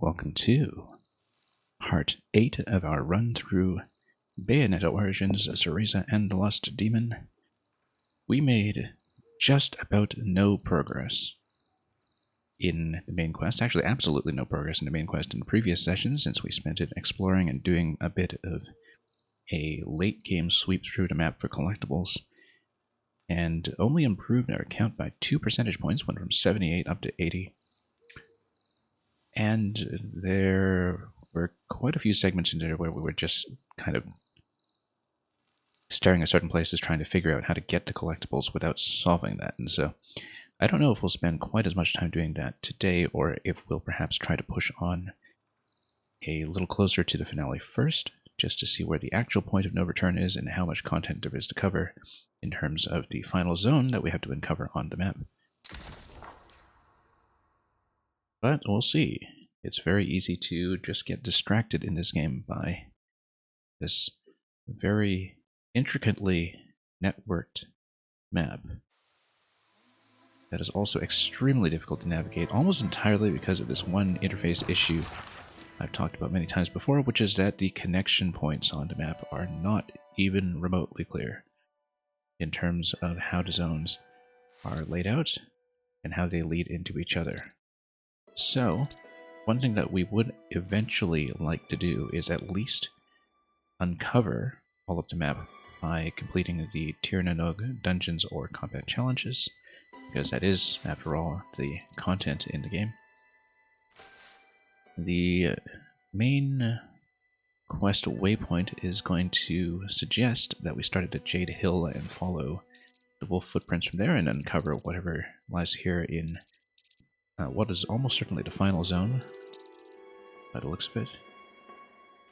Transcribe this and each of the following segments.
welcome to part 8 of our run through Bayonetta Origins, Cereza, and the Lost Demon. We made just about no progress in the main quest, actually absolutely no progress in the main quest in previous sessions, since we spent it exploring and doing a bit of a late game sweep through the map for collectibles, and only improved our count by 2 percentage points, went from 78 up to 80. And there were quite a few segments in there where we were just kind of staring at certain places trying to figure out how to get to collectibles without solving that. And so I don't know if we'll spend quite as much time doing that today, or if we'll perhaps try to push on a little closer to the finale first, just to see where the actual point of no return is and how much content there is to cover in terms of the final zone that we have to uncover on the map. But we'll see. It's very easy to just get distracted in this game by this very intricately networked map that is also extremely difficult to navigate, almost entirely because of this one interface issue I've talked about many times before, which is that the connection points on the map are not even remotely clear in terms of how the zones are laid out and how they lead into each other. So, one thing that we would eventually like to do is at least uncover all of the map by completing the Tirnanog dungeons or combat challenges, because that is, after all, the content in the game. The main quest waypoint is going to suggest that we start at Jade Hill and follow the wolf footprints from there and uncover whatever lies here in what is almost certainly the final zone, by the looks of it.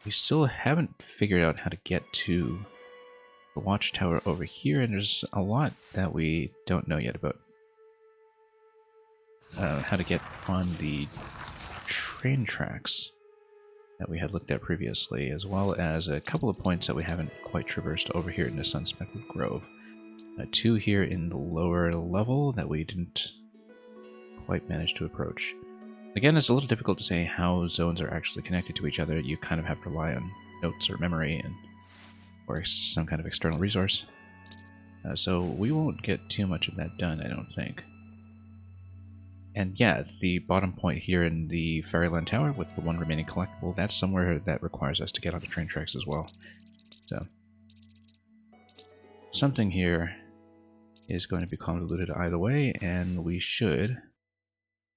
We still haven't figured out how to get to the watchtower over here, and there's a lot that we don't know yet about how to get on the train tracks that we had looked at previously, as well as a couple of points that we haven't quite traversed over here in the Sun-Speckled Grove. 2 here in the lower level that we didn't quite managed to approach. Again, it's a little difficult to say how zones are actually connected to each other. You kind of have to rely on notes or memory or some kind of external resource. So we won't get too much of that done, I don't think. And yeah, the bottom point here in the Fairyland Tower with the one remaining collectible, that's somewhere that requires us to get on the train tracks as well. So something here is going to be convoluted either way, and we should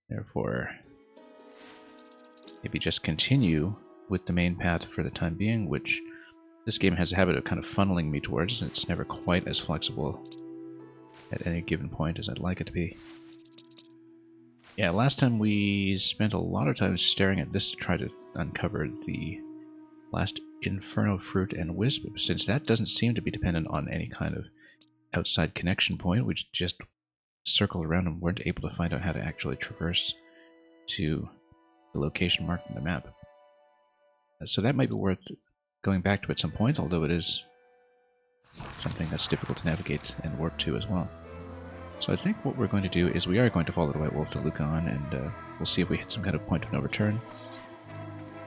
therefore maybe just continue with the main path for the time being, which this game has a habit of kind of funneling me towards, and it's never quite as flexible at any given point as I'd like it to be. Yeah, last time we spent a lot of time staring at this to try to uncover the last Inferno Fruit and Wisp, since that doesn't seem to be dependent on any kind of outside connection point. We just circled around and weren't able to find out how to actually traverse to the location marked on the map. So that might be worth going back to at some point, although it is something that's difficult to navigate and warp to as well. So I think what we're going to do is we are going to follow the White Wolf to Lucan, and we'll see if we hit some kind of point of no return.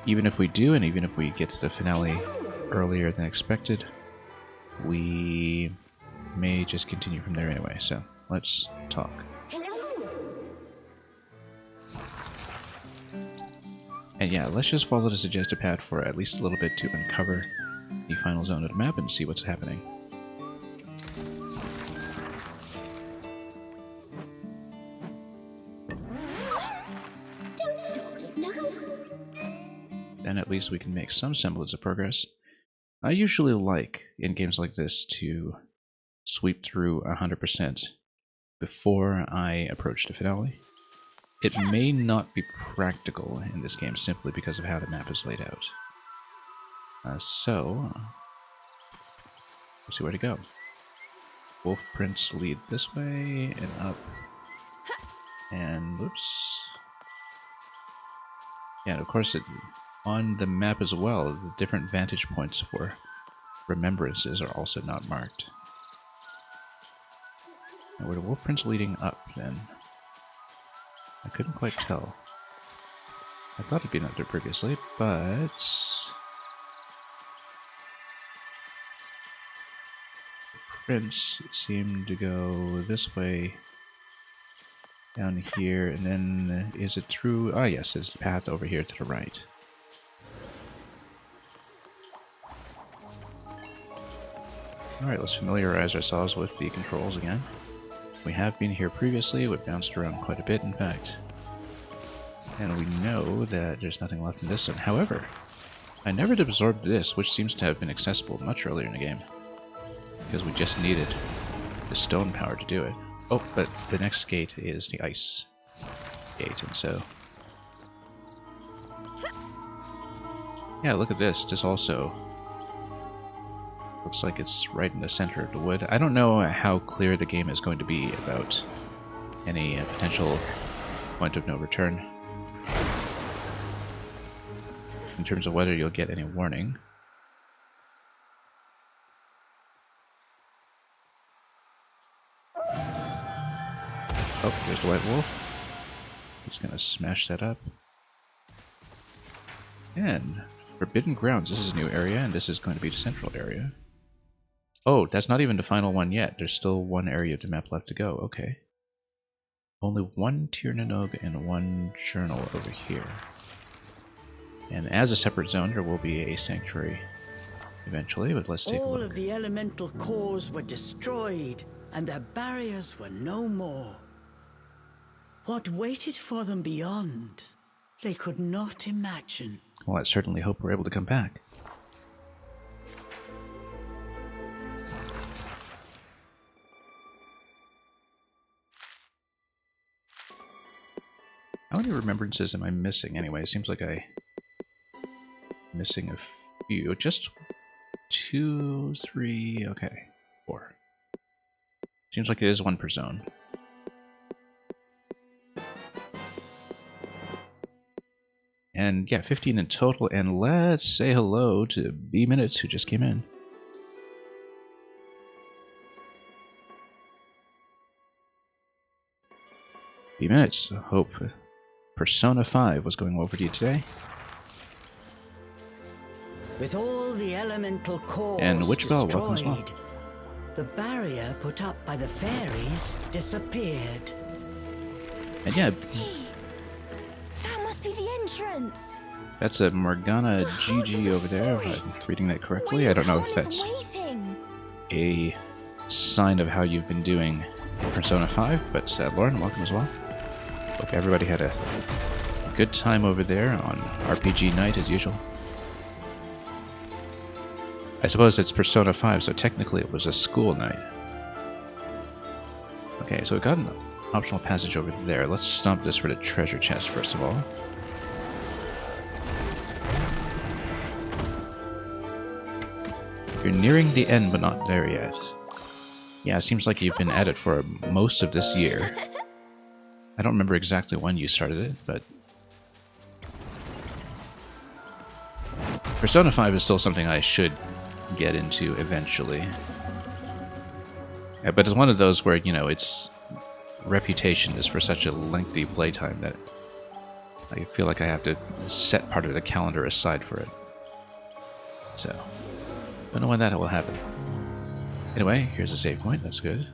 Even if we do, and even if we get to the finale earlier than expected, we may just continue from there anyway, so let's talk. And yeah, let's just follow the suggested path for at least a little bit to uncover the final zone of the map and see what's happening. Then at least we can make some semblance of progress. I usually like, in games like this, to sweep through 100% before I approach the finale. It may not be practical in this game simply because of how the map is laid out. So, we'll see where to go. Wolf prints lead this way and up. And whoops. Yeah, and of course, on the map as well, the different vantage points for remembrances are also not marked. Now, were the wolf prints leading up then? I couldn't quite tell. I thought it'd been under previously, but... Prince seemed to go this way, down here, and then is it through... Ah, yes, there's the path over here to the right. Alright, let's familiarize ourselves with the controls again. We have been here previously, we've bounced around quite a bit, in fact. And we know that there's nothing left in this one. However, I never did absorb this, which seems to have been accessible much earlier in the game. Because we just needed the stone power to do it. Oh, but the next gate is the ice gate, and so... Yeah, look at this. This also looks like it's right in the center of the wood. I don't know how clear the game is going to be about any potential point of no return. In terms of whether you'll get any warning. Oh, there's the white wolf. He's gonna smash that up. And Forbidden Grounds, this is a new area, and this is going to be the central area. Oh, that's not even the final one yet. There's still one area of the map left to go. Okay. Only one Tir na nog and one journal over here. And as a separate zone, there will be a sanctuary eventually, but let's take a look. All of the elemental cores were destroyed, and their barriers were no more. What waited for them beyond, they could not imagine. Well, I certainly hope we're able to come back. How many remembrances am I missing anyway? It seems like I'm missing a few. Just 2, 3, okay, 4. Seems like it is one per zone. And yeah, 15 in total, and let's say hello to B Minutes who just came in. B Minutes, hope Persona 5 was going over to you today. With all the elemental cores And Witchbell, welcome as well. The barrier put up by the fairies disappeared. And yeah, I see. That must be the entrance. that's a Morgana GG over there, if I'm reading that correctly. I don't know if that's a sign of how you've been doing in Persona 5, but Lauren, welcome as well. Hope everybody had a good time over there on RPG night as usual. I suppose it's Persona 5, so technically it was a school night. Okay, so we got an optional passage over there. Let's stomp this for the treasure chest first of all. You're nearing the end, but not there yet. Yeah, it seems like you've been at it for most of this year. I don't remember exactly when you started it, but... Persona 5 is still something I should get into eventually. Yeah, but it's one of those where, you know, its reputation is for such a lengthy playtime that I feel like I have to set part of the calendar aside for it. So, don't know when that will happen. Anyway, here's a save point, that's good.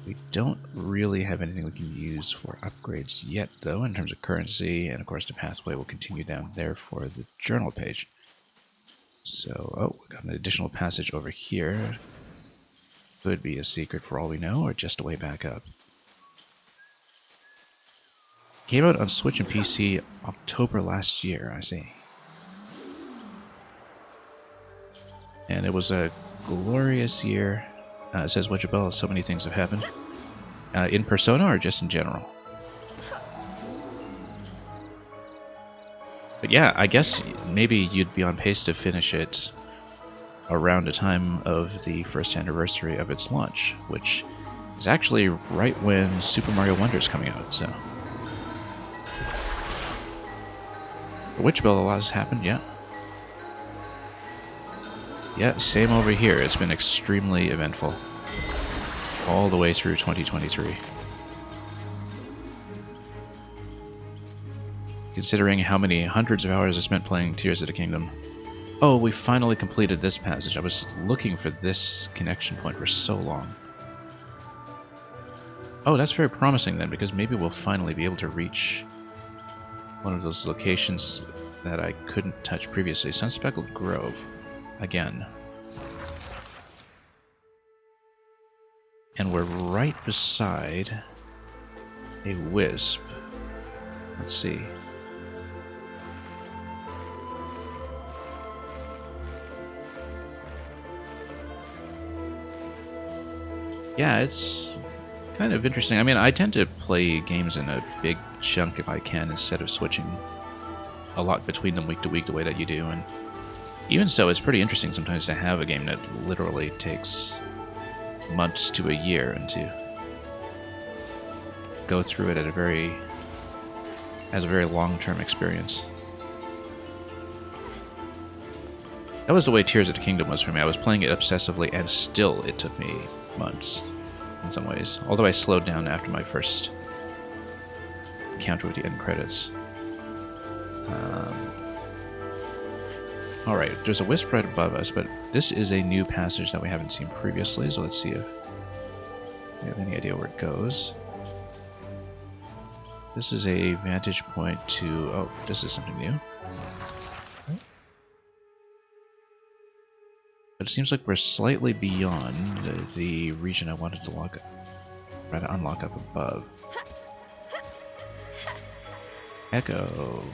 We don't really have anything we can use for upgrades yet, though, in terms of currency, and of course the pathway will continue down there for the journal page. So, oh, we got an additional passage over here. Could be a secret for all we know, or just a way back up. Came out on Switch and PC October last year, I see. And it was a glorious year. It says Witchabella, so many things have happened. In Persona or just in general? But yeah, I guess maybe you'd be on pace to finish it around the time of the first anniversary of its launch, which is actually right when Super Mario Wonder is coming out, so... For Witchbell, a lot has happened, yeah. Yeah, same over here. It's been extremely eventful. All the way through 2023. considering how many hundreds of hours I spent playing Tears of the Kingdom. Oh, we finally completed this passage. I was looking for this connection point for so long. Oh, that's very promising then, because maybe we'll finally be able to reach one of those locations that I couldn't touch previously. Sunspeckled Grove. Again. And we're right beside a wisp. Let's see. Yeah, it's kind of interesting. I mean, I tend to play games in a big chunk if I can, instead of switching a lot between them week to week the way that you do. And even so, it's pretty interesting sometimes to have a game that literally takes months to a year and to go through it as a very long-term experience. That was the way Tears of the Kingdom was for me. I was playing it obsessively, and still it took me months in some ways. Although I slowed down after my first encounter with the end credits. Alright, there's a wisp right above us, but this is a new passage that we haven't seen previously, so let's see if we have any idea where it goes. This is a vantage point to... oh, this is something new. But it seems like we're slightly beyond the region I wanted to try to unlock up above. Echo.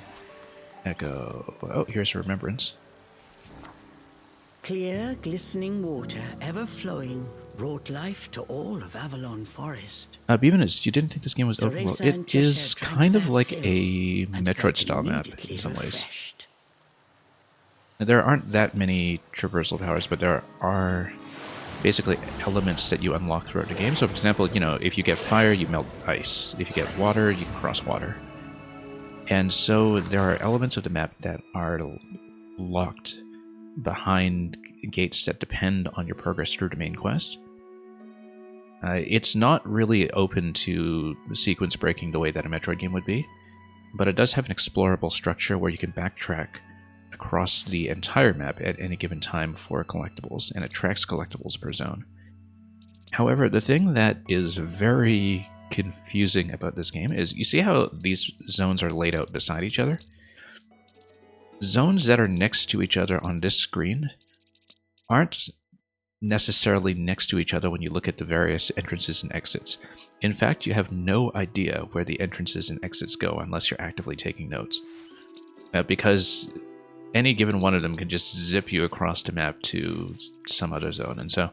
Echo. Oh, here's a remembrance. Clear, glistening water, ever flowing, brought life to all of Avalon Forest. Beavinus, you didn't think this game was open world. Cereza and It is Cheshire kind of drank like their a fill and Metroid-style felt map immediately in some ways. refreshed. There aren't that many traversal powers, but there are basically elements that you unlock throughout the game. So, for example, you know, if you get fire, you melt ice. If you get water, you can cross water. And so there are elements of the map that are locked behind gates that depend on your progress through the main quest. It's not really open to sequence breaking the way that a Metroid game would be, but it does have an explorable structure where you can backtrack across the entire map at any given time for collectibles, and it tracks collectibles per zone. However, the thing that is very confusing about this game is, you see how these zones are laid out beside each other? Zones that are next to each other on this screen aren't necessarily next to each other when you look at the various entrances and exits. In fact, you have no idea where the entrances and exits go unless you're actively taking notes. Because any given one of them can just zip you across the map to some other zone. And so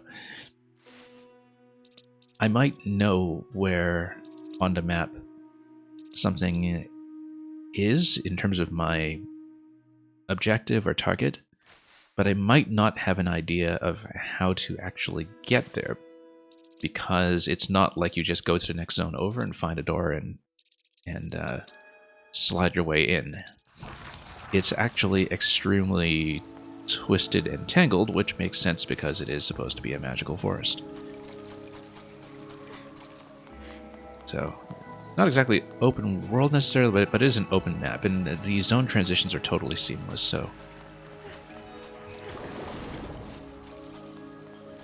I might know where on the map something is in terms of my objective or target, but I might not have an idea of how to actually get there, because it's not like you just go to the next zone over and find a door and slide your way in. It's actually extremely twisted and tangled, which makes sense because it is supposed to be a magical forest. So, not exactly open world necessarily, but it is an open map, and the zone transitions are totally seamless, so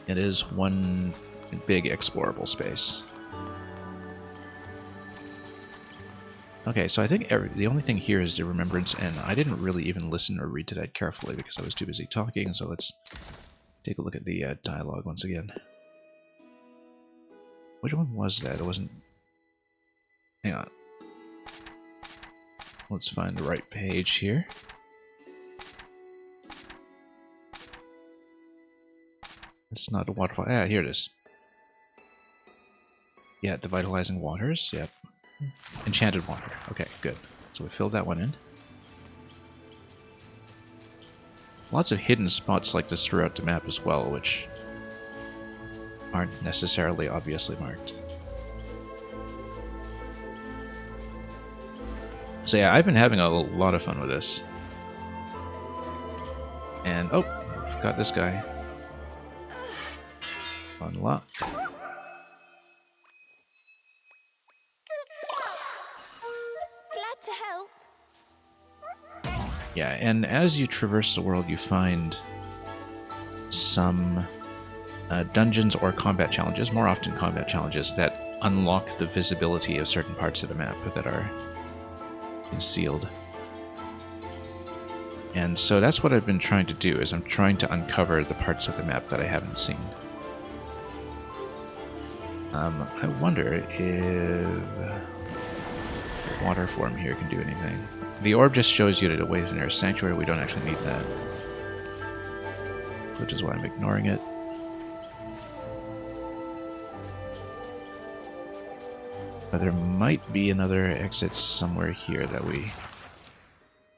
it is one big explorable space. Okay, so I think the only thing here is the remembrance, and I didn't really even listen or read to that carefully because I was too busy talking, so let's take a look at the dialogue once again. Which one was that? It wasn't... Hang on. Let's find the right page here. It's not a waterfall. Ah, here it is. Yeah, the vitalizing waters. Yep. Enchanted water. Okay, good. So we filled that one in. Lots of hidden spots like this throughout the map as well, which aren't necessarily obviously marked. So yeah, I've been having a lot of fun with this. And, oh, got this guy. Unlock. Glad to help. Yeah, and as you traverse the world, you find some dungeons or combat challenges, more often combat challenges, that unlock the visibility of certain parts of the map that are concealed. And so that's what I've been trying to do, is I'm trying to uncover the parts of the map that I haven't seen. I wonder if the water form here can do anything. The orb just shows you that it waits near a sanctuary. We don't actually need that, which is why I'm ignoring it. But there might be another exit somewhere here that we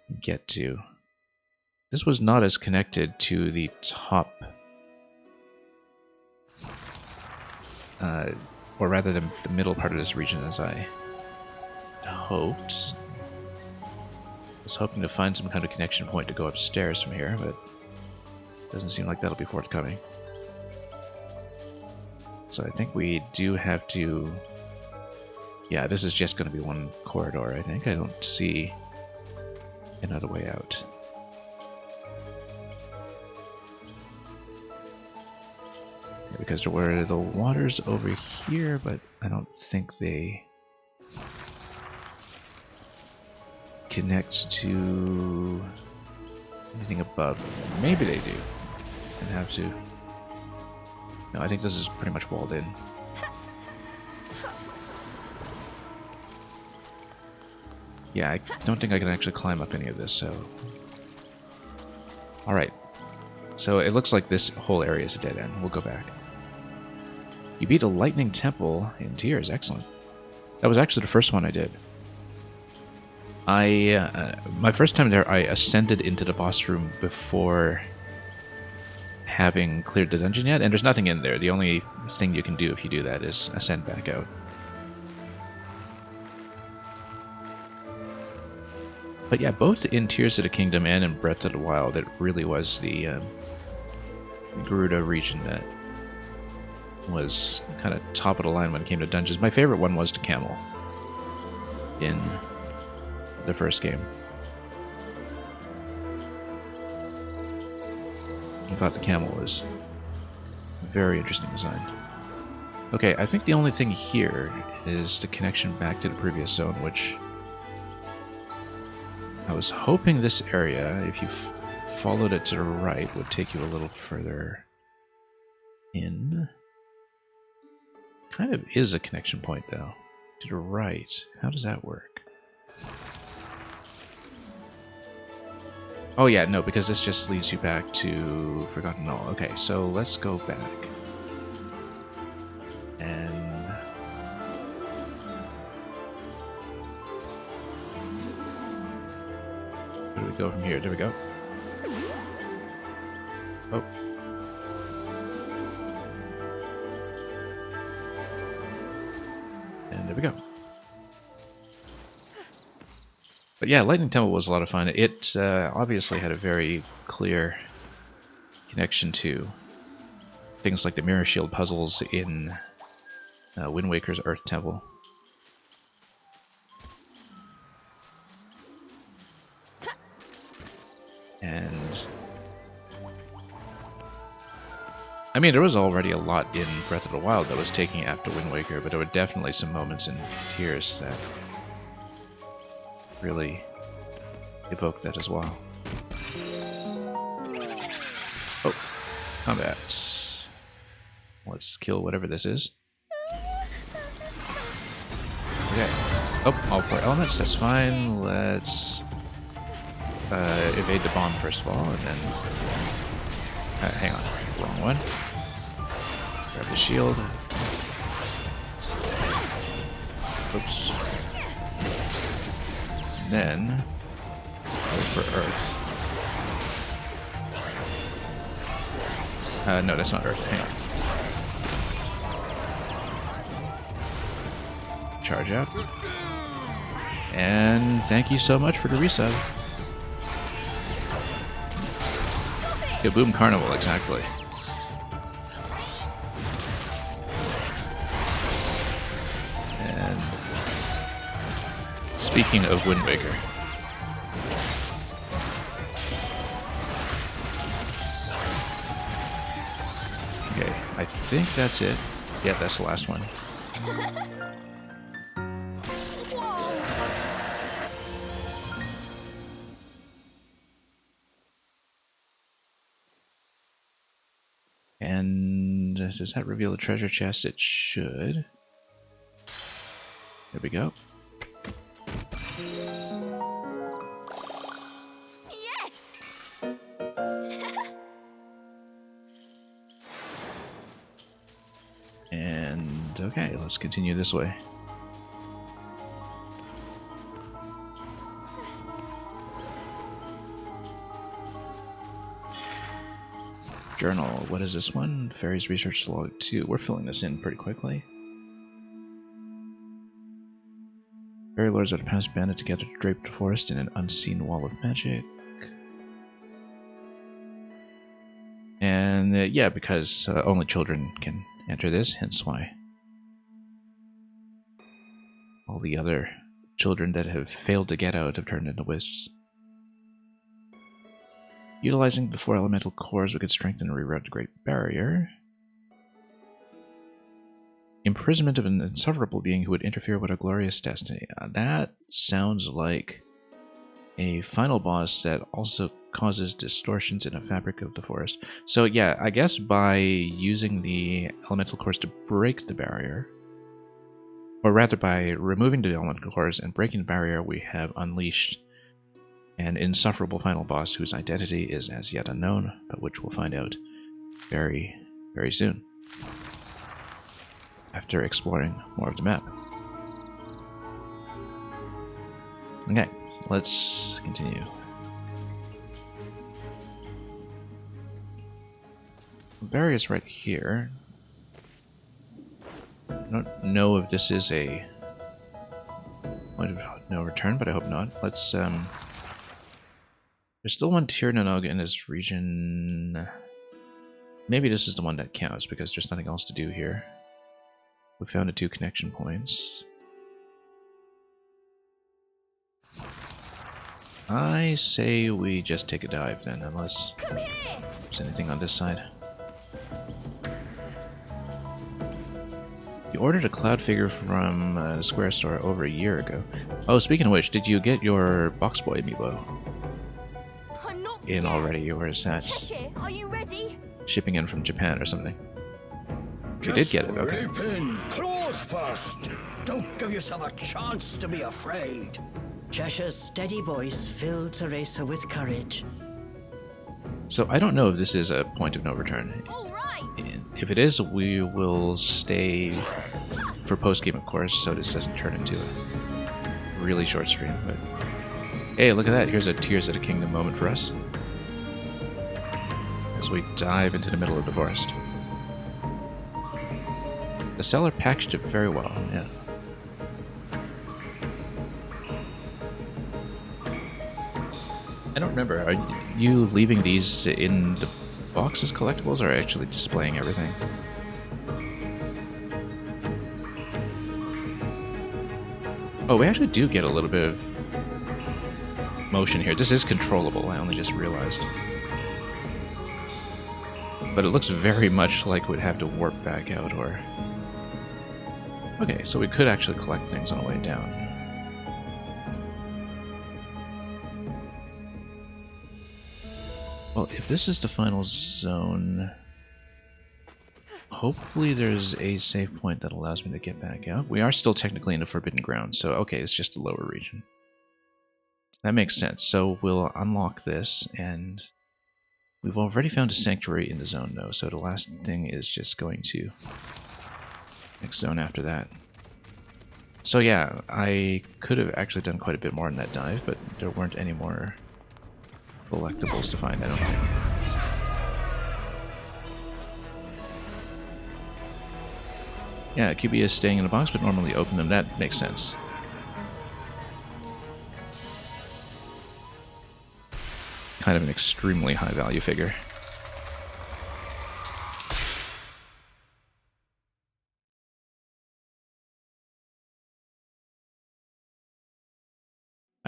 can get to. This was not as connected to the top, or rather the middle part of this region as I hoped. I was hoping to find some kind of connection point to go upstairs from here, but it doesn't seem like that'll be forthcoming. So I think we do have to... Yeah, this is just going to be one corridor, I think. I don't see another way out. Yeah, because there were the waters over here, but I don't think they connect to anything above. Maybe they do. And have to. No, I think this is pretty much walled in. Yeah, I don't think I can actually climb up any of this, so... Alright. So it looks like this whole area is a dead end. We'll go back. You beat a lightning temple in tears. Excellent. That was actually the first one I did. My first time there, I ascended into the boss room before having cleared the dungeon yet, and there's nothing in there. The only thing you can do if you do that is ascend back out. But yeah, both in Tears of the Kingdom and in Breath of the Wild, it really was the Garuda region that was kind of top of the line when it came to dungeons. My favorite one was the Camel in the first game. I thought the Camel was a very interesting design. Okay, I think the only thing here is the connection back to the previous zone, which I was hoping this area, if you followed it to the right, would take you a little further in. Kind of is a connection point, though. To the right. How does that work? Oh yeah, no, because this just leads you back to Forgotten Knoll. Okay, so let's go back. And... where do we go from here? There we go. Oh. And there we go. But yeah, Lightning Temple was a lot of fun. It obviously had a very clear connection to things like the Mirror Shield puzzles in Wind Waker's Earth Temple. And I mean, there was already a lot in Breath of the Wild that was taking after Wind Waker, but there were definitely some moments in Tears that really evoked that as well. Oh, combat. Let's kill whatever this is. Okay. Oh, all 4 elements, that's fine. Let's evade the bomb first of all, and then... hang on, wrong one. Grab the shield. Oops. And then, go for Earth. No, that's not Earth. Hang on. Charge up. And thank you so much for the resub. Kaboom Carnival, exactly. And speaking of Wind Waker, I think that's it. Yeah, that's the last one. Whoa! And does that reveal the treasure chest? It should. There we go. Yes! And okay, let's continue this way. Journal. What is this one? Fairies Research Log 2. We're filling this in pretty quickly. Fairy lords of the past banded together to drape the forest in an unseen wall of magic. And yeah, because only children can enter this, hence why all the other children that have failed to get out have turned into wisps. Utilizing the 4 elemental cores, we could strengthen and reroute the Great Barrier. Imprisonment of an insufferable being who would interfere with a glorious destiny. That sounds like a final boss that also causes distortions in a fabric of the forest. So yeah, I guess by using the elemental cores to break the barrier, or rather by removing the elemental cores and breaking the barrier, we have unleashed an insufferable final boss whose identity is as yet unknown, but which we'll find out very, very soon, after exploring more of the map. Okay, let's continue. The barrier's right here. I don't know if this is a point of no return, but I hope not. Let's there's still one Tirnanog in this region. Maybe this is the one that counts, because there's nothing else to do here. We found the 2 connection points. I say we just take a dive then, unless there's anything on this side. You ordered a cloud figure from the Square store over a year ago. Oh, speaking of which, did you get your Box Boy amiibo I'm not in scared. already, or is that Cheshire, are you ready? shipping in from Japan or something? You Just did get it, okay. leap in. Claws first. Don't give yourself a chance to be afraid. Cheshire's steady voice filled Cereza with courage. So I don't know if this is a point of no return. All right. If it is, we will stay for post-game, of course, so this doesn't turn into a really short stream. But hey, look at that. Here's a Tears of the Kingdom moment for us, as we dive into the middle of the forest. The seller packaged it very well, yeah. I don't remember, are you leaving these in the box as collectibles, or actually displaying everything? Oh, we actually do get a little bit of motion here. This is controllable, I only just realized. But it looks very much like we'd have to warp back out, or... Okay, so we could actually collect things on the way down. Well, if this is the final zone, hopefully there's a save point that allows me to get back out. We are still technically in the Forbidden Ground, so okay, it's just a lower region. That makes sense. So we'll unlock this, and we've already found a sanctuary in the zone, though, so the last thing is just going to next zone after that. So yeah, I could have actually done quite a bit more in that dive, but there weren't any more collectibles to find, I don't think. Yeah, QB is staying in the box, but normally open them. That makes sense. Kind of an extremely high value figure.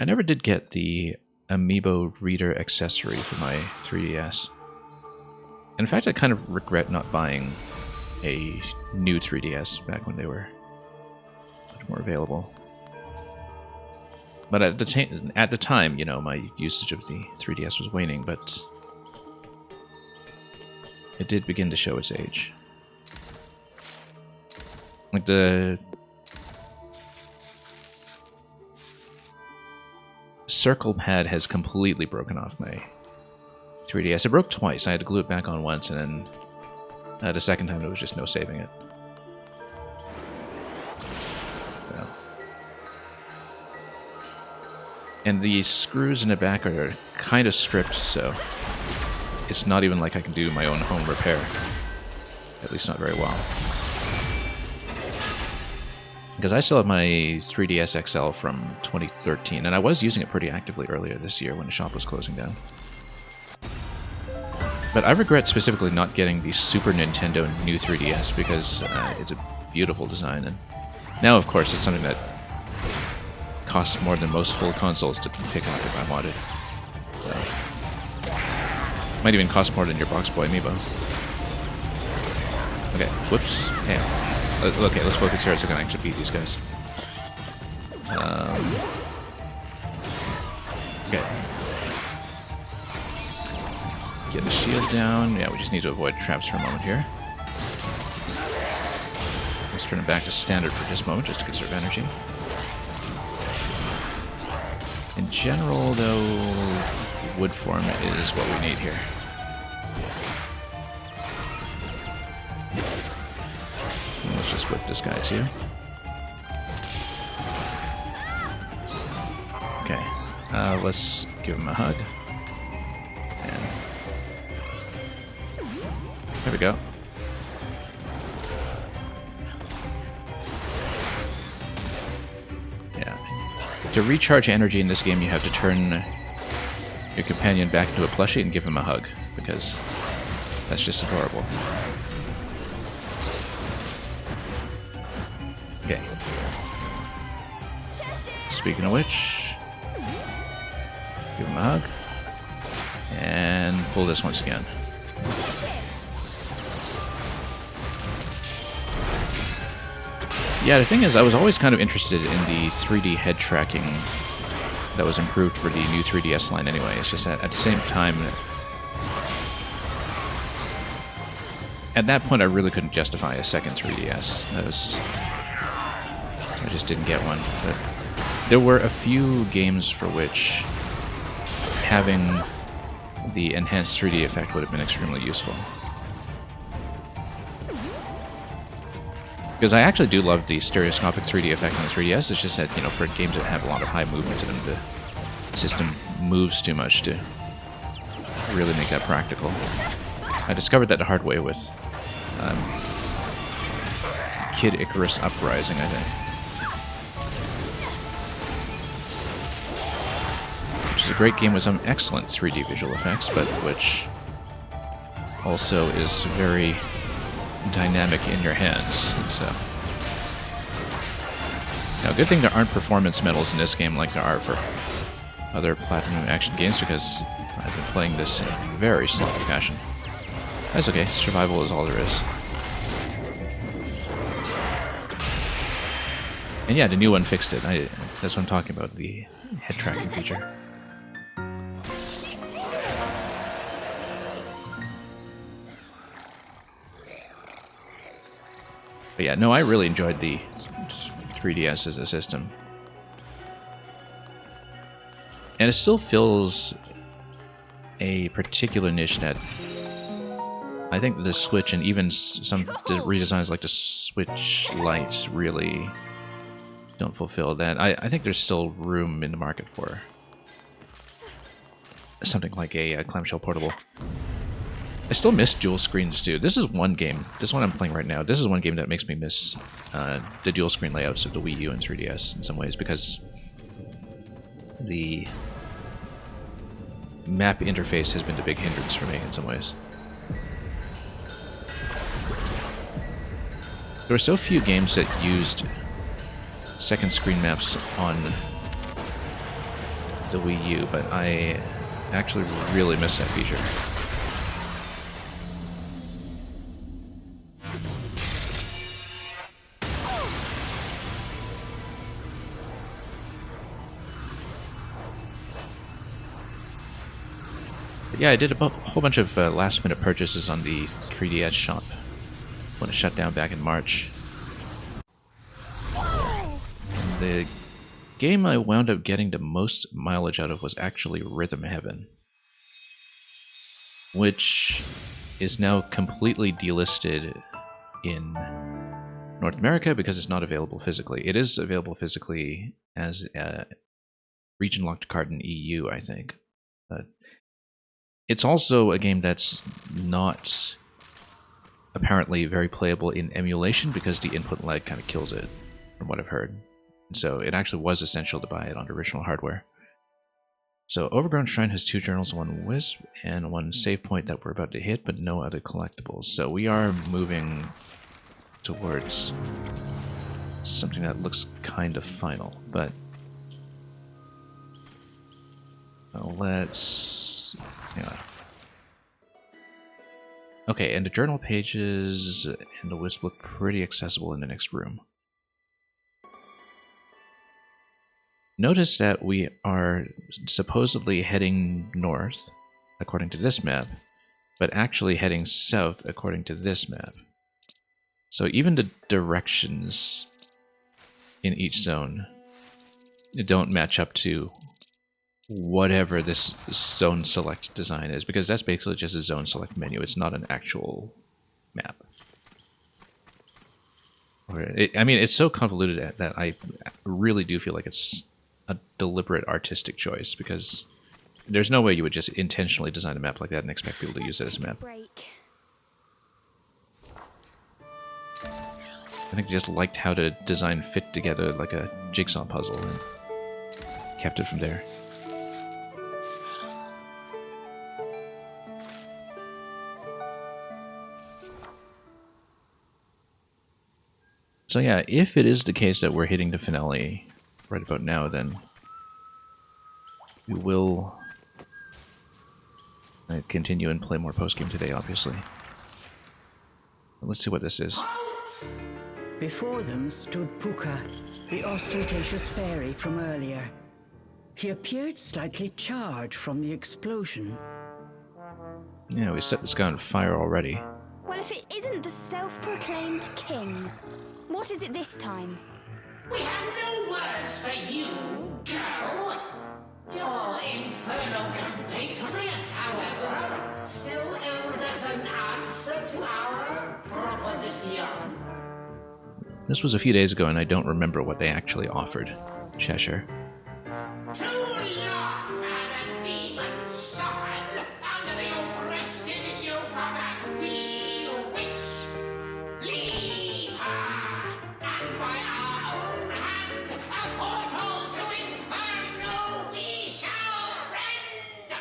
I never did get the Amiibo reader accessory for my 3DS. In fact, I kind of regret not buying a new 3DS back when they were much more available. But at the time, you know, my usage of the 3DS was waning, but it did begin to show its age. Like the circle pad has completely broken off my 3DS. It broke twice. I had to glue it back on once, and then the second time there was just no saving it. So. And the screws in the back are kind of stripped, so it's not even like I can do my own home repair. At least not very well. Because I still have my 3DS XL from 2013, and I was using it pretty actively earlier this year when the shop was closing down. But I regret specifically not getting the Super Nintendo new 3DS because it's a beautiful design, and now, of course, it's something that costs more than most full consoles to pick up if I wanted. So, might even cost more than your Box Boy Amiibo. Okay, whoops. Damn. Okay, let's focus here so I can actually beat these guys. Okay. Get the shield down. Yeah, we just need to avoid traps for a moment here. Let's turn it back to standard for just a moment, just to conserve energy. In general, though, wood form is what we need here. Let's just whip this guy too. Okay, let's give him a hug. And there we go. Yeah. To recharge energy in this game, you have to turn your companion back into a plushie and give him a hug, because that's just adorable. Okay. Speaking of which, give him a hug, and pull this once again. Yeah, the thing is, I was always kind of interested in the 3D head tracking that was improved for the new 3DS line anyway. It's just that at the same time, at that point I really couldn't justify a second 3DS. I just didn't get one. But there were a few games for which having the enhanced 3D effect would have been extremely useful. Because I actually do love the stereoscopic 3D effect on the 3DS, it's just that, you know, for games that have a lot of high movement in them, the system moves too much to really make that practical. I discovered that the hard way with Kid Icarus Uprising, I think. Which is a great game with some excellent 3D visual effects, but which also is very dynamic in your hands. So, now, good thing there aren't performance medals in this game like there are for other Platinum action games, because I've been playing this in a very sloppy fashion. That's okay, survival is all there is. And yeah, the new one fixed it. That's what I'm talking about, the head tracking feature. But yeah, no, I really enjoyed the 3DS as a system. And it still fills a particular niche that I think the Switch and even some redesigns like the Switch Lite really don't fulfill that. I think there's still room in the market for something like a clamshell portable. I still miss dual screens too. This is one game, this one I'm playing right now, this is one game that makes me miss the dual screen layouts of the Wii U and 3DS in some ways, because the map interface has been the big hindrance for me in some ways. There were so few games that used second screen maps on the Wii U, but I actually really miss that feature. Yeah, I did a whole bunch of last-minute purchases on the 3DS shop when it shut down back in March. The game I wound up getting the most mileage out of was actually Rhythm Heaven, which is now completely delisted in North America because it's not available physically. It is available physically as a region-locked card in EU, I think. But it's also a game that's not apparently very playable in emulation because the input lag kind of kills it, from what I've heard. And so it actually was essential to buy it on original hardware. So Overgrown Shrine has 2 journals, 1 Wisp, and 1 save point that we're about to hit, but no other collectibles. So we are moving towards something that looks kind of final, but let's... yeah. Okay, and the journal pages and the Wisp look pretty accessible in the next room. Notice that we are supposedly heading north, according to this map, but actually heading south, according to this map. So even the directions in each zone don't match up to whatever this zone select design is, because that's basically just a zone select menu. It's not an actual map. I mean, it's so convoluted that I really do feel like it's a deliberate artistic choice, because there's no way you would just intentionally design a map like that and expect people to use it as a map. I think they just liked how the design fit together like a jigsaw puzzle and kept it from there. So yeah, if it is the case that we're hitting the finale right about now, then we will continue and play more postgame today, obviously. But let's see what this is. Before them stood Puka, the ostentatious fairy from earlier. He appeared slightly charred from the explosion. Yeah, we set this guy on fire already. Well, if it isn't the self-proclaimed king, what is it this time? We have no words for you, girl. Your infernal compatriot, however, still owes us an answer to our proposition. This was a few days ago, and I don't remember what they actually offered. Cheshire. Too long have the demons suffered under the oppressive yoke of that wheel witch. Leave her, and by our own hand, a portal to Inferno we shall rend.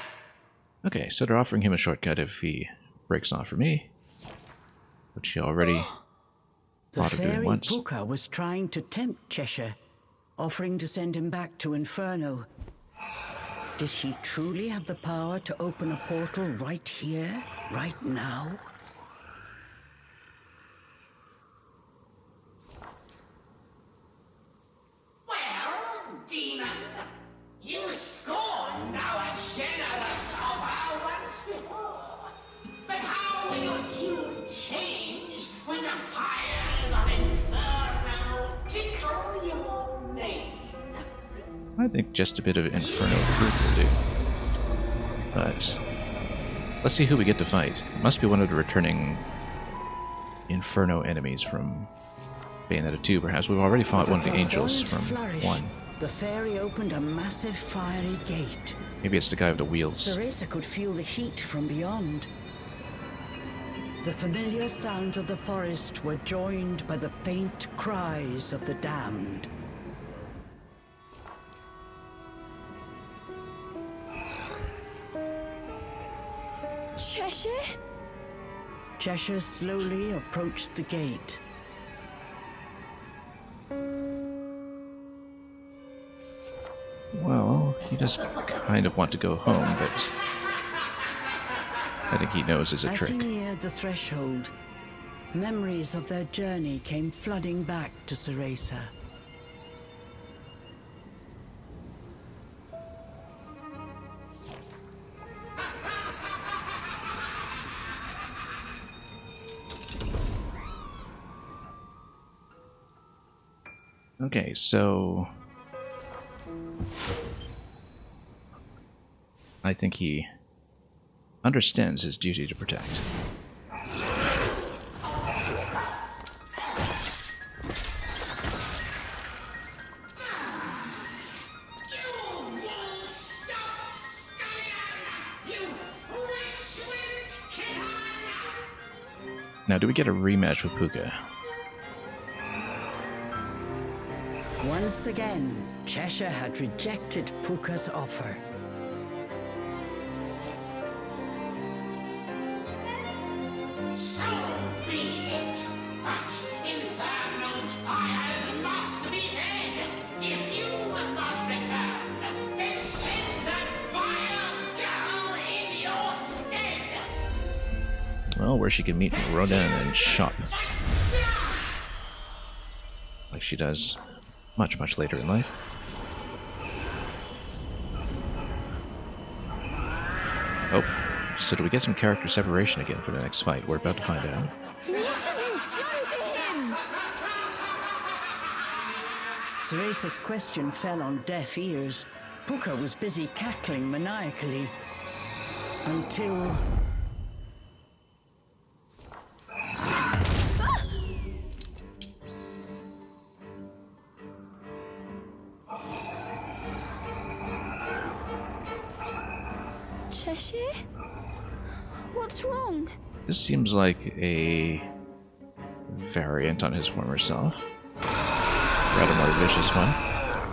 Okay, so they're offering him a shortcut if he breaks off for me, which he already The thought of doing fairy once. Puka was trying to tempt Cheshire, offering to send him back to Inferno. Did he truly have the power to open a portal right here, right now? Well, demon, you scorned our generous offer once before. But how will your tune change when the fires of Inferno tickle your mane? I think just a bit of Inferno fruit will do. But let's see who we get to fight. It must be one of the returning Inferno enemies from Bayonetta 2, perhaps. We've already fought one of the angels from Flourish, 1. the fairy opened a massive fiery gate. Maybe it's the guy with the wheels. Cereza could feel the heat from beyond. The familiar sounds of the forest were joined by the faint cries of the damned. Cheshire? Cheshire slowly approached the gate. Well, he does kind of want to go home, but I think he knows it's a As trick. he neared the threshold, memories of their journey came flooding back to Cereza. Okay, so I think he understands his duty to protect. Now, do we get a rematch with Puka? Once again, Cheshire had rejected Puka's offer. So be it. But Inferno's fires must be fed. If you will not return, then send that vile girl in your stead. Well, where she can meet Rodan and shop. Like she does much, much later in life. Oh, so do we get some character separation again for the next fight? We're about to find out. What have you done to him? Cereza's question fell on deaf ears. Puka was busy cackling maniacally. Until... Cheshire? What's wrong? This seems like a variant on his former self. Rather more vicious one.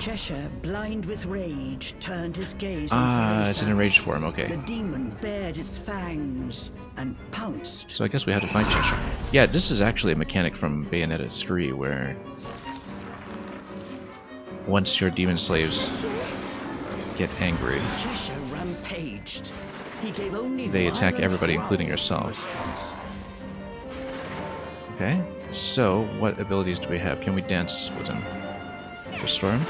Cheshire, blind with rage, turned his gaze on Cereza. It's an enraged form, The okay. demon bared its fangs and pounced. So I guess we have to fight Cheshire. Yeah, this is actually a mechanic from Bayonetta 3 where once your demon slaves get angry, Cheshire rampaged. He gave only they attack violent everybody, growls including in yourself. response. Okay, so what abilities do we have? Can we dance with him? Restore him?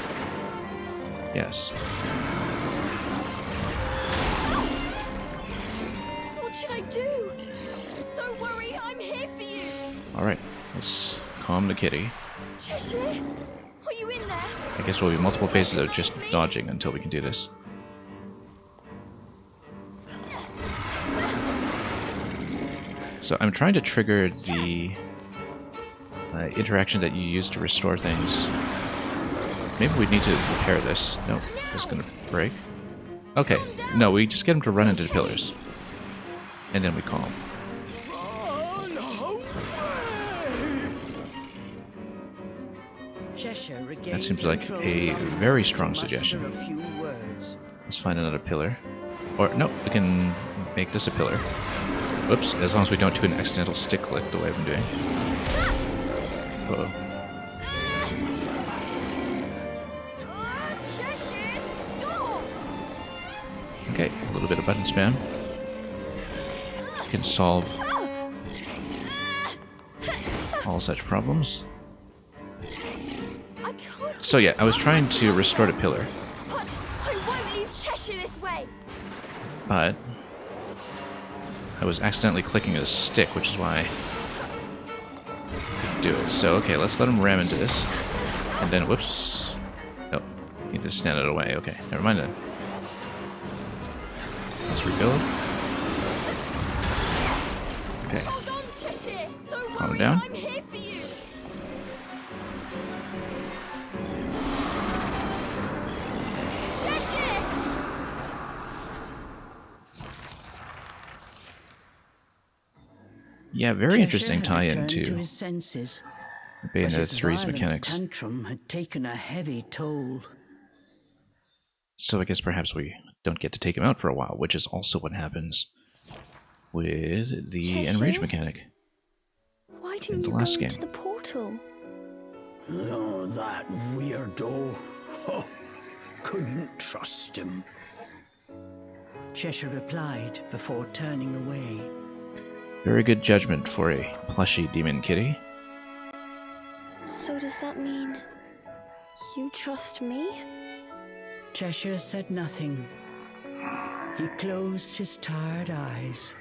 Yes. What should I do? Don't worry, I'm here for you. Alright, let's calm the kitty. Cheshire? Are you in there? I guess we'll be multiple phases of just dodging until we can do this. So I'm trying to trigger the interaction that you use to restore things. Maybe we need to repair this. Nope, it's gonna break. Okay, no, we just get him to run into the pillars. And then we call him. Cheshire That regained seems like control a long very enough to strong muster suggestion. a few words. Let's find another pillar. Or, no, we can make this a pillar. Whoops, as long as we don't do an accidental stick click the way I've been doing. Uh-oh. Cheshire, stop! Okay, a little bit of button spam. Can solve all such problems. I can't. So yeah, I was trying to restore the pillar, But I won't leave Cheshire this way. but I was accidentally clicking a stick, which is why I couldn't do it. So okay, let's let him ram into this. And then, whoops. Oh, you just stand it away. Okay, never mind then. Let's rebuild. Okay, Hold on, Cheshire. Don't Calm worry, down. I'm here for you. Cheshire! yeah, very Cheshire interesting had tie-in returned to to his senses, but Bayonetta his 3's violent mechanics. tantrum had taken a heavy toll. So I guess perhaps we don't get to take him out for a while, which is also what happens with the Cheshire? enrage mechanic. Why In didn't the you go last into game. the portal? Oh, that weirdo. Oh, couldn't trust him. Cheshire replied before turning away. Very good judgment for a plushy demon kitty. So does that mean you trust me? Cheshire said nothing. He closed his tired eyes.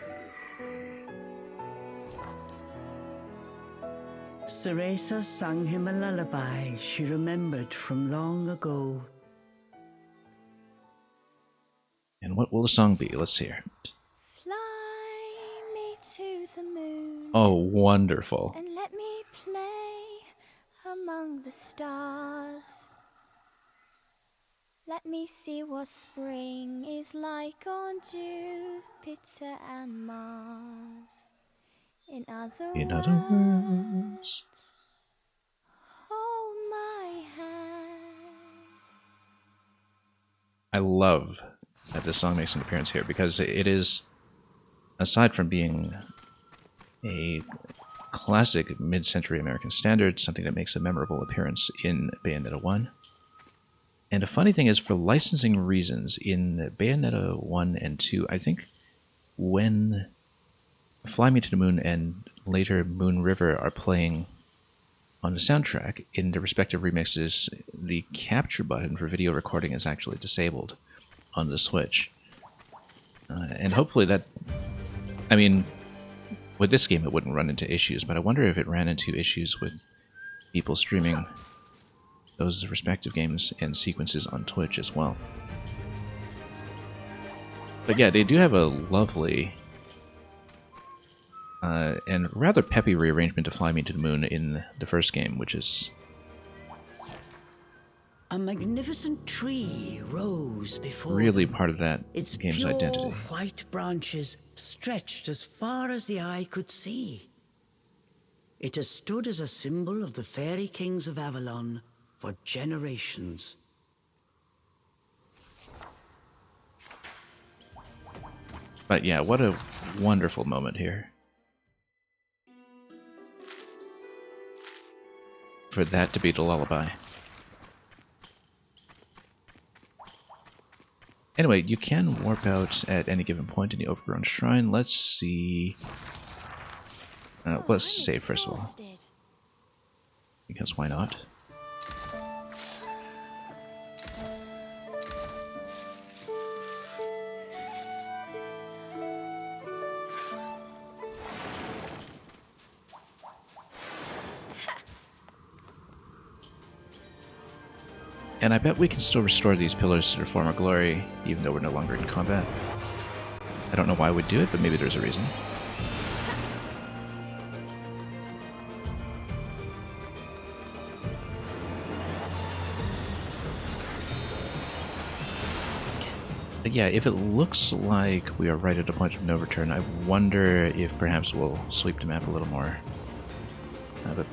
Cereza sang him a lullaby she remembered from long ago. And what will the song be? Let's hear it. Fly me to the moon. Oh, wonderful. And let me play among the stars. Let me see what spring is like on Jupiter and Mars. In other words, hold my hand. I love that this song makes an appearance here because it is, aside from being a classic mid-century American standard, something that makes a memorable appearance in Bayonetta 1. And a funny thing is, for licensing reasons, in Bayonetta 1 and 2, I think when Fly Me to the Moon and later Moon River are playing on the soundtrack, in the respective remixes, the capture button for video recording is actually disabled on the Switch. And hopefully that... I mean, with this game it wouldn't run into issues, but I wonder if it ran into issues with people streaming those respective games and sequences on Twitch as well. But yeah, they do have a lovely and rather peppy rearrangement to Fly Me to the Moon in the first game, which is... A magnificent tree rose before really them. part of that Its game's pure identity. white branches stretched as far as the eye could see. It has stood as a symbol of the fairy kings of Avalon for generations. But yeah, what a wonderful moment here. For that to be the lullaby. Anyway, you can warp out at any given point in the Overgrown Shrine. Let's see... let's save first of all. Because why not? And I bet we can still restore these pillars to their former glory, even though we're no longer in combat. I don't know why we'd do it, but maybe there's a reason. But yeah, if it looks like we are right at a point of no return, I wonder if perhaps we'll sweep the map a little more. But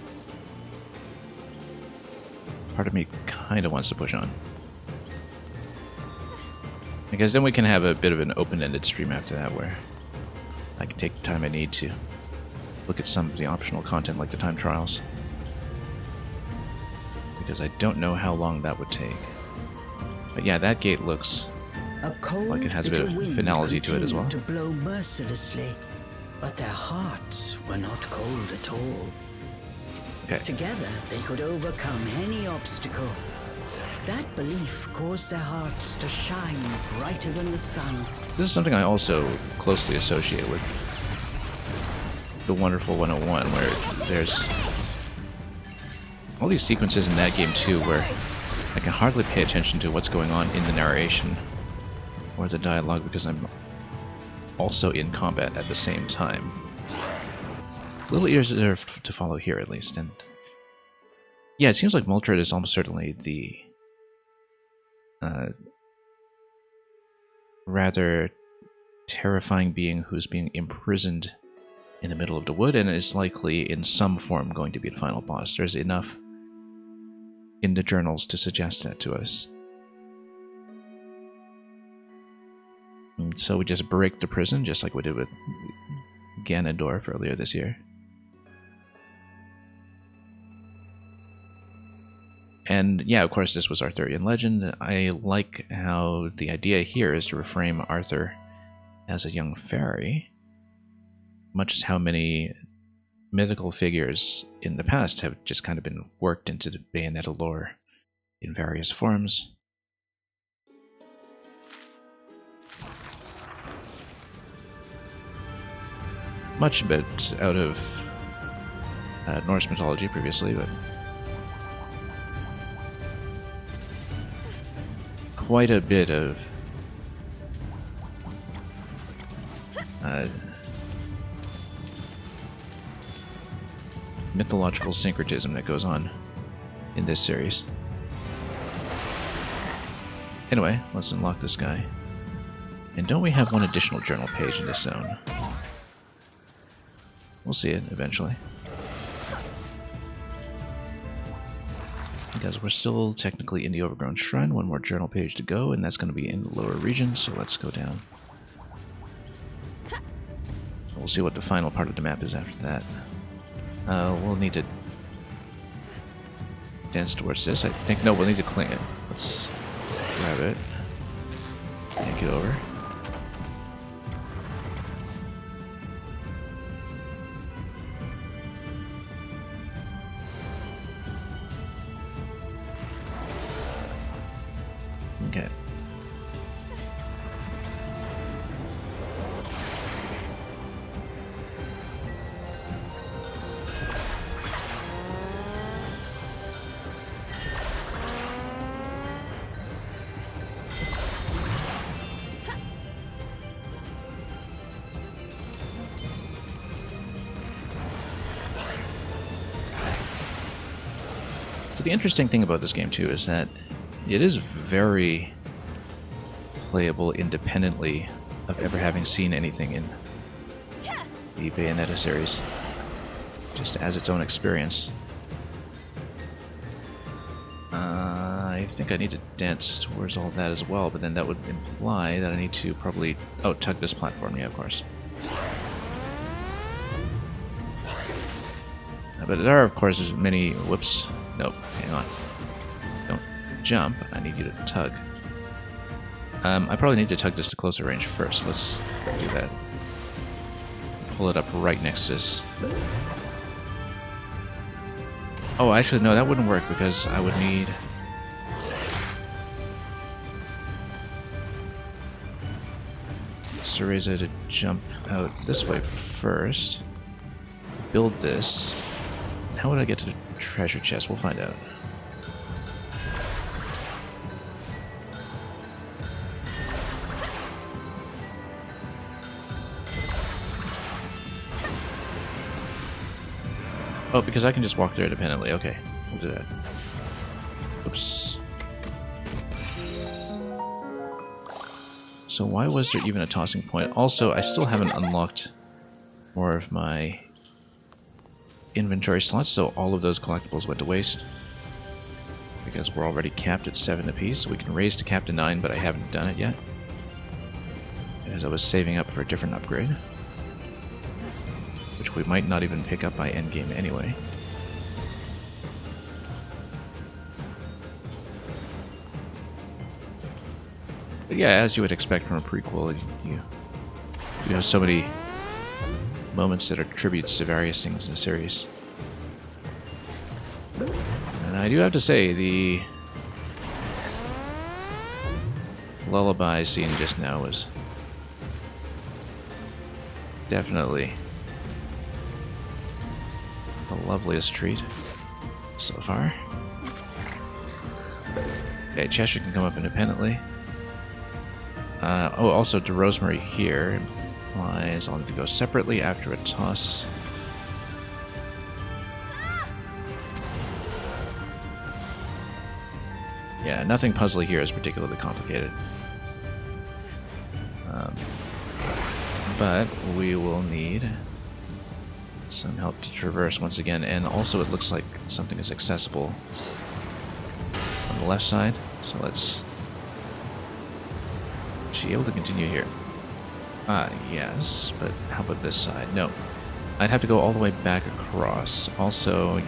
part of me kind of wants to push on. Because then we can have a bit of an open-ended stream after that where I can take the time I need to look at some of the optional content like the time trials. Because I don't know how long that would take. But yeah, that gate looks like it has a bit of finality to it as well. To blow mercilessly, but their hearts were not cold at all. Okay. Together, they could overcome any obstacle. That belief caused their hearts to shine brighter than the sun. This is something I also closely associate with the Wonderful 101, where there's all these sequences in that game too where I can hardly pay attention to what's going on in the narration or the dialogue because I'm also in combat at the same time. Little ears are to follow here, at least. And yeah, it seems like Moltred is almost certainly the rather terrifying being who's being imprisoned in the middle of the wood and is likely in some form going to be the final boss. There's enough in the journals to suggest that to us. And so we just break the prison, just like we did with Ganondorf earlier this year. And yeah, of course, this was Arthurian legend. I like how the idea here is to reframe Arthur as a young fairy, much as how many mythical figures in the past have just kind of been worked into the Bayonetta lore in various forms. Much a bit out of Norse mythology previously, but quite a bit of mythological syncretism that goes on in this series. Anyway, let's unlock this guy. And don't we have one additional journal page in this zone? We'll see it eventually. Because we're still technically in the Overgrown Shrine, one more journal page to go, and that's going to be in the lower region, so let's go down. We'll see what the final part of the map is after that. We'll need to dance towards this. I think, no, we'll need to cling it. Let's grab it. Yank it over. Okay. So the interesting thing about this game too is that it is very playable independently of ever having seen anything in the Bayonetta series, just as its own experience. I think I need to dance towards all that as well, but then that would imply that I need to probably... Oh, tug this platform, yeah, of course. But there are, of course, as many... Whoops. Nope, hang on. Don't jump, I need you to tug. I probably need to tug this to closer range first. Let's do that. Pull it up right next to this. Oh, actually, no, that wouldn't work because I would need... Cereza to jump out this way first. Build this. How would I get to the treasure chest? We'll find out. Oh, because I can just walk there independently. Okay, we'll do that. Oops. So why was there even a tossing point? Also, I still haven't unlocked more of my inventory slots, so all of those collectibles went to waste. Because we're already capped at 7 apiece, so we can raise to cap to 9, but I haven't done it yet. Because I was saving up for a different upgrade. Which we might not even pick up by endgame anyway. But yeah, as you would expect from a prequel, you have so many moments that are tributes to various things in the series. And I do have to say, the lullaby scene just now was definitely the loveliest treat so far. Okay, Cheshire can come up independently. Oh, also to Rosemary here implies I'll need to go separately after a toss. Yeah, nothing puzzly here is particularly complicated. But we will need some help to traverse once again, and also it looks like something is accessible on the left side, so let's... Is she able to continue here? Yes, but how about this side? No. I'd have to go all the way back across. Also,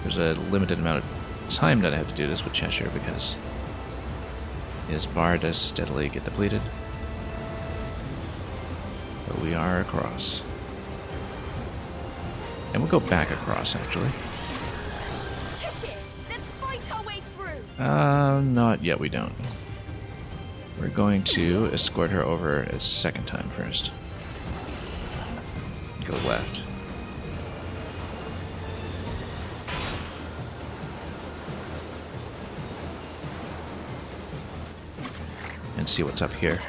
there's a limited amount of time that I have to do this with Cheshire because his bar does steadily get depleted. But we are across. And we'll go back across, actually. Cheshire, let's fight our way through. Not yet, we don't. We're going to escort her over a second time first. Go left. see what's up here.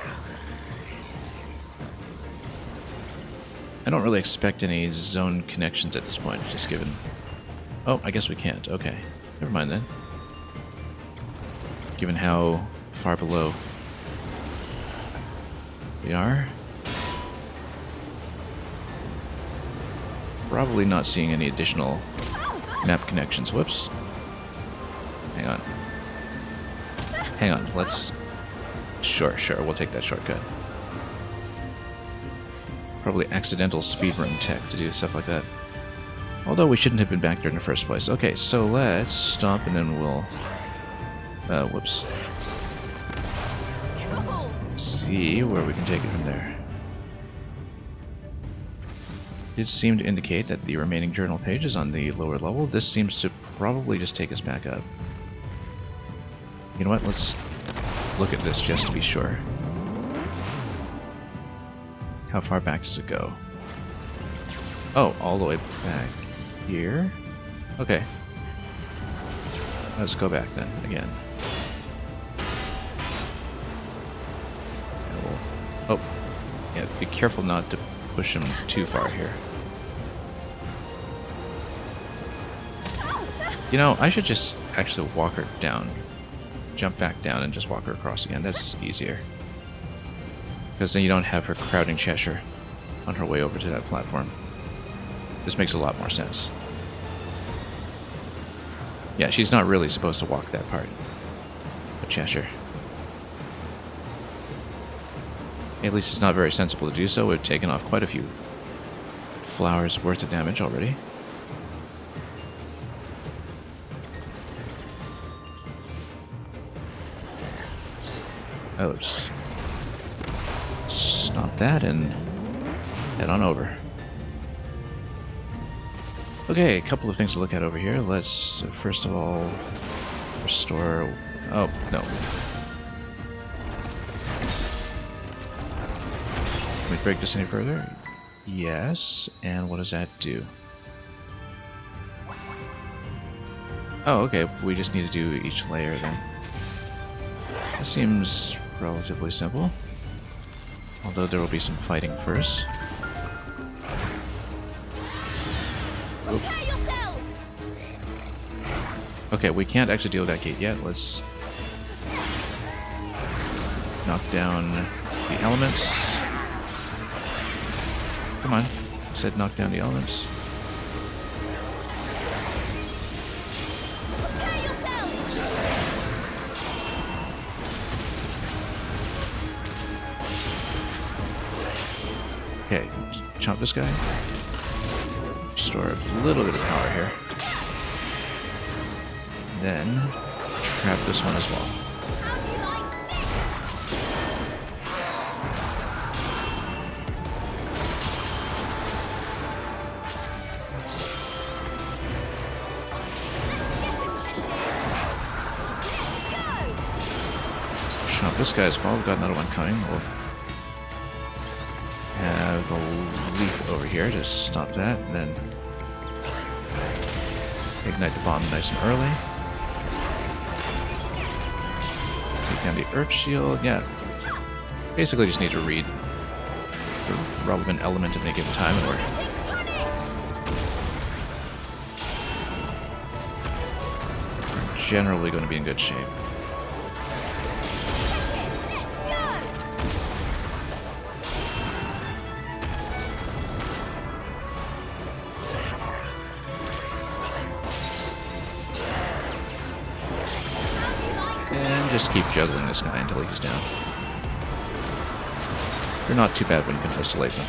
I don't really expect any zone connections at this point, just given... Oh, I guess we can't. Okay. Never mind then. Given how far below we are. Probably not seeing any additional map connections. Whoops. Hang on. Hang on, let's... Sure, we'll take that shortcut. Probably accidental speedrun tech to do stuff like that. Although we shouldn't have been back there in the first place. Okay, so let's stop and then we'll... whoops. See where we can take it from there. It seemed to indicate that the remaining journal page is on the lower level. This seems to probably just take us back up. You know what? Let's look at this just to be sure. How far back does it go? Oh, all the way back here? Okay. Let's go back then, again. Oh, yeah, be careful not to push him too far here. You know, I should just actually walk her down. Jump back down and just walk her across again. That's easier. Because then you don't have her crowding Cheshire on her way over to that platform. This makes a lot more sense. Yeah, she's not really supposed to walk that part. But Cheshire. At least it's not very sensible to do so. We've taken off quite a few flowers worth of damage already. Oops. Stop that and head on over. Okay, a couple of things to look at over here. Let's first of all restore... Oh, no. Can we break this any further? Yes. And what does that do? Oh, okay. We just need to do each layer then. That seems relatively simple. Although there will be some fighting first. Okay, we can't actually deal with that gate yet. Let's knock down the elements. Come on. I said knock down the elements. Okay, chomp this guy. Restore a little bit of power here. Then trap this one as well. Chomp this guy as well. We've got another one coming. We'll have a leaf over here to stop that, and then ignite the bomb nice and early. Take down the Earth Shield. Yeah, basically just need to read the relevant element at any given time and we're generally going to be in good shape. Just keep juggling this guy until he's down. They're not too bad when you can isolate them.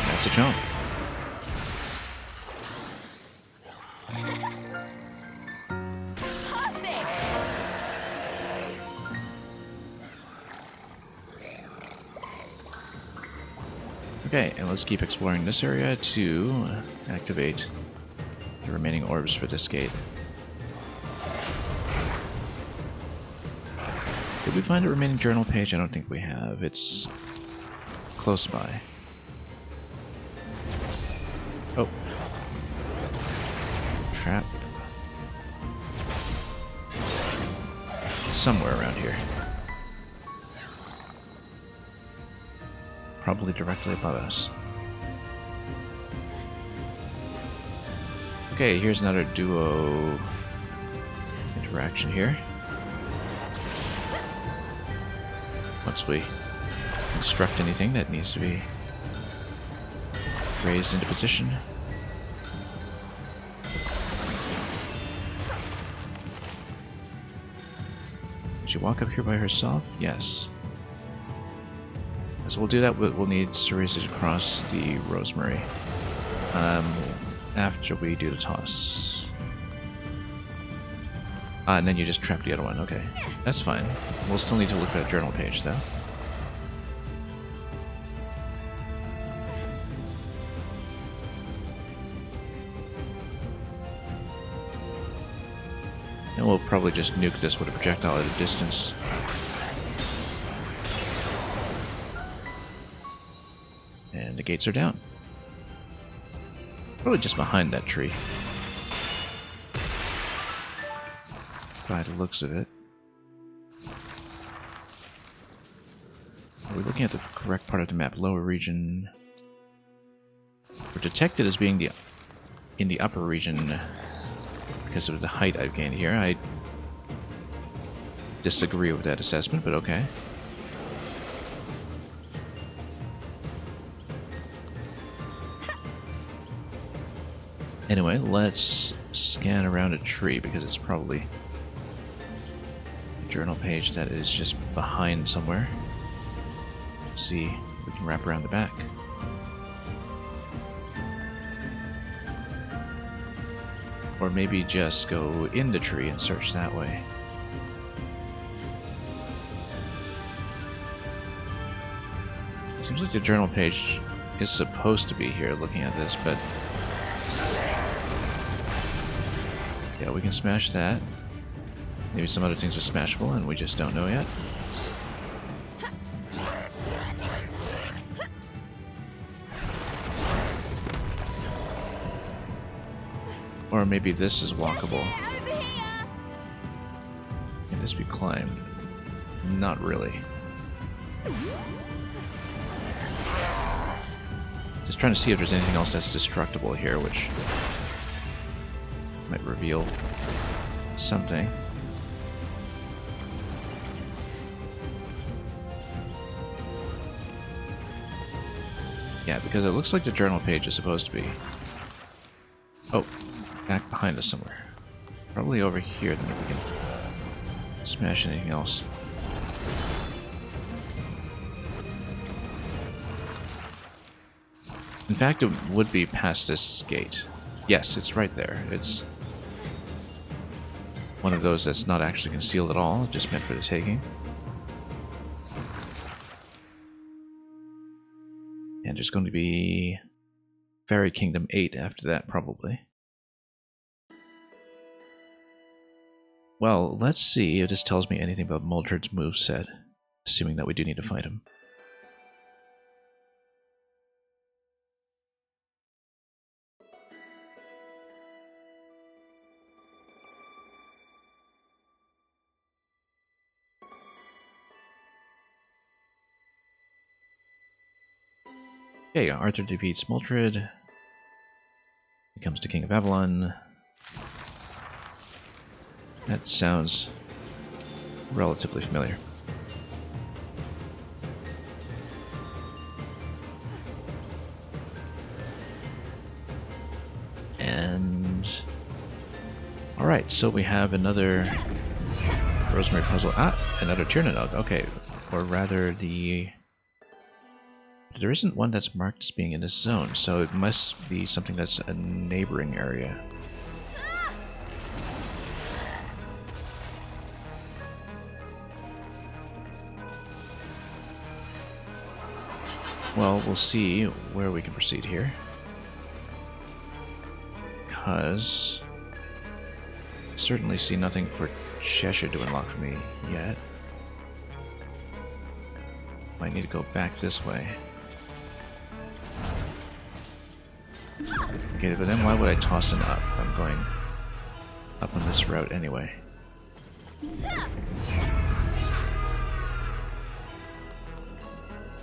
That's a jump. Okay, and let's keep exploring this area to activate the remaining orbs for this gate. Did we find a remaining journal page? I don't think we have. It's close by. Oh. Trap. somewhere around here. Probably directly above us. Okay, here's another duo interaction here. Once we construct anything that needs to be raised into position. Did she walk up here by herself? Yes. So we'll do that. We'll need Cereza to cross the Rosemary after we do the toss. And then you just trap the other one. Okay, that's fine. We'll still need to look at a journal page, though. And we'll probably just nuke this with a projectile at a distance. And the gates are down. Probably just behind that tree. By the looks of it. Are we looking at the correct part of the map? Lower region. We're detected as being in the upper region because of the height I've gained here. I disagree with that assessment, but okay. Anyway, let's scan around a tree because it's probably a journal page that is just behind somewhere. See if we can wrap around the back. Or maybe just go in the tree and search that way. Seems like the journal page is supposed to be here looking at this, but yeah, we can smash that. Maybe some other things are smashable and we just don't know yet. Or maybe this is walkable. Can this be climbed? Not really. Just trying to see if there's anything else that's destructible here, which might reveal something. Yeah, because it looks like the journal page is supposed to be... Oh, back behind us somewhere. Probably over here, then if we can smash anything else. In fact, it would be past this gate. Yes, it's right there. It's one of those that's not actually concealed at all, just meant for the taking. And there's going to be Fairy Kingdom 8 after that, probably. Well, let's see if this tells me anything about Moldred's moveset, assuming that we do need to fight him. Okay, Arthur defeats Moldred, becomes the King of Avalon. That sounds relatively familiar. And... alright, so we have another Rosemary puzzle. Ah, another Tiernanog. Okay, or rather the... there isn't one that's marked as being in this zone, so it must be something that's a neighboring area. Well, we'll see where we can proceed here. Because I certainly see nothing for Cheshire to unlock for me yet. Might need to go back this way. Okay, but then why would I toss him up? I'm going up on this route anyway.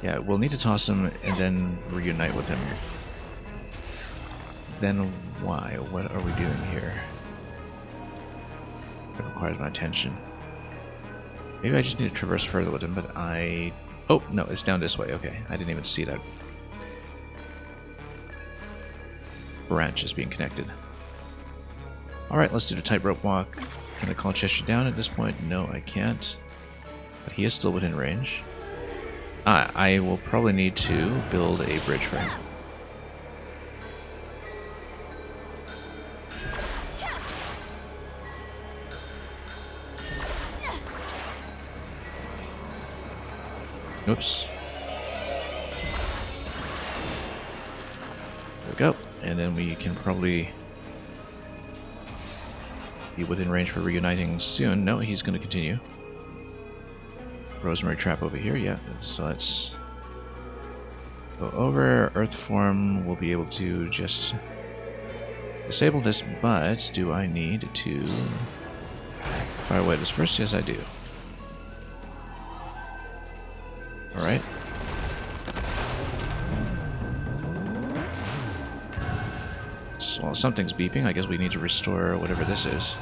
Yeah, we'll need to toss him and then reunite with him. Then why? What are we doing here? That requires my attention. Maybe I just need to traverse further with him, but I... Oh, no, it's down this way. Okay, I didn't even see that branch is being connected. Alright, let's do the tightrope walk. Can I call Cheshire down at this point? No, I can't. But he is still within range. I will probably need to build a bridge for him. Oops. There we go. And then we can probably be within range for reuniting soon. No, he's going to continue. Rosemary trap over here, yeah. So let's go over. Earth form will be able to just disable this, but do I need to fire away this first? Yes, I do. Alright. So while something's beeping, I guess we need to restore whatever this is.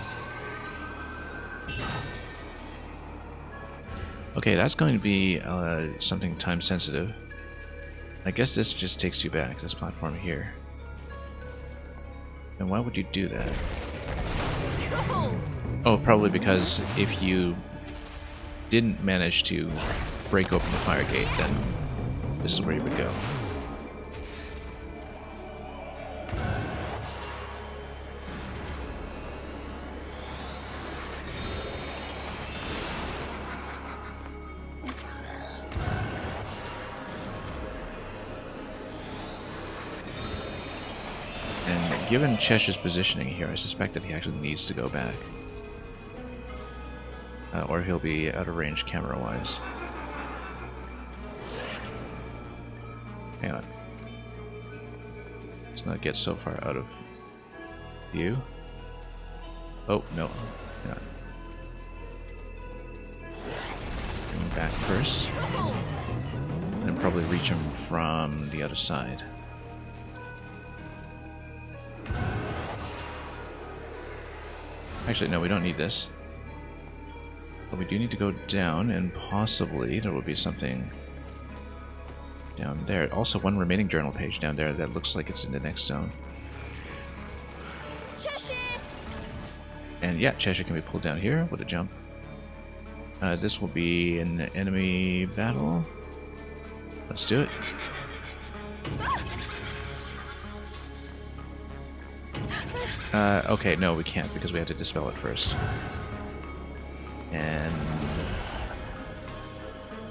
Okay, that's going to be something time sensitive. I guess this just takes you back, this platform here. And why would you do that? Oh, probably because if you didn't manage to break open the fire gate, then this is where you would go. And given Cheshire's positioning here, I suspect that he actually needs to go back. Or he'll be out of range camera-wise. Hang on. Let's not get so far out of view. Oh, no. Hang on. Bring him back first. And probably reach him from the other side. Actually, no, we don't need this. But we do need to go down, and possibly there will be something down there. Also, one remaining journal page down there that looks like it's in the next zone. Cheshire! And yeah, Cheshire can be pulled down here with a jump. This will be an enemy battle. Let's do it. Okay, no, we can't because we have to dispel it first. And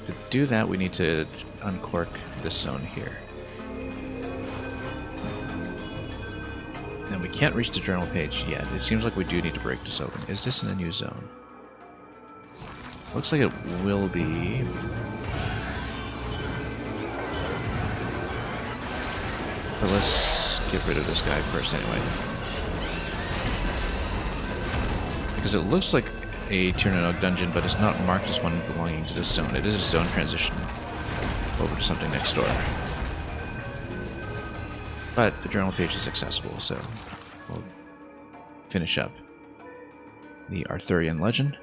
to do that, we need to uncork this zone here. And we can't reach the journal page yet. It seems like we do need to break this open. Is this in a new zone? Looks like it will be. But let's get rid of this guy first anyway. Because it looks like a Tirnanog dungeon, but it's not marked as one belonging to this zone. It is a zone transition over to something next door. But the journal page is accessible, so we'll finish up the Arthurian legend.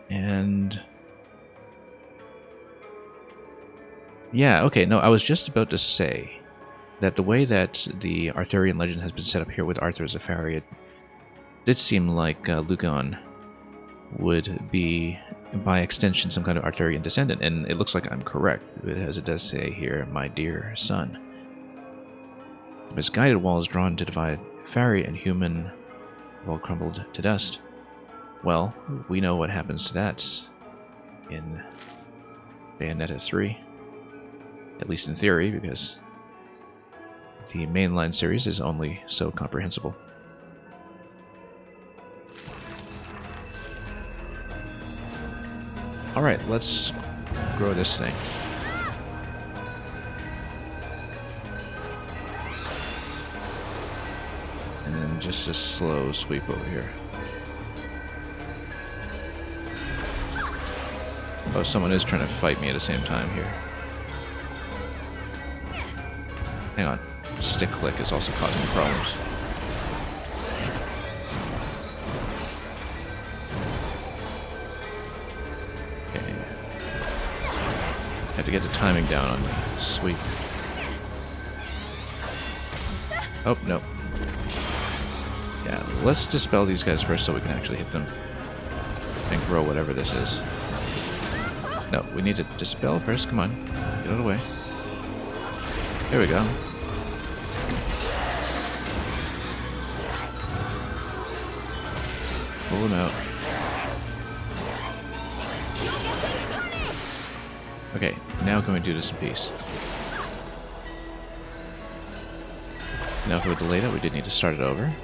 And yeah, okay, no, I was just about to say that the way that the Arthurian legend has been set up here with Arthur as a fairy, it did seem like Lugon would be, by extension, some kind of Arthurian descendant, and it looks like I'm correct, as it does say here, my dear son. The misguided walls drawn to divide fairy and human all crumbled to dust. Well, we know what happens to that in Bayonetta 3. At least in theory, because the mainline series is only so comprehensible. Alright, let's grow this thing. And just a slow sweep over here. Oh, someone is trying to fight me at the same time here. Hang on. Stick click is also causing me problems. Okay. Had to get the timing down on the sweep. Oh, no. Yeah, let's dispel these guys first so we can actually hit them and grow whatever this is. No, we need to dispel first. Come on. Get out of the way. There we go. Pull them out. Okay, now can we do this in peace? Now if we delayed it, we did need to start it over.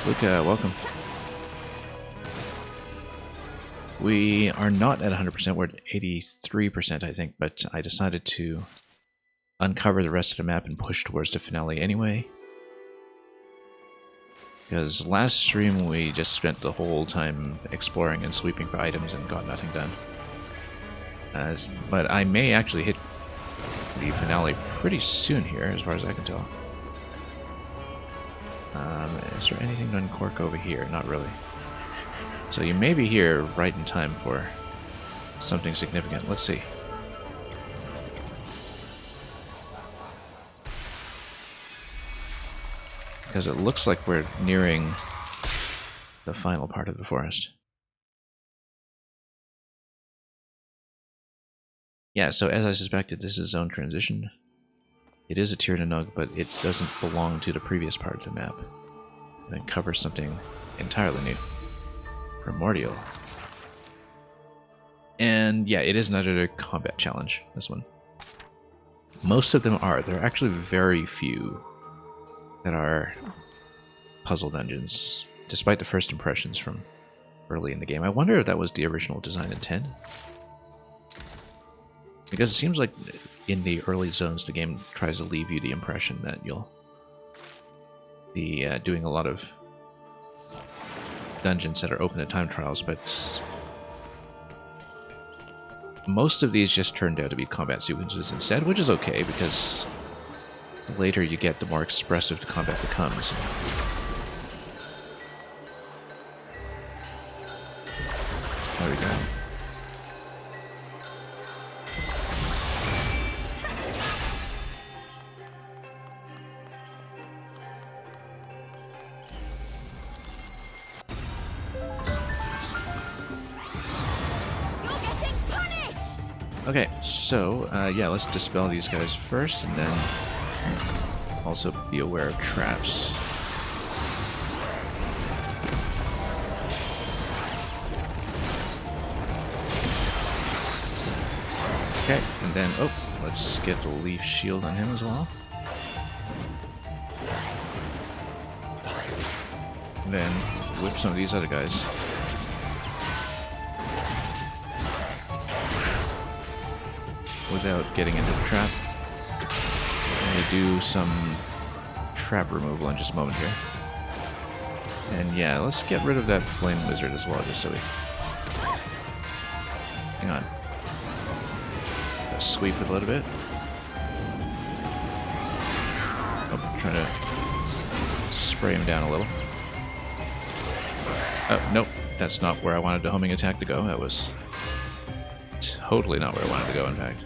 Luca, welcome. We are not at 100%, we're at 83% I think, but I decided to uncover the rest of the map and push towards the finale anyway. Because last stream we just spent the whole time exploring and sweeping for items and got nothing done. But I may actually hit the finale pretty soon here, as far as I can tell. Is there anything to uncork over here? Not really. So you may be here right in time for something significant. Let's see. Because it looks like we're nearing the final part of the forest. Yeah, so as I suspected, this is zone transition. It is a tier to nug, but it doesn't belong to the previous part of the map. And it covers something entirely new. Primordial. And yeah, it is another combat challenge, this one. Most of them are. There are actually very few that are puzzle dungeons, despite the first impressions from early in the game. I wonder if that was the original design intent. Because it seems like in the early zones, the game tries to leave you the impression that you'll be doing a lot of dungeons that are open to time trials, but most of these just turned out to be combat sequences instead, which is okay, because the later you get, the more expressive the combat becomes. There we go. Okay, so, yeah, let's dispel these guys first, and then also be aware of traps. Okay, and then, oh, let's get the leaf shield on him as well. And then whip some of these other guys. Without getting into the trap. I'm going to do some trap removal in just a moment here. And yeah, let's get rid of that flame lizard as well, just so we... Hang on. Gotta sweep it a little bit. Oh, I'm trying to spray him down a little. Oh, nope. That's not where I wanted the homing attack to go. That was totally not where I wanted to go, in fact.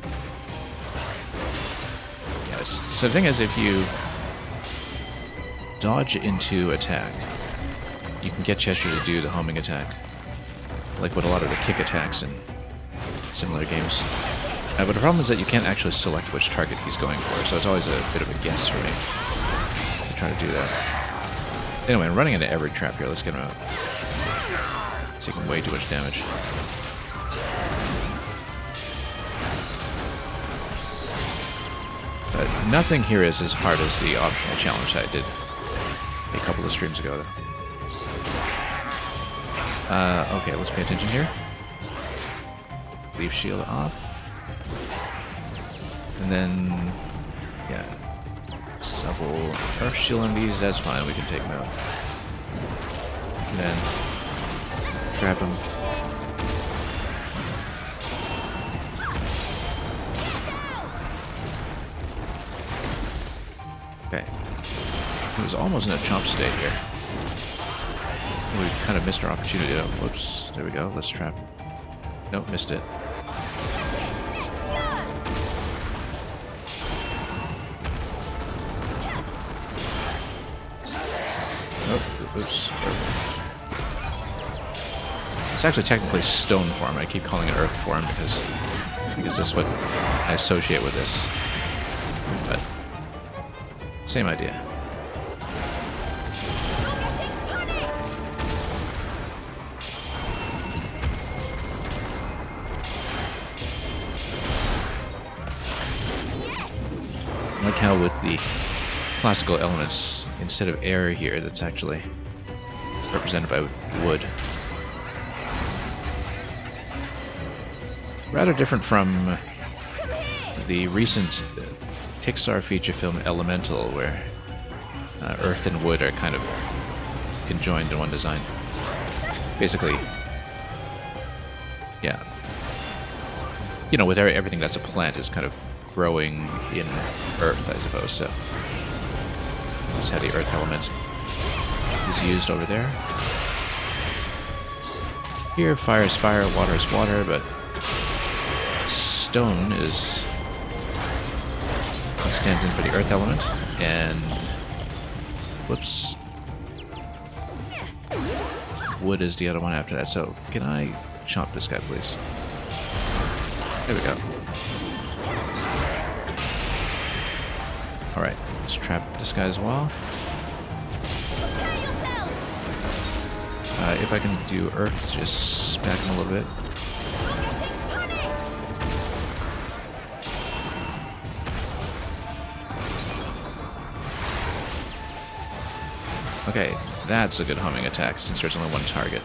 Yes. So the thing is, if you dodge into attack, you can get Cheshire to do the homing attack, like what a lot of the kick attacks in similar games. But the problem is that you can't actually select which target he's going for, so it's always a bit of a guess for me to try to do that. Anyway, I'm running into every trap here. Let's get him out. He's taking way too much damage. But nothing here is as hard as the optional challenge I did a couple of streams ago, though. Okay, let's pay attention here. Leaf shield off. And then, yeah, double Earth Shield on these, that's fine, we can take them out. And then trap him. Okay. He was almost in a chomp state here. We kind of missed our opportunity. Oh, whoops. There we go. Let's trap. Nope, missed it. Oh, oops. It's actually technically stone form. I keep calling it earth form because that's what I associate with this. But same idea. I like how with the classical elements, instead of air here, that's actually represented by wood. Rather different from the recent Pixar feature film Elemental, where earth and wood are kind of conjoined in one design. Basically, yeah. You know, with everything that's a plant is kind of growing in earth, I suppose, so that's how the earth element is used over there. Here, fire is fire, water is water, but stone is stands in for the earth element, and whoops, wood is the other one after that. So can I chomp this guy, please? There we go. Alright, let's trap this guy as well. If I can do earth, just smack him a little bit. Okay, that's a good homing attack since there's only one target.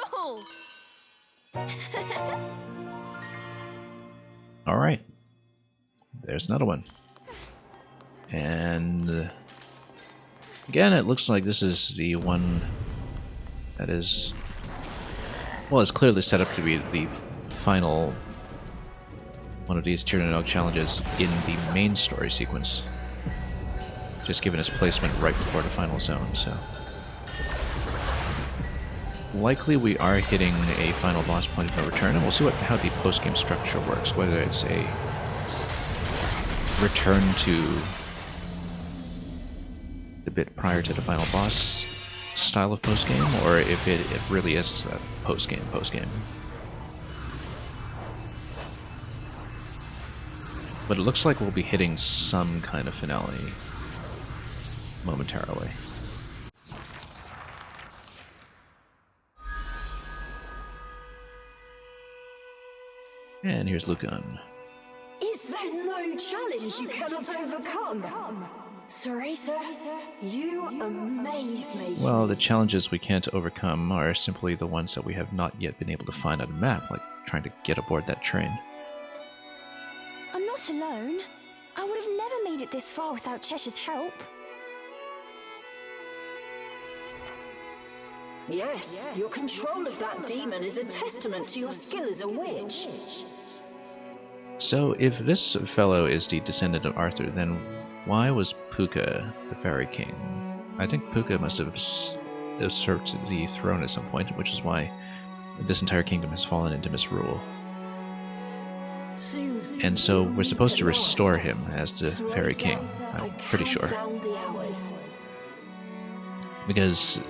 Cool. All right, there's another one. And again, it looks like this is the one that is, well, it's clearly set up to be the final one of these Tyrannog challenges in the main story sequence. Just given its placement right before the final zone, so. Likely we are hitting a final boss point of no return, and we'll see how the post-game structure works, whether it's a return to the bit prior to the final boss style of post-game, or if it really is a post-game. But it looks like we'll be hitting some kind of finale momentarily. And here's Lucan. Is there no challenge you cannot overcome? Cereza, you amaze me. Well, the challenges we can't overcome are simply the ones that we have not yet been able to find on a map, like trying to get aboard that train. I'm not alone. I would have never made it this far without Cheshire's help. Yes, your control of that demon is a testament to your skill as a witch. So, if this fellow is the descendant of Arthur, then why was Puka the Fairy King? I think Puka must have usurped the throne at some point, which is why this entire kingdom has fallen into misrule. And so we're supposed to restore him as the Fairy King, I'm pretty sure. Because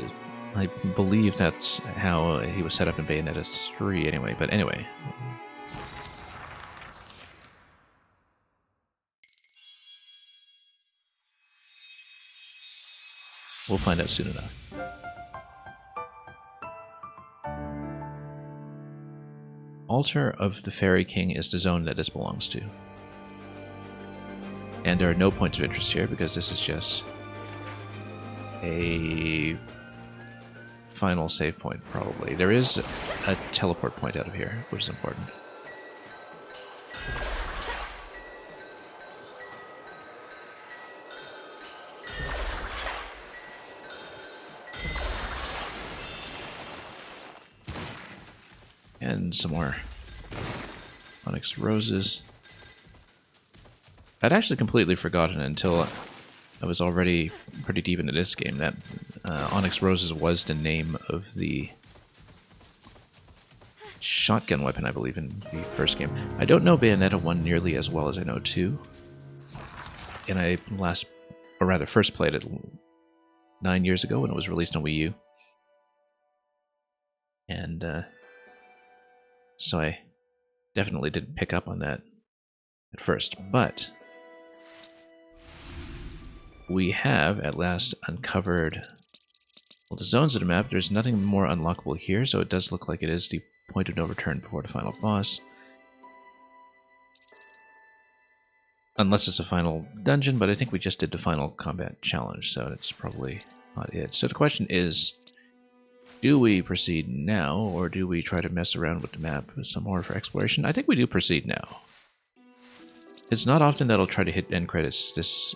I believe that's how he was set up in Bayonetta 3 anyway, but anyway. We'll find out soon enough. Altar of the Fairy King is the zone that this belongs to. And there are no points of interest here because this is just a final save point, probably. There is a teleport point out of here, which is important. And some more onyx roses. I'd actually completely forgotten until I was already pretty deep into this game that onyx roses was the name of the shotgun weapon, I believe, in the first game. I don't know Bayonetta 1 nearly as well as I know 2. And I first played it 9 years ago when it was released on Wii U. And so I definitely didn't pick up on that at first. But we have at last uncovered the zones of the map. There's nothing more unlockable here, so it does look like it is the point of no return before the final boss. Unless it's a final dungeon, but I think we just did the final combat challenge, so that's probably not it. So the question is, do we proceed now, or do we try to mess around with the map some more for exploration? I think we do proceed now. It's not often that I'll try to hit end credits this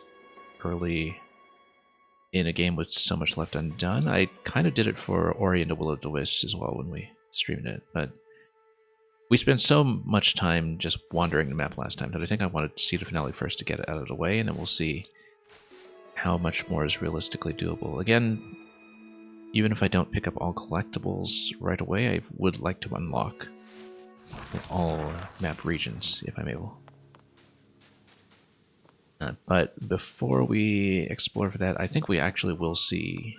early in a game with so much left undone. I kind of did it for Ori and the Will of the Wisps as well when we streamed it, but we spent so much time just wandering the map last time that I think I wanted to see the finale first to get it out of the way, and then we'll see how much more is realistically doable. Again, even if I don't pick up all collectibles right away, I would like to unlock all map regions if I'm able. But before we explore for that, I think we actually will see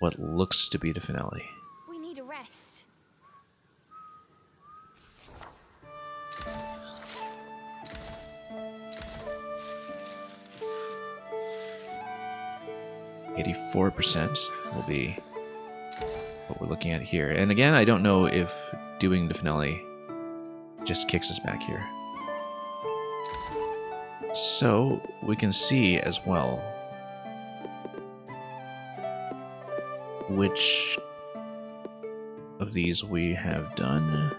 what looks to be the finale. We need a rest. %84% will be what we're looking at here. And again, I don't know if doing the finale just kicks us back here. So we can see as well which of these we have done.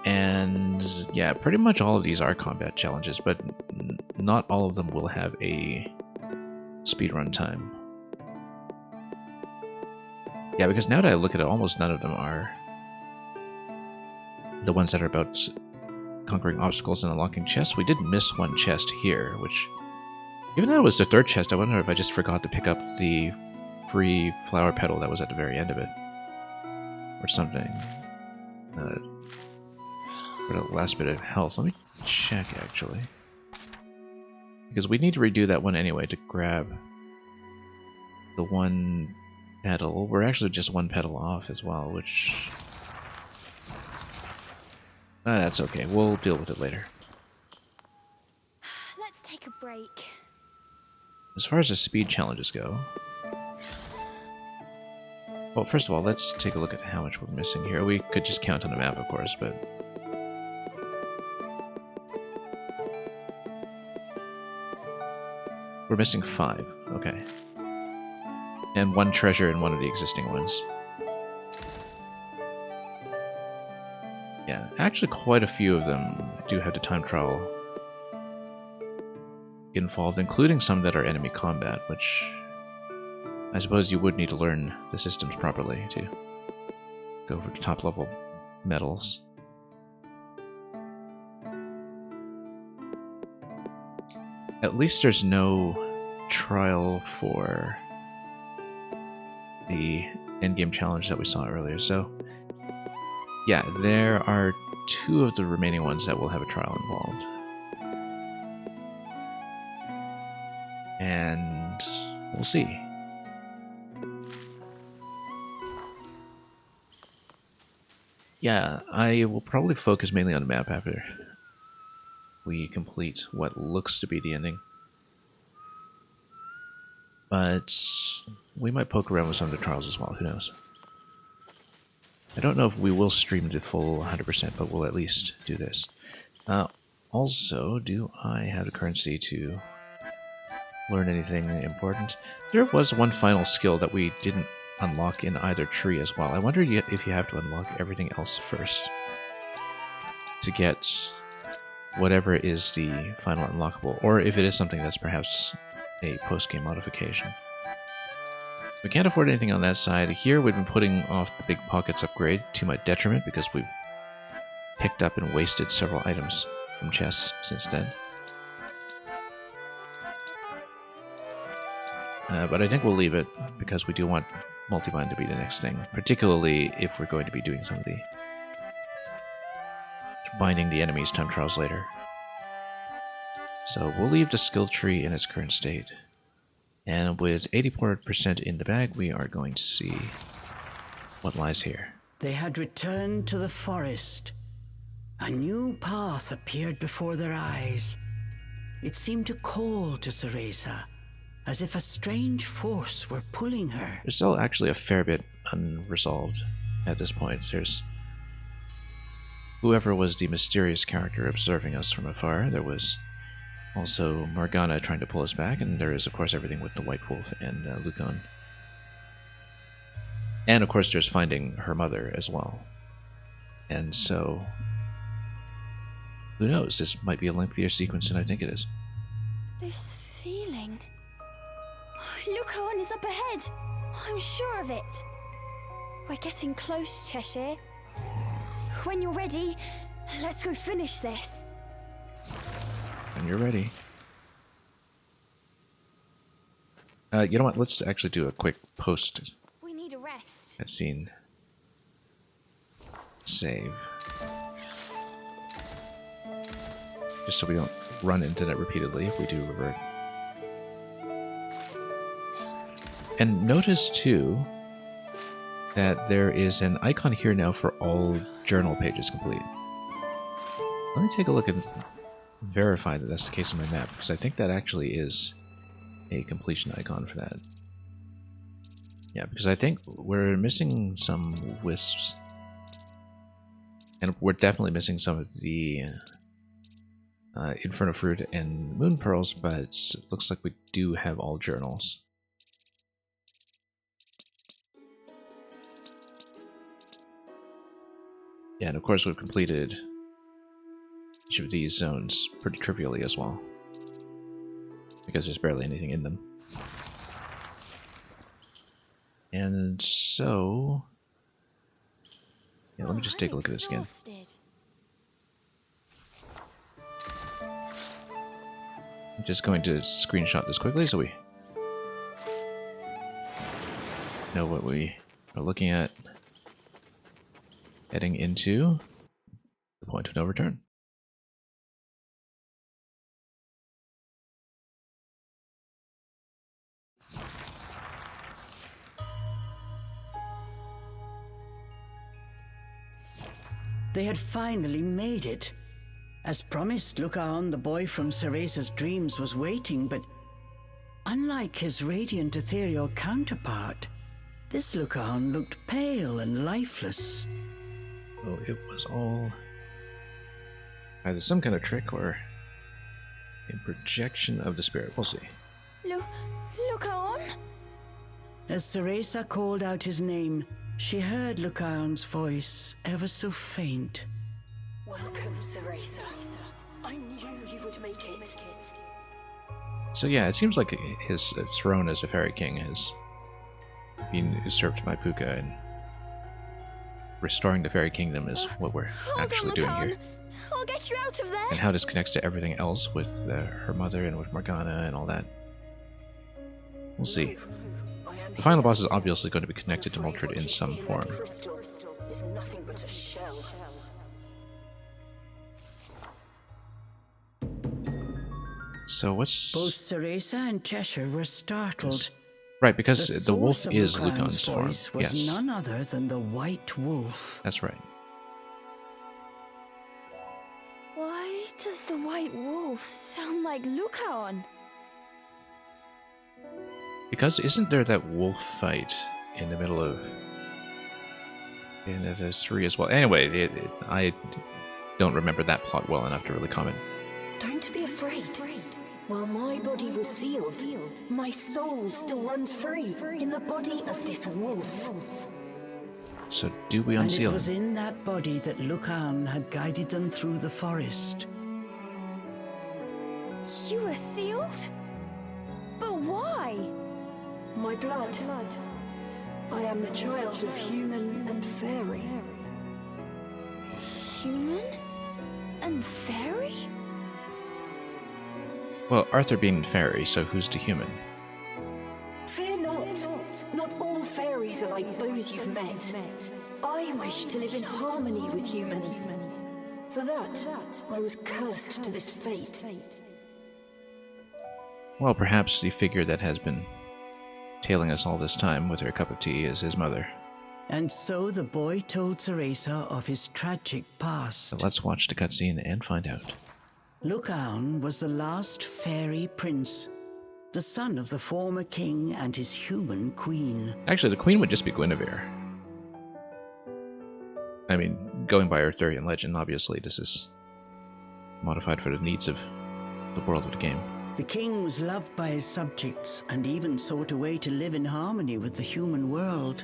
And yeah, pretty much all of these are combat challenges, but not all of them will have a speedrun time. Yeah, because now that I look at it, almost none of them are the ones that are about conquering obstacles and unlocking chests. We did miss one chest here, which, even though it was the third chest, I wonder if I just forgot to pick up the free flower petal that was at the very end of it. Or something. For the last bit of health. Let me check, actually. Because we need to redo that one anyway to grab the one petal. We're actually just one petal off as well, which... that's okay. We'll deal with it later. Let's take a break. As far as the speed challenges go... Well, first of all, let's take a look at how much we're missing here. We could just count on the map, of course, but... We're missing 5. Okay. And 1 treasure in one of the existing ones. Yeah, actually quite a few of them do have the time travel involved, including some that are enemy combat, which I suppose you would need to learn the systems properly to go for the top level medals. At least there's no trial for the endgame challenge that we saw earlier, so yeah, there are 2 of the remaining ones that will have a trial involved. And we'll see. Yeah, I will probably focus mainly on the map after we complete what looks to be the ending. But we might poke around with some of the trials as well, who knows. I don't know if we will stream to full 100%, but we'll at least do this. Also, do I have the currency to learn anything important? There was one final skill that we didn't unlock in either tree as well. I wonder if you have to unlock everything else first to get whatever is the final unlockable, or if it is something that's perhaps a post-game modification. We can't afford anything on that side. Here we've been putting off the Big Pockets upgrade to my detriment because we've picked up and wasted several items from chests since then. But I think we'll leave it because we do want multi-bind to be the next thing, particularly if we're going to be doing some of the binding the enemies time trials later. So we'll leave the skill tree in its current state. And with 84% in the bag, we are going to see what lies here. They had returned to the forest. A new path appeared before their eyes. It seemed to call to Cereza, as if a strange force were pulling her. There's still actually a fair bit unresolved at this point. There's whoever was the mysterious character observing us from afar. There was also Morgana trying to pull us back, and there is, of course, everything with the White Wolf and Lucon. And, of course, there's finding her mother as well. And so, who knows? This might be a lengthier sequence than I think it is. This feeling. Look, Owen is up ahead. I'm sure of it. We're getting close, Cheshire. When you're ready, let's go finish this. When you're ready. You know what? Let's actually do a quick post We need a rest. scene. Save. Just so we don't run into that repeatedly if we do revert. And notice, too, that there is an icon here now for all journal pages complete. Let me take a look and verify that that's the case on my map, because I think that actually is a completion icon for that. Yeah, because I think we're missing some wisps. And we're definitely missing some of the Inferno Fruit and Moon Pearls, but it looks like we do have all journals. Yeah, and of course we've completed each of these zones pretty trivially as well, because there's barely anything in them. And so, yeah, let me just take a look at this again. I'm just going to screenshot this quickly so we know what we are looking at heading into the point of no return. They had finally made it. As promised, Lucon, the boy from Cereza's dreams, was waiting, but unlike his radiant ethereal counterpart, this Lucon looked pale and lifeless. So it was all either some kind of trick or a projection of the spirit. We'll see. Look on. As Cereza called out his name, she heard Lucaon's voice, ever so faint. Welcome, Cereza. I knew you would make it. So yeah, it seems like his throne as a fairy king has been usurped by Puka, and restoring the fairy kingdom is what we're actually doing here. I'll get you out of there. And how this connects to everything else with her mother and with Morgana and all that. We'll see. The final boss is obviously going to be connected to Moltred in some form. Crystal is nothing but a shell. So what's... Both Cereza and Cheshire were startled. Right, because the wolf source of is Lucaon's Lucan's form. voice was Yes, none other than the White Wolf. that's right. Why does the White Wolf sound like Lucon? Because isn't there that wolf fight in the middle of And there's 3 as well. Anyway, I don't remember that plot well enough to really comment. Don't be afraid. While my body was sealed, my soul still runs free in the body of this wolf. So do we And it unseal was him? in that body that Lucan had guided them through the forest. You were sealed? But why? My blood. I am the child of human and fairy. Human? And fairy? Well, Arthur being fairy, so who's the human? Fear not. Not all fairies are like those you've met. I wish to live in harmony with humans. For that, I was cursed to this fate. Well, perhaps the figure that has been tailing us all this time with her cup of tea is his mother. And so the boy told Cereza of his tragic past. So let's watch the cutscene and find out. Lucan was the last fairy prince, the son of the former king and his human queen. Actually, the queen would just be Guinevere. I mean, going by Arthurian legend, obviously this is modified for the needs of the world of the game. The king was loved by his subjects and even sought a way to live in harmony with the human world.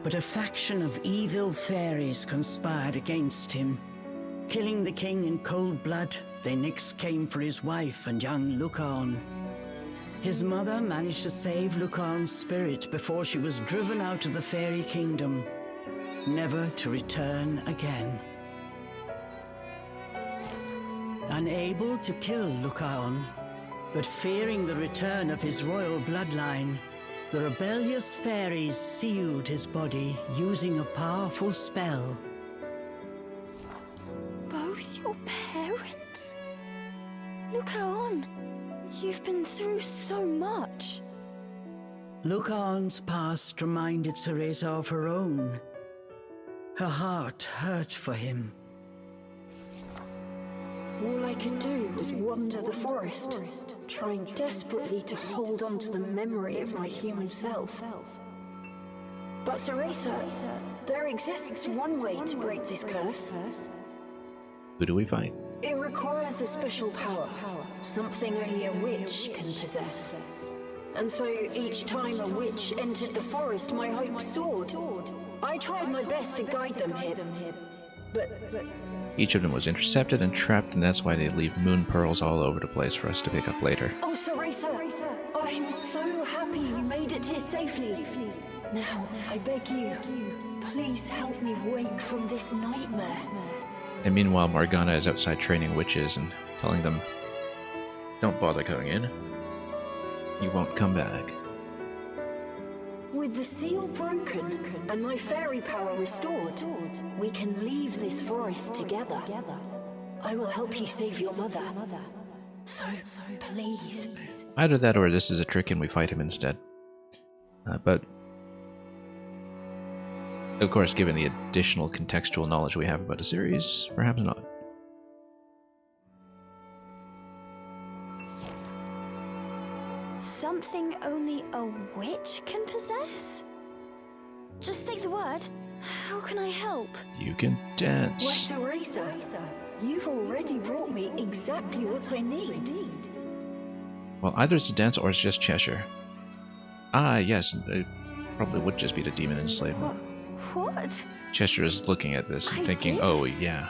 But a faction of evil fairies conspired against him. Killing the king in cold blood, they next came for his wife and young Lucan. His mother managed to save Lucan's spirit before she was driven out of the fairy kingdom, never to return again. Unable to kill Lucan, but fearing the return of his royal bloodline, the rebellious fairies sealed his body using a powerful spell. Both your parents? Lucan, you've been through so much. Lucan's past reminded Cereza of her own. Her heart hurt for him. All I could do was wander the forest, trying desperately to hold on to the memory of my human self. But Cereza, there exists one way to break this curse. Who do we fight? It requires a special power, something only a witch can possess. And so each time a witch entered the forest, my hope soared. I tried my best to guide them here, but Each of them was intercepted and trapped, and that's why they leave moon pearls all over the place for us to pick up later. oh, Cereza, I'm so happy you made it here safely. Now, I beg you, please help me wake from this nightmare. And meanwhile, Morgana is outside training witches and telling them, don't bother going in. You won't come back. With the seal broken and my fairy power restored, we can leave this forest together. I will help you save your mother. So, please. Either that or this is a trick and we fight him instead. But, of course, given the additional contextual knowledge we have about the series, perhaps not. Something only a witch can possess? Just say the word. How can I help? You can Why, dance. Cereza, you've already brought me exactly what I need. Well, either it's a dance or it's just Cheshire. Ah, yes, it probably would just be the demon enslavement. What? Cheshire is looking at this and I thinking, did? oh yeah,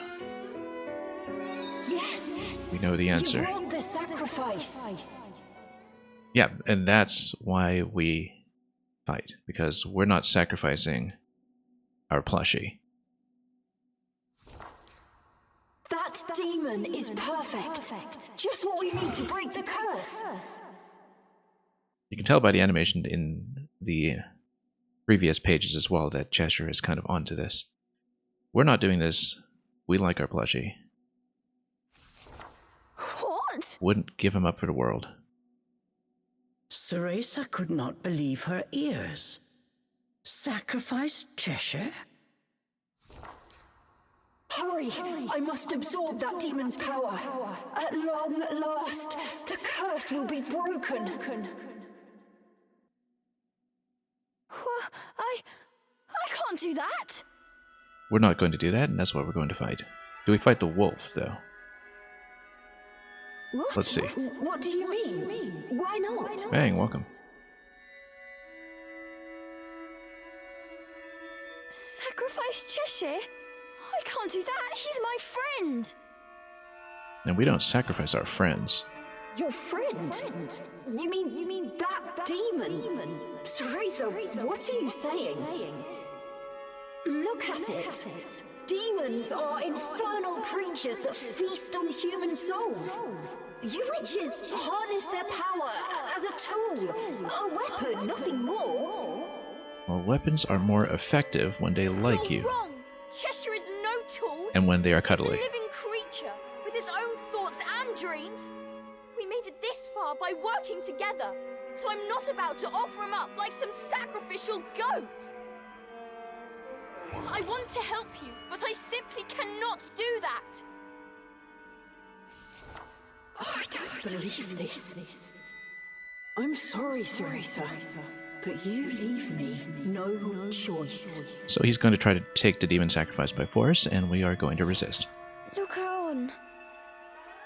Yes! we know the answer. You brought the sacrifice. Yeah, and that's why we fight, because we're not sacrificing our plushie. That demon is perfect. Just what we need to break the curse. You can tell by the animation in the previous pages as well that Cheshire is kind of onto this. We're not doing this. We like our plushie. What? Wouldn't give him up for the world. Cereza could not believe her ears. Sacrifice Cheshire? Hurry! I must absorb that demon's power. At long last, the curse will be broken. can't do that! We're not going to do that, and that's what we're going to fight. Do we fight the wolf, though? What? Let's see. What do you mean? Why not? Bang, welcome. Sacrifice Cheshire? I can't do that. He's my friend. And we don't sacrifice our friends. Your friend? You mean that demon? Cereza, what are you saying? Look at it. Demons are infernal creatures that feast on human souls. You witches harness their power as a tool, a weapon, nothing more. Well, weapons are more effective when they like You're you, wrong. Cheshire is no tool. and when they are He's a cuddly. living creature with his own thoughts and dreams. We made it this far by working together, so I'm not about to offer him up like some sacrificial goat. I want to help you, but I simply cannot do that. I don't believe this. I'm sorry, Cereza, but you leave me no choice. So he's going to try to take the demon sacrifice by force, and we are going to resist. Look on.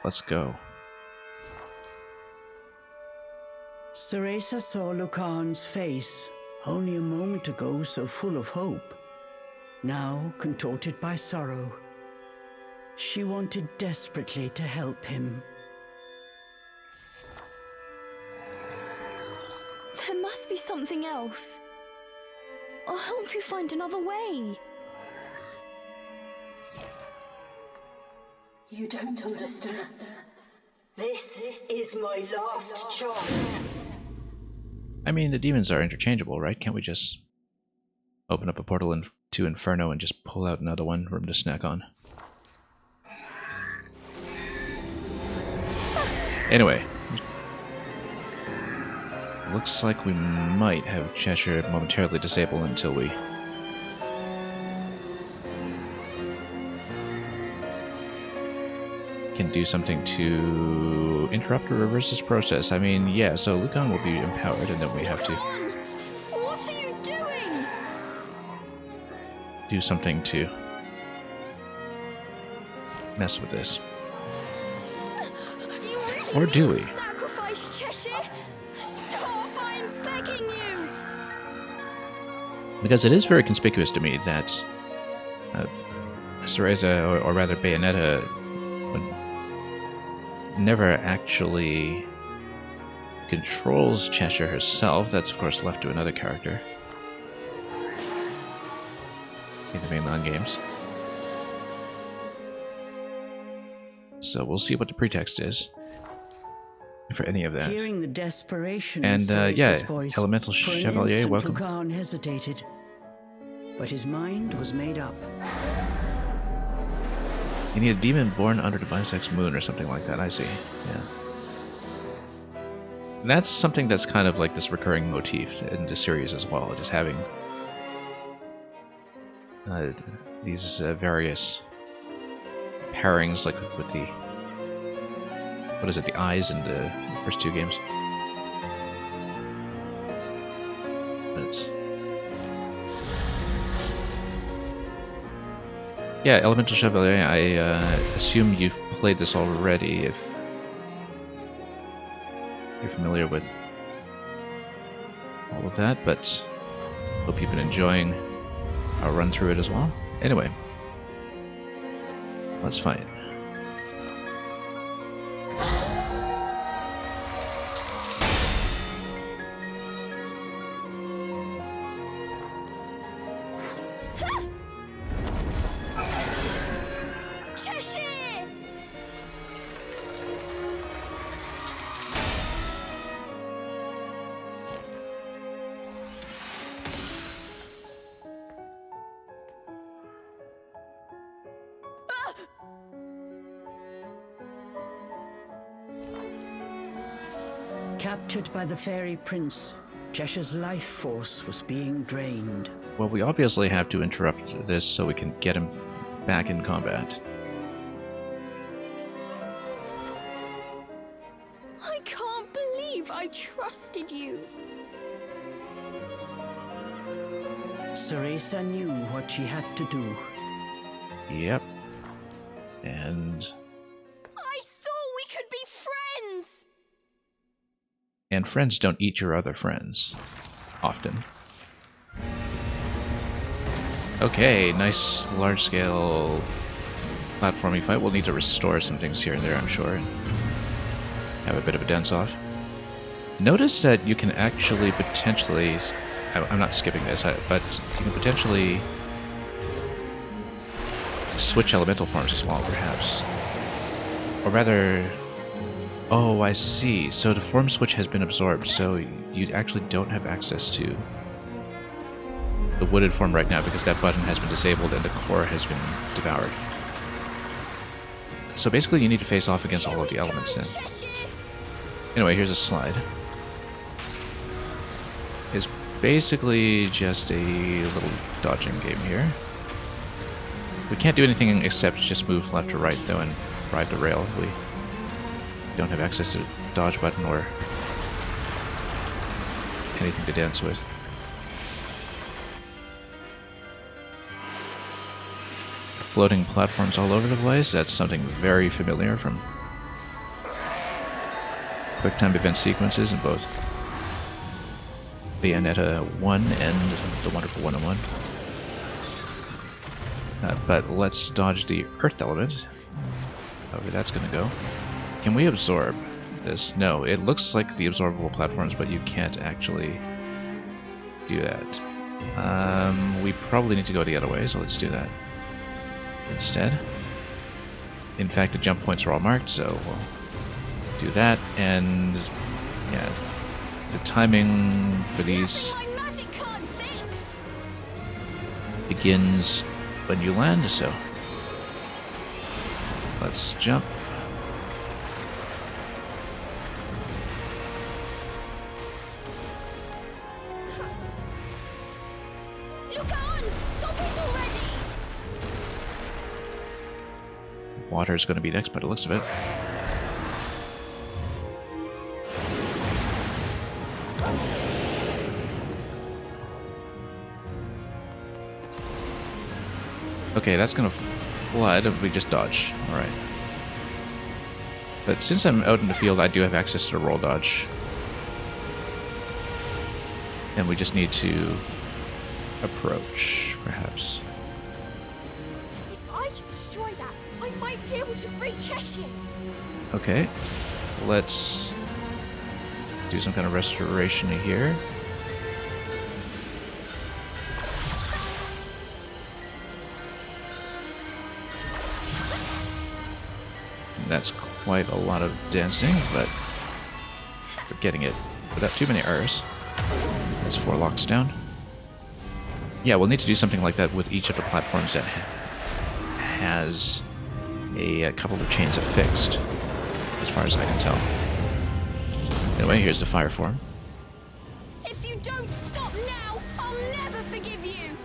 Let's go. Cereza saw Lucan's face, only a moment ago so full of hope, now contorted by sorrow. She wanted desperately to help him. There must be something else. I'll help you find another way. You don't understand. This is my last chance. I mean, the demons are interchangeable, right? Can't we just open up a portal to Inferno and just pull out another one for him to snack on? Anyway. Looks like we might have Cheshire momentarily disabled until we can do something to interrupt or reverse this process. I mean, yeah, so Lucan will be empowered, and then we have to Lucan! What are you doing? do something to mess with this. You really Or do will we? Sacrifice Cheshire? Stop! I'm begging you! Because it is very conspicuous to me that Cereza, or rather Bayonetta, never actually controls Cheshire herself. That's, of course, left to another character in the mainline games. So we'll see what the pretext is for any of that. Hearing the desperation And, in Cereza's yeah, voice, Elemental for an Chevalier, instant welcome. Lucan hesitated, but his mind was made up. You need a demon born under the bisect's moon or something like that. I see. Yeah. And that's something that's kind of like this recurring motif in the series as well, just having these various pairings, like with the, what is it, the eyes in the first two games. But yeah, Elemental Chevalier, I assume you've played this already, if you're familiar with all of that, but hope you've been enjoying our run through it as well. Anyway, let's fight. Cheshire! Captured by the fairy prince, Cheshire's life force was being drained. Well, we obviously have to interrupt this so we can get him back in combat. I can't believe I trusted you. Cereza knew what she had to do. Yep. And I thought we could be friends! friends don't eat your other friends. Often. Okay, nice large-scale platforming fight. We'll need to restore some things here and there, I'm sure. And have a bit of a dance-off. Notice that you can actually potentially... I'm not skipping this, but you can potentially switch elemental forms as well, perhaps. Or rather... Oh, I see. So the form switch has been absorbed, so you actually don't have access to the wooded form right now because that button has been disabled and the core has been devoured. So basically you need to face off against all of the elements then. Anyway, here's a slide. It's basically just a little dodging game here. We can't do anything except just move left or right though and ride the rail. We don't have access to the dodge button or anything to dance with. Floating platforms all over the place, that's something very familiar from QuickTime event sequences in both Bayonetta 1 and the wonderful 101. But let's dodge the earth element. However that's going to go. Can we absorb this? No, it looks like the absorbable platforms, but you can't actually do that. We probably need to go the other way, so let's do that instead. In fact, the jump points are all marked, so we'll do that, and yeah, the timing for these begins when you land, so let's jump. Water is going to be next by the looks of it. Okay, that's going to flood if we just dodge. Alright. But since I'm out in the field, I do have access to the roll dodge. And we just need to approach, perhaps. Be able to free Cheshire. Okay, let's do some kind of restoration here. That's quite a lot of dancing, but we're getting it without too many errors. That's 4 locks down. Yeah, we'll need to do something like that with each of the platforms that has a couple of chains affixed, as far as I can tell. Anyway, here's the fire form. If you don't stop now, I'll never forgive you.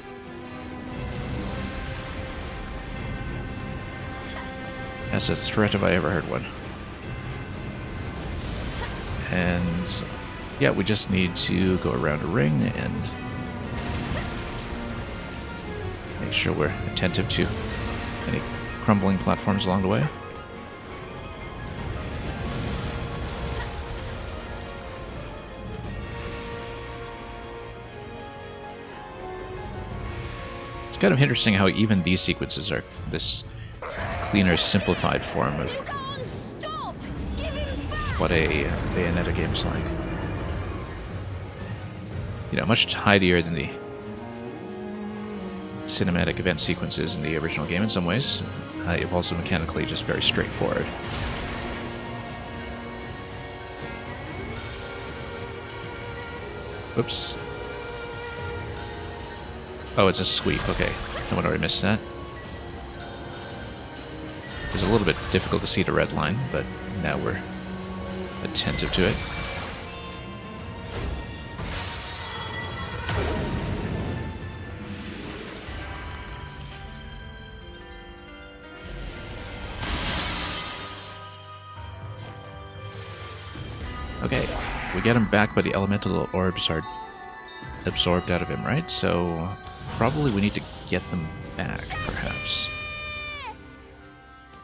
That's a threat if I ever heard one. And yeah, we just need to go around a ring and make sure we're attentive to any crumbling platforms along the way. It's kind of interesting how even these sequences are this cleaner, simplified form of what a Bayonetta game is like. You know, much tidier than the cinematic event sequences in the original game in some ways. It also mechanically just very straightforward. Oops. Oh, it's a sweep. Okay. No wonder I missed that. It was a little bit difficult to see the red line, but now we're attentive to it. Okay, we get him back, but the elemental orbs are absorbed out of him, right? So probably we need to get them back, perhaps,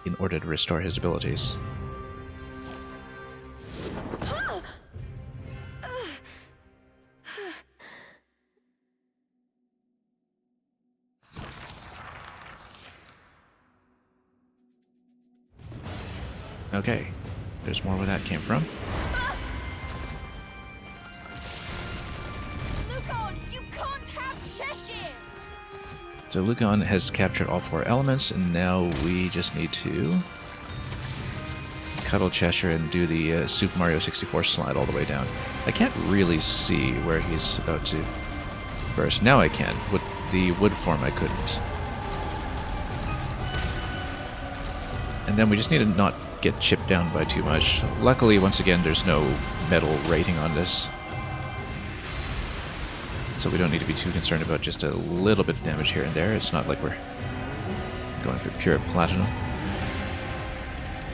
in order to restore his abilities. Okay, there's more where that came from. Lucan, you can't have Cheshire! So Lucan has captured all 4 elements, and now we just need to cuddle Cheshire and do the Super Mario 64 slide all the way down. I can't really see where he's about to burst. Now I can. With the wood form I couldn't. And then we just need to not get chipped down by too much. Luckily, once again, there's no metal rating on this. So we don't need to be too concerned about just a little bit of damage here and there. It's not like we're going for pure platinum.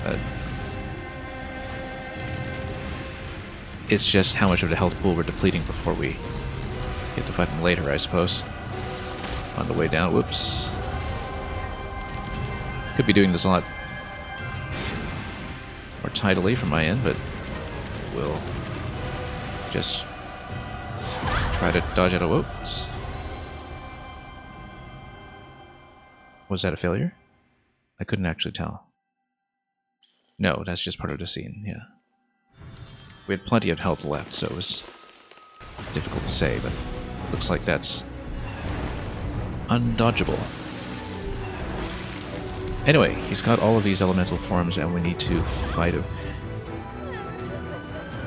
But it's just how much of the health pool we're depleting before we get to fight him later, I suppose. On the way down. Whoops. Could be doing this a lot more tidily from my end, but we'll just try to dodge out of whoops. Was that a failure? I couldn't actually tell. No, that's just part of the scene, yeah. We had plenty of health left, so it was difficult to say, but looks like that's undodgeable. Anyway, he's got all of these elemental forms and we need to fight him.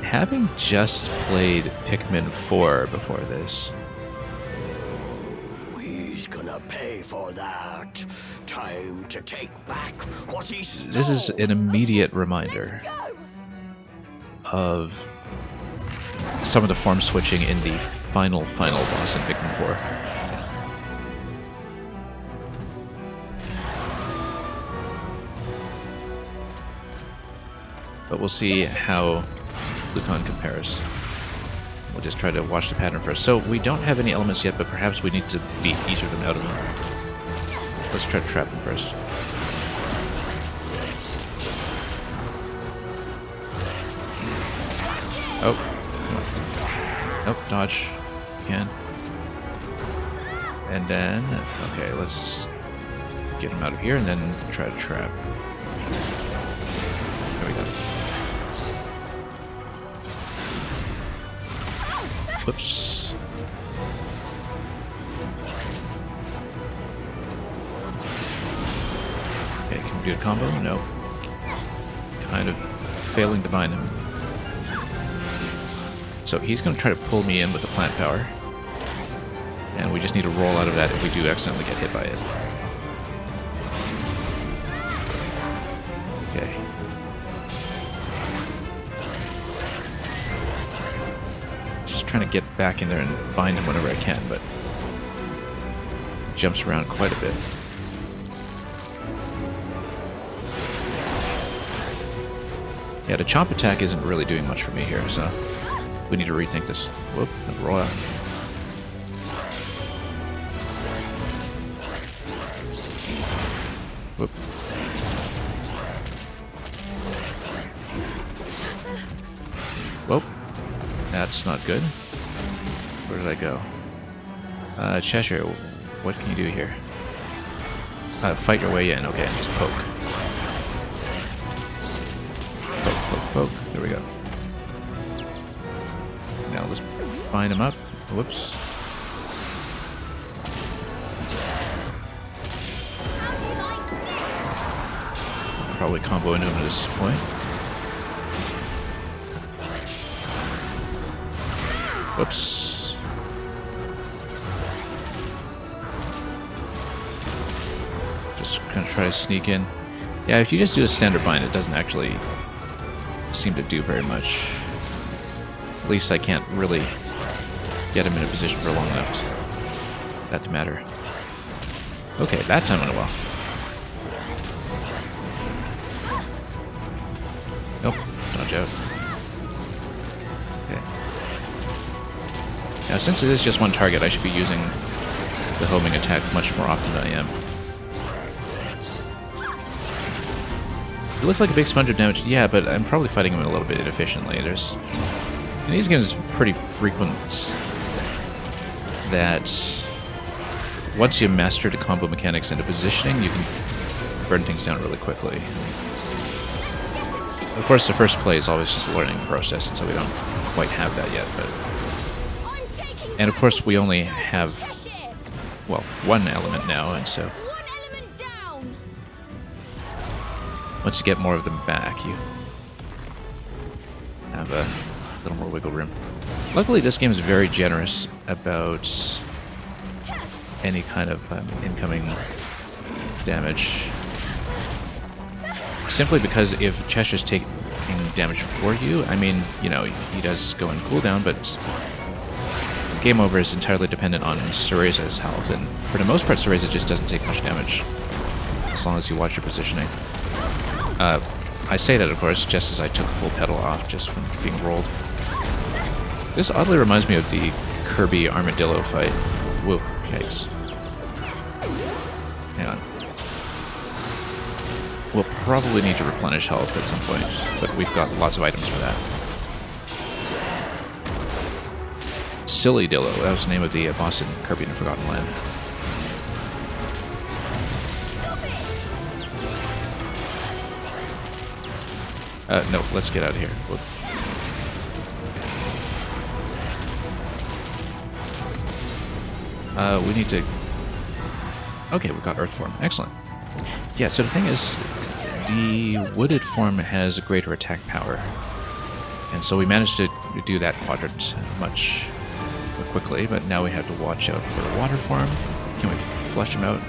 Having just played Pikmin 4 before this, He's gonna pay for that. Time to take back what he stole. this is an immediate reminder of some of the form switching in the final boss in Pikmin 4. But we'll see how Lucan compares. We'll just try to watch the pattern first. So we don't have any elements yet, but perhaps we need to beat each of them out of them. Let's try to trap them first. Oh. Nope, dodge. You can. And then, okay, let's get him out of here and then try to trap. There we go. Whoops. Okay, can we do a combo? No. Kind of failing to bind him. So he's going to try to pull me in with the plant power. And we just need to roll out of that if we do accidentally get hit by it. Okay. Just trying to get back in there and bind him whenever I can, but jumps around quite a bit. Yeah, the chomp attack isn't really doing much for me here, so we need to rethink this. Whoop, and roll out. Whoop. Whoop. That's not good. Where did I go? Cheshire, what can you do here? Fight your way in, okay, and just poke. Poke, poke, poke. There we go. Now let's bind him up. Whoops. Probably combo into him at this point. Whoops. Just gonna try to sneak in. Yeah, if you just do a standard bind, it doesn't actually seem to do very much. At least I can't really get him in a position for long enough for that to matter. Okay, that time went well. Nope, dodge out. Okay. Now, since it is just one target, I should be using the homing attack much more often than I am. It looks like a big sponge of damage, yeah, but I'm probably fighting him a little bit inefficiently. There's... In these games, it's pretty frequent that once you master the combo mechanics and the positioning, you can burn things down really quickly. Of course, the first play is always just a learning process, and so we don't quite have that yet, but... And of course, we only have, well, one element now, and so... Once you get more of them back, you have a little more wiggle room. Luckily, this game is very generous about any kind of incoming damage. Simply because if Cheshire's taking damage for you, I mean, you know, he does go in cooldown, but game over is entirely dependent on Cereza's health, and for the most part, Cereza just doesn't take much damage, as long as you watch your positioning. I say that, of course, just as I took full pedal off just from being rolled. This oddly reminds me of the Kirby Armadillo fight. Whoa, yikes. Hang on. We'll probably need to replenish health at some point, but we've got lots of items for that. Silly Dillo, that was the name of the boss in Kirby in the Forgotten Land. No, let's get out of here. Whoop. We need to... Okay, we've got Earth Form. Excellent. Yeah, so the thing is, the Wooded form has a greater attack power. And so we managed to do that quadrant much more quickly, but now we have to watch out for the Water form. Can we flush him out?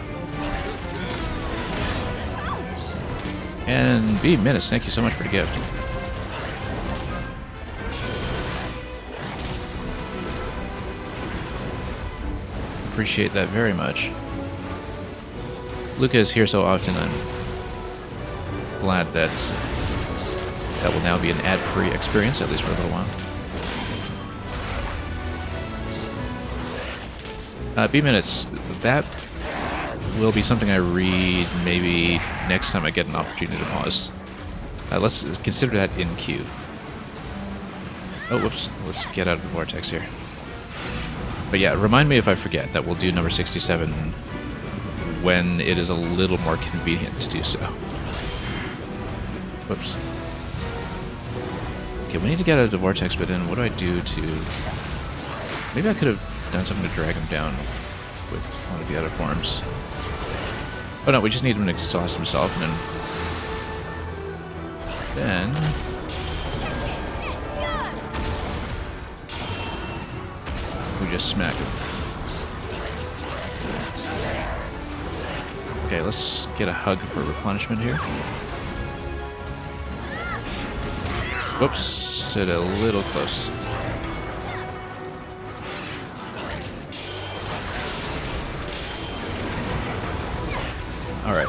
And B Minutes, thank you so much for the gift. Appreciate that very much. Luca is here so often, I'm glad that that will now be an ad-free experience, at least for a little while. B Minutes, that will be something I read maybe next time I get an opportunity to pause. Let's consider that in queue. Oh, whoops. Let's get out of the vortex here. But yeah, remind me if I forget that we'll do number 67 when it is a little more convenient to do so. Whoops. Okay, we need to get out of the vortex, but then what do I do to... Maybe I could have done something to drag him down with one of the other forms. Oh no, we just need him to exhaust himself, and then... we just smack him. Okay, let's get a hug for replenishment here. Whoops, stood a little close. Alright.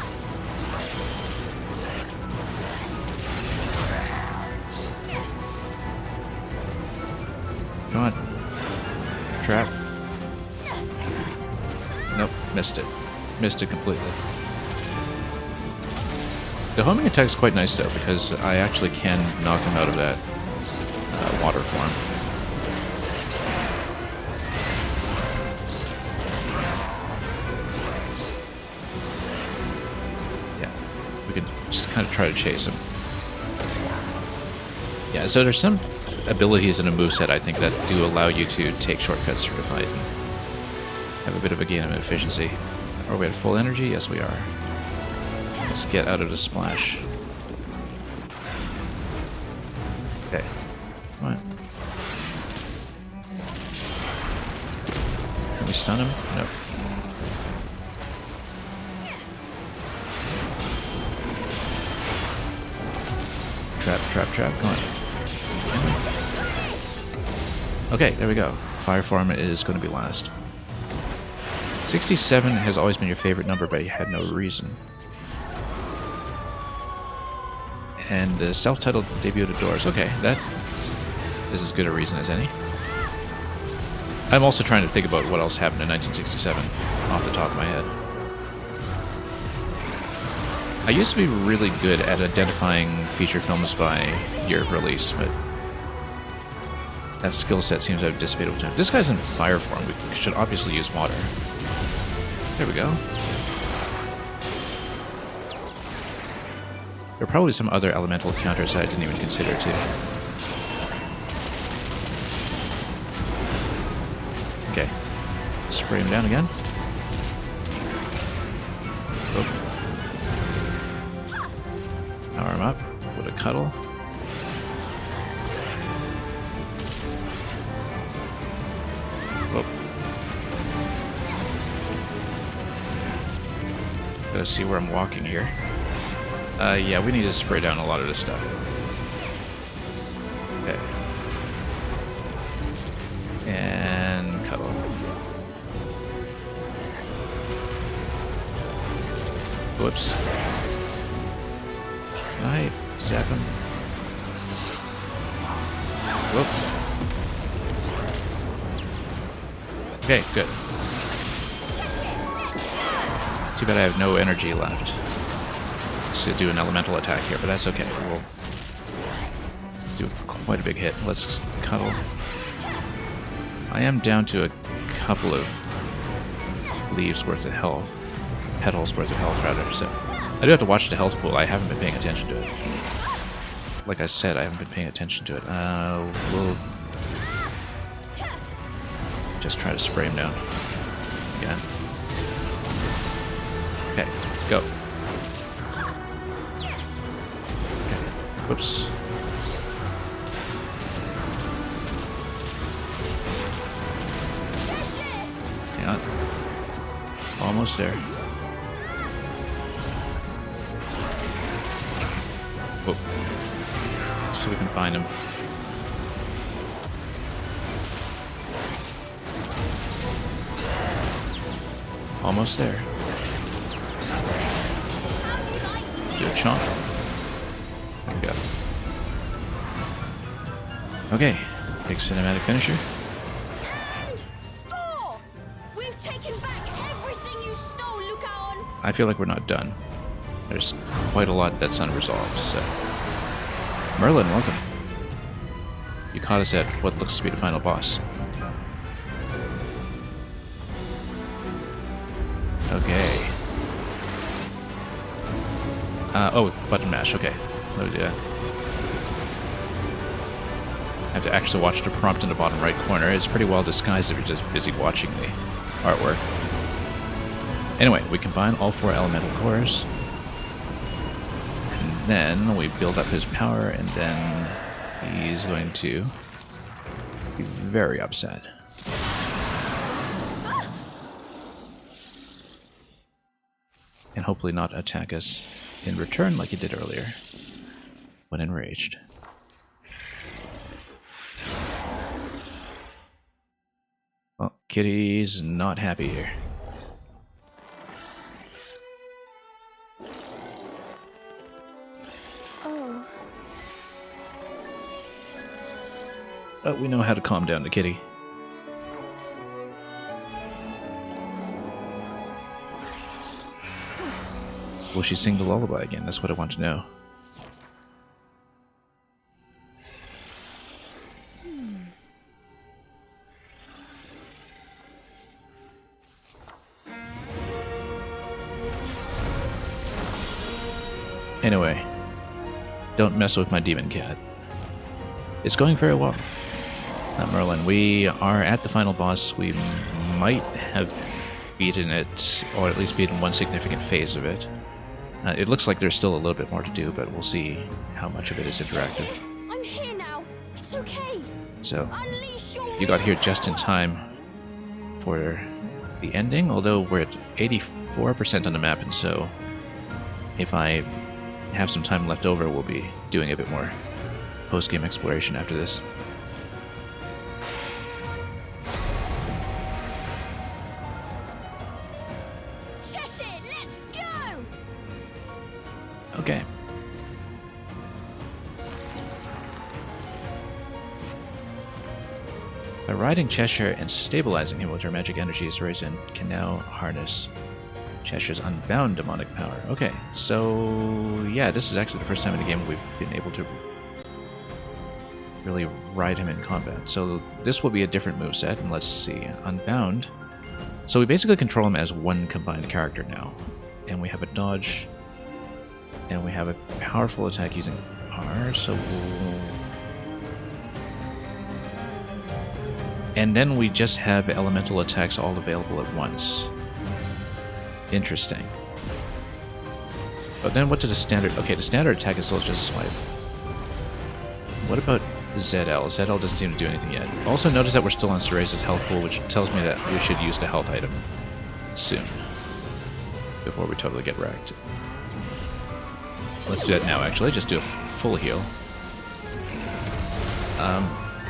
Come on. Trap. Nope, missed it. Missed it completely. The homing attack is quite nice though, because I actually can knock him out of that water form. Yeah, we can just kind of try to chase him. Yeah, so there's some abilities in a moveset, I think, that do allow you to take shortcuts through the fight and have a bit of a gain of efficiency. Are we at full energy? Yes, we are. Let's get out of the splash. Okay. Come on. Can we stun him? Nope. Trap, trap, trap. Come on. Okay, there we go. Fire form is going to be last. 67 has always been your favorite number, but you had no reason. And the self-titled debut of Doors. Okay, that is as good a reason as any. I'm also trying to think about what else happened in 1967 off the top of my head. I used to be really good at identifying feature films by year of release, but that skill set seems to have dissipated over time. This guy's in fire form. We should obviously use water. There we go. There are probably some other elemental counters that I didn't even consider, too. Okay. Spray him down again. Oh. Power him up with a cuddle. Whoa. Gotta see where I'm walking here. Yeah, we need to spray down a lot of this stuff. Okay. And cuddle. Whoops. Can I zap him? Whoop. Okay, good. Too bad I have no energy left to do an elemental attack here, but that's okay. We'll do quite a big hit. Let's cuddle. I am down to a couple of leaves worth of health. Petals worth of health, rather, so I do have to watch the health pool. I haven't been paying attention to it. Like I said, I haven't been paying attention to it. We'll just try to spray him down again. Okay, go. Okay. Whoops. Hang on. Almost there. Whoop. So we can find him. Almost there. Do a chomp. There we go. Okay, big cinematic finisher. And 4! We've taken back everything you stole, Lucaon! I feel like we're not done. There's quite a lot that's unresolved, so... Merlin, welcome. You caught us at what looks to be the final boss. Okay. Oh, button mash, okay. Let me do that. I have to actually watch the prompt in the bottom right corner. It's pretty well disguised if you're just busy watching the artwork. Anyway, we combine all 4 elemental cores. And then we build up his power, and then he's going to be very upset. And hopefully not attack us in return like he did earlier when enraged. Well, Kitty's not happy here. Oh. But we know how to calm down the kitty. Will she sing the lullaby again? That's what I want to know. Anyway, don't mess with my demon cat. It's going very well. Merlin, we are at the final boss. We might have beaten it, or at least beaten one significant phase of it. It looks like there's still a little bit more to do, but we'll see how much of it is interactive. I'm here now. It's okay. So, Unleash your you got here will. just in time for the ending, although we're at 84% on the map, and so if I have some time left over, we'll be doing a bit more post-game exploration after this. Cheshire, let's go! Okay. By riding Cheshire and stabilizing him with her magic energy, Cereza can now harness Cheshire's unbound demonic power. Okay, so yeah, this is actually the first time in the game we've been able to really ride him in combat. So this will be a different moveset, and let's see. Unbound. So we basically control him as one combined character now. And we have a dodge, and we have a powerful attack using R, so we'll... And then we just have elemental attacks all available at once. Interesting. But then what to the standard... Okay, the standard attack is still just a swipe. What about ZL? ZL doesn't seem to do anything yet. Also notice that we're still on Cereza's health pool, which tells me that we should use the health item soon. Before we totally get wrecked. Let's do that now, actually. Just do a full heal.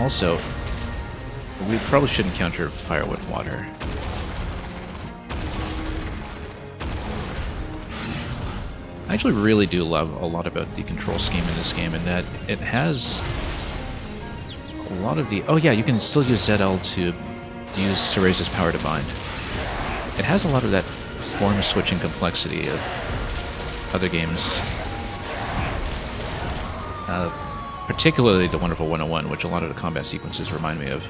Also, we probably shouldn't counter fire with water. I actually really do love a lot about the control scheme in this game, in that it has a lot of the... Oh yeah, you can still use ZL to use Cereza's power to bind. It has a lot of that form switching complexity of other games. Particularly the Wonderful 101, which a lot of the combat sequences remind me of.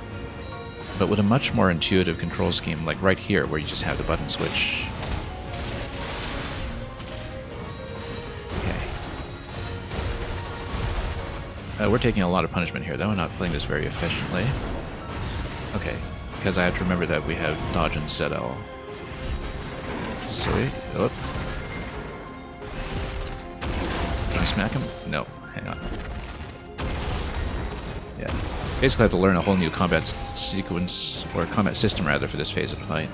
But with a much more intuitive control scheme, like right here, where you just have the button switch. Okay. We're taking a lot of punishment here, though. We're not playing this very efficiently. Okay, because I have to remember that we have dodge and ZL. Sweet. Oh. Can I smack him? No. Hang on. Yeah. Basically I have to learn a whole new combat sequence, or combat system rather, for this phase of the fight.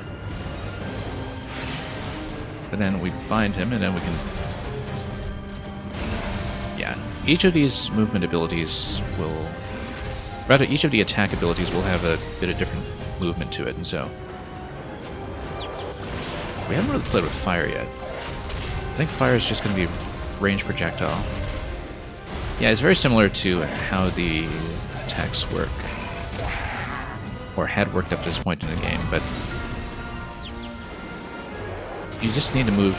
But then we bind him, and then we can... Yeah. Each of these movement abilities will... Rather, each of the attack abilities will have a bit of different movement to it, and so... We haven't really played with fire yet. I think fire is just going to be range projectile. Yeah, it's very similar to how the attacks work. Or had worked up to this point in the game, but... You just need to move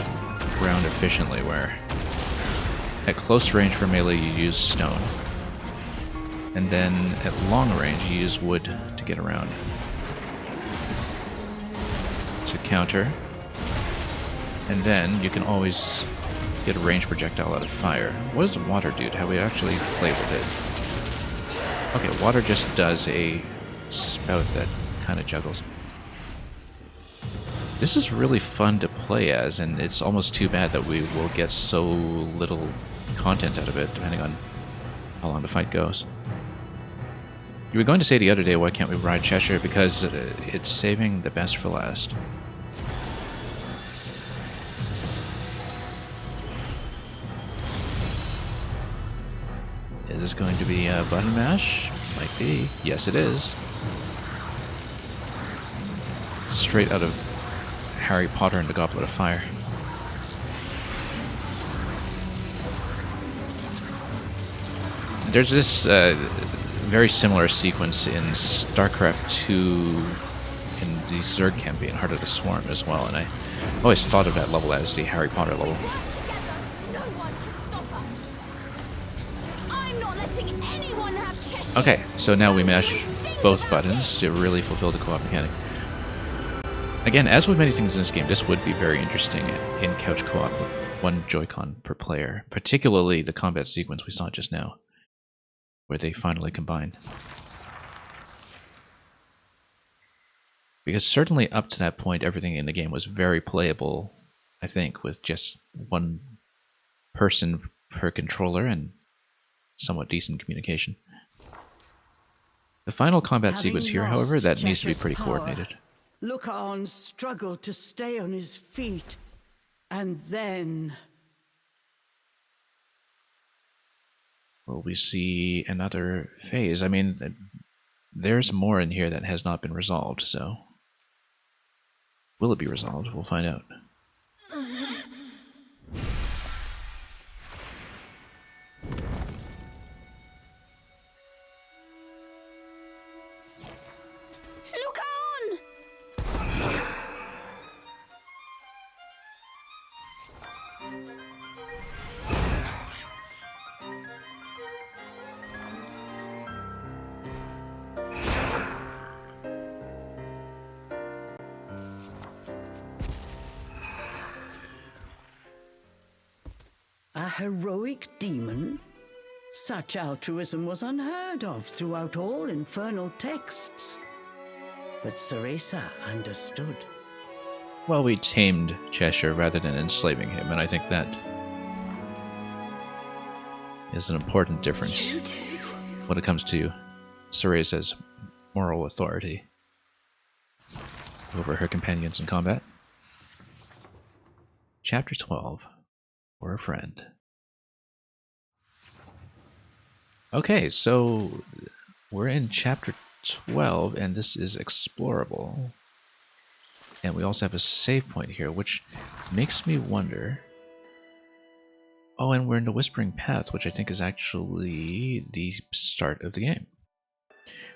around efficiently, where... At close range for melee you use stone. And then at long range you use wood to get around. To counter. And then you can always get a range projectile out of fire. What does water do? Have we actually played with it? Okay, water just does a spout that kind of juggles. This is really fun to play as, and it's almost too bad that we will get so little content out of it, depending on how long the fight goes. You were going to say the other day, why can't we ride Cheshire? Because it's saving the best for last. Is this going to be a button mash? Might be. Yes, it is. Straight out of Harry Potter and the Goblet of Fire. There's this very similar sequence in StarCraft 2 in the Zerg campaign, Heart of the Swarm, as well, and I always thought of that level as the Harry Potter level. Okay, so now we mash both buttons to really fulfill the co-op mechanic. Again, as with many things in this game, this would be very interesting in couch co-op with one Joy-Con per player, particularly the combat sequence we saw just now, where they finally combine. Because certainly up to that point, everything in the game was very playable, I think, with just one person per controller and somewhat decent communication. The final combat sequence here, however, that needs to be pretty coordinated. Lucaon struggled to stay on his feet, and then... Will we see another phase? I mean, there's more in here that has not been resolved, so... Will it be resolved? We'll find out. A heroic demon? Such altruism was unheard of throughout all infernal texts. But Cereza understood. Well, we tamed Cheshire rather than enslaving him, and I think that is an important difference when it comes to Cereza's moral authority over her companions in combat. Chapter 12, For a Friend. Okay, so we're in Chapter 12, and this is explorable. And we also have a save point here, which makes me wonder... Oh, and we're in the Whispering Path, which I think is actually the start of the game.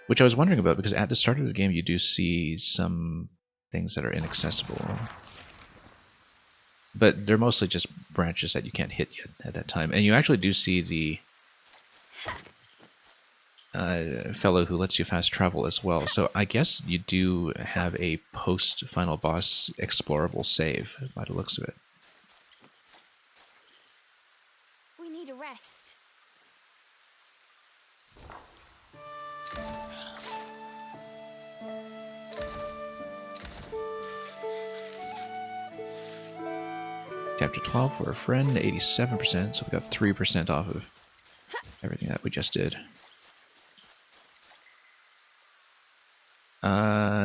Which I was wondering about, because at the start of the game you do see some things that are inaccessible. But they're mostly just branches that you can't hit yet at that time. And you actually do see the fellow who lets you fast travel as well. So I guess you do have a post-final boss explorable save, by the looks of it. We need a rest. Chapter 12 for a friend, 87%, so we got 3% off of everything that we just did.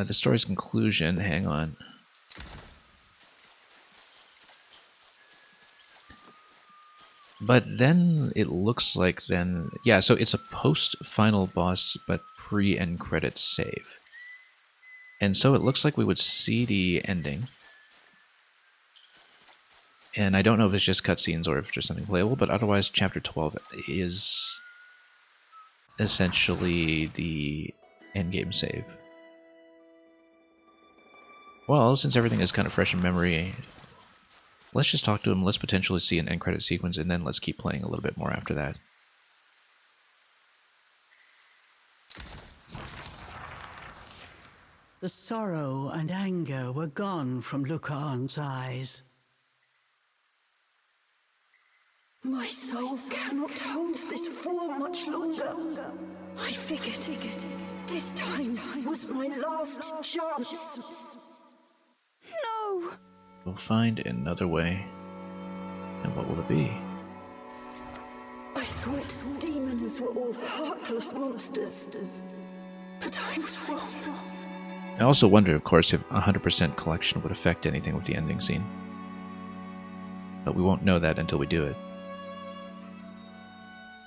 The story's conclusion, hang on. But then it looks like then, yeah, so it's a post-final boss, but pre-end credits save. And so it looks like we would see the ending. And I don't know if it's just cutscenes or if there's something playable, but otherwise Chapter 12 is essentially the endgame save. Well, since everything is kind of fresh in memory, let's just talk to him, let's potentially see an end credit sequence, and then let's keep playing a little bit more after that. The sorrow and anger were gone from Lucaan's eyes. My soul cannot hold this form much longer. I figured this time was my last chance. No! We'll find another way. And what will it be? I thought demons were all heartless monsters, but I was wrong. I also wonder, of course, if 100% collection would affect anything with the ending scene. But we won't know that until we do it.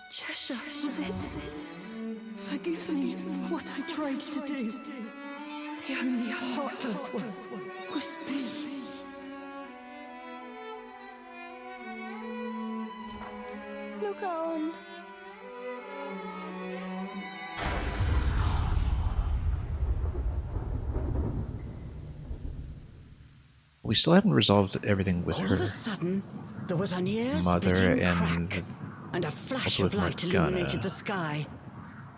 Cheshire, was it? Forgive me for what I tried to do. The only heartless one was me. Look on. All We still haven't resolved everything with of her a sudden, there was an mother ear-splitting and crack, and a flash also of with light Morgana. illuminated the sky.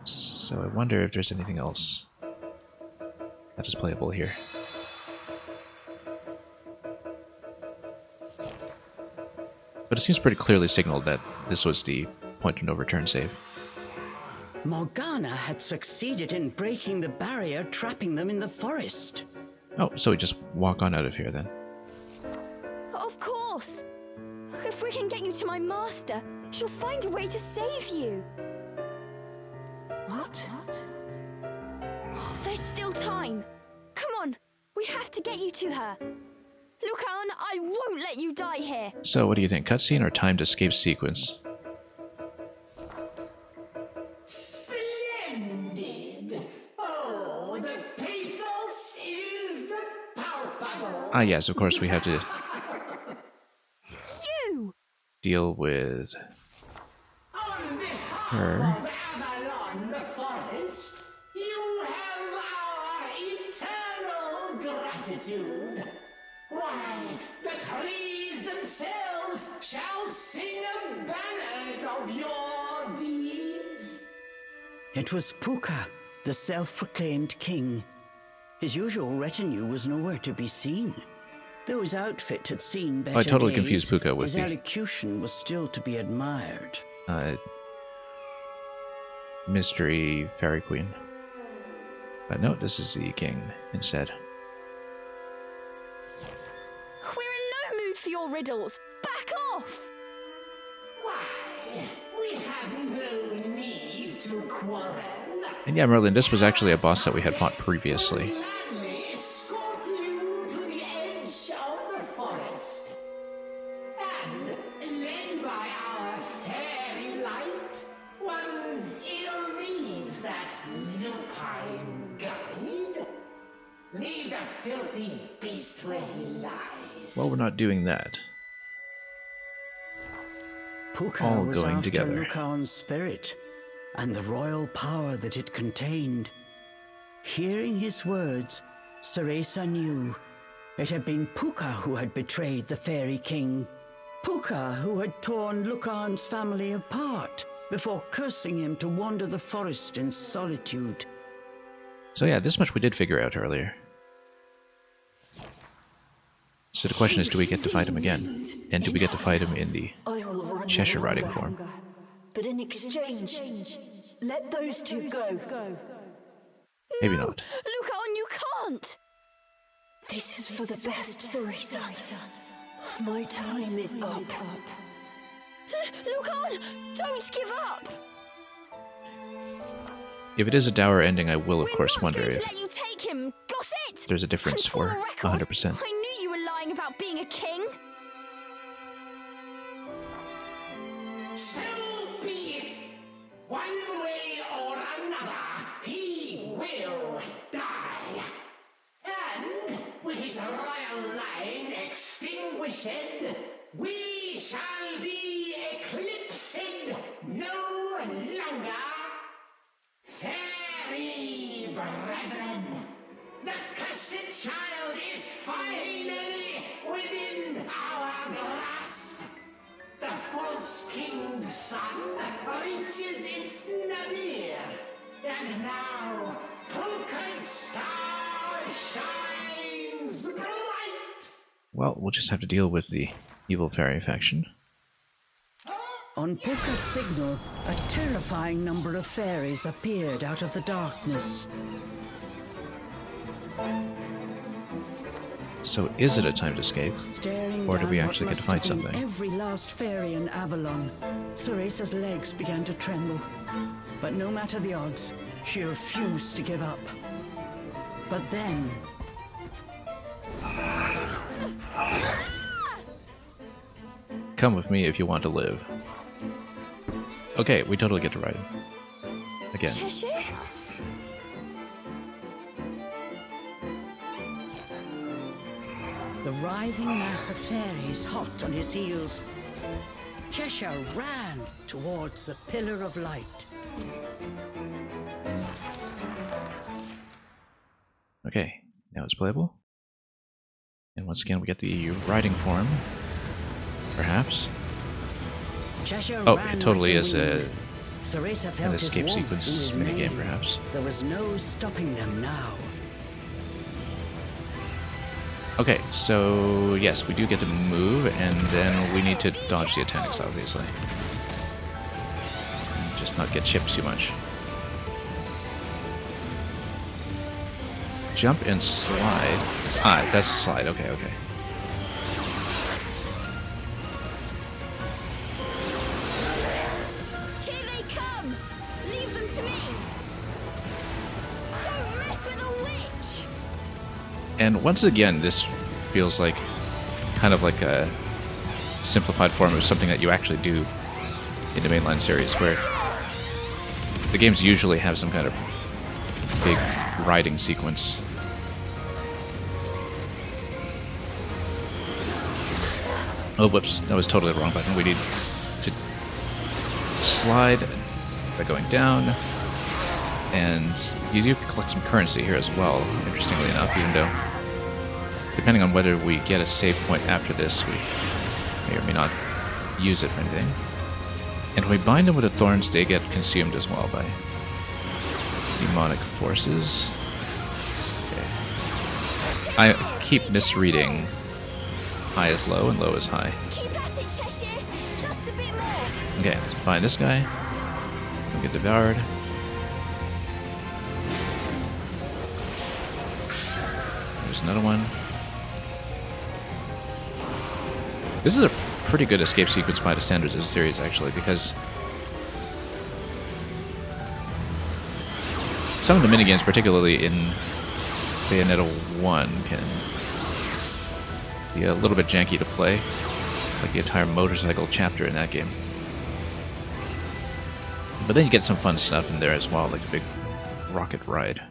So I wonder if there's anything else that is playable here. But it seems pretty clearly signaled that this was the point of no return save. Morgana had succeeded in breaking the barrier trapping them in the forest. Oh, so we just walk on out of here then. Of course! If we can get you to my master, she'll find a way to save you. What? There's still time. Come on, we have to get you to her. Lucan, I won't let you die here. So what do you think, cutscene or timed escape sequence? Splendid! Oh, the pathos is palpable! Ah yes, of course we have to You! deal with On behalf her. of Avalon the Forest, you have our eternal gratitude. Why, the trees themselves shall sing a ballad of your deeds. It was Puka, the self-proclaimed king. His usual retinue was nowhere to be seen. Though his outfit had seen better I totally days, confused Puka with his the elocution was still to be admired. mystery fairy queen. But no, this is the king instead. We're in no mood for your riddles. Back off! Why, we have no need to quarrel. And yeah, Merlin, this was actually a boss that we had fought previously. Gladly escort you to the edge of the forest. And, led by our fairy light, one ill needs that lupine guide. Leave the filthy beast where he lies. Well, we're not doing that. Puka All was going after together. Lucaon's spirit and the royal power that it contained. Hearing his words, Cereza knew it had been Puka who had betrayed the fairy king. Puka who had torn Lucaon's family apart before cursing him to wander the forest in solitude. So yeah, this much we did figure out earlier. So the question is, do we get to fight him again? And do we get to fight him in the I will run Cheshire no riding longer. form? But in exchange, let those two go. Maybe not. Lucaon, you can't! This is for the best, Cereza. My time is up. Lucaon, don't give up! If it is a dour ending, I will of We're course not wonder going if to let you take him, got it? there's a difference And for for the record, 100%. I knew you were lying about being a king. So be it. One way or another, he will die. And with his royal line extinguished, we shall be eclipsed no longer. Fairy brethren, the cursed child is finally within our grasp. The false king's son reaches its nadir, and now Puka's star shines bright. Well, we'll just have to deal with the evil fairy faction. On Puka's signal, a terrifying number of fairies appeared out of the darkness. So is it a timed escape? Staring Or do we down actually what get to must fight have been something? Every last fairy in Avalon, Cereza's legs began to tremble. But no matter the odds, she refused to give up. But then, Come with me if you want to live. Okay, we totally get to ride him. Again. Cheshire? the writhing mass of fairies hot on his heels, Cheshire ran towards the pillar of light. Okay, now it's playable. And once again, we get the riding form. Perhaps. Cheshire Oh, ran it totally like is the a wind. Cereza felt an his escape warmth sequence in his minigame, mane. perhaps. There was no stopping them now. Okay, so yes, we do get to move, and then we need to dodge the attacks, obviously. And just not get chipped too much. Jump and slide. Ah, that's a slide. Okay, okay. Here they come! Leave them to me! Don't mess with a witch! And once again, this feels like kind of like a simplified form of something that you actually do in the mainline series, where the games usually have some kind of big riding sequence. Oh, whoops, that was totally the wrong button. We need to slide by going down, and you do collect some currency here as well, interestingly enough, even though, depending on whether we get a save point after this, we may or may not use it for anything. And when we bind them with the thorns, they get consumed as well by demonic forces. Okay. I keep misreading high is low and low is high. Keep at it, Cheshire. Just a bit more. Okay, let's find this guy. Don't get devoured. There's another one. This is a pretty good escape sequence by the standards of the series, actually, because some of the minigames, particularly in Bayonetta 1, can be a little bit janky to play, like the entire motorcycle chapter in that game. But then you get some fun stuff in there as well, like a big rocket ride.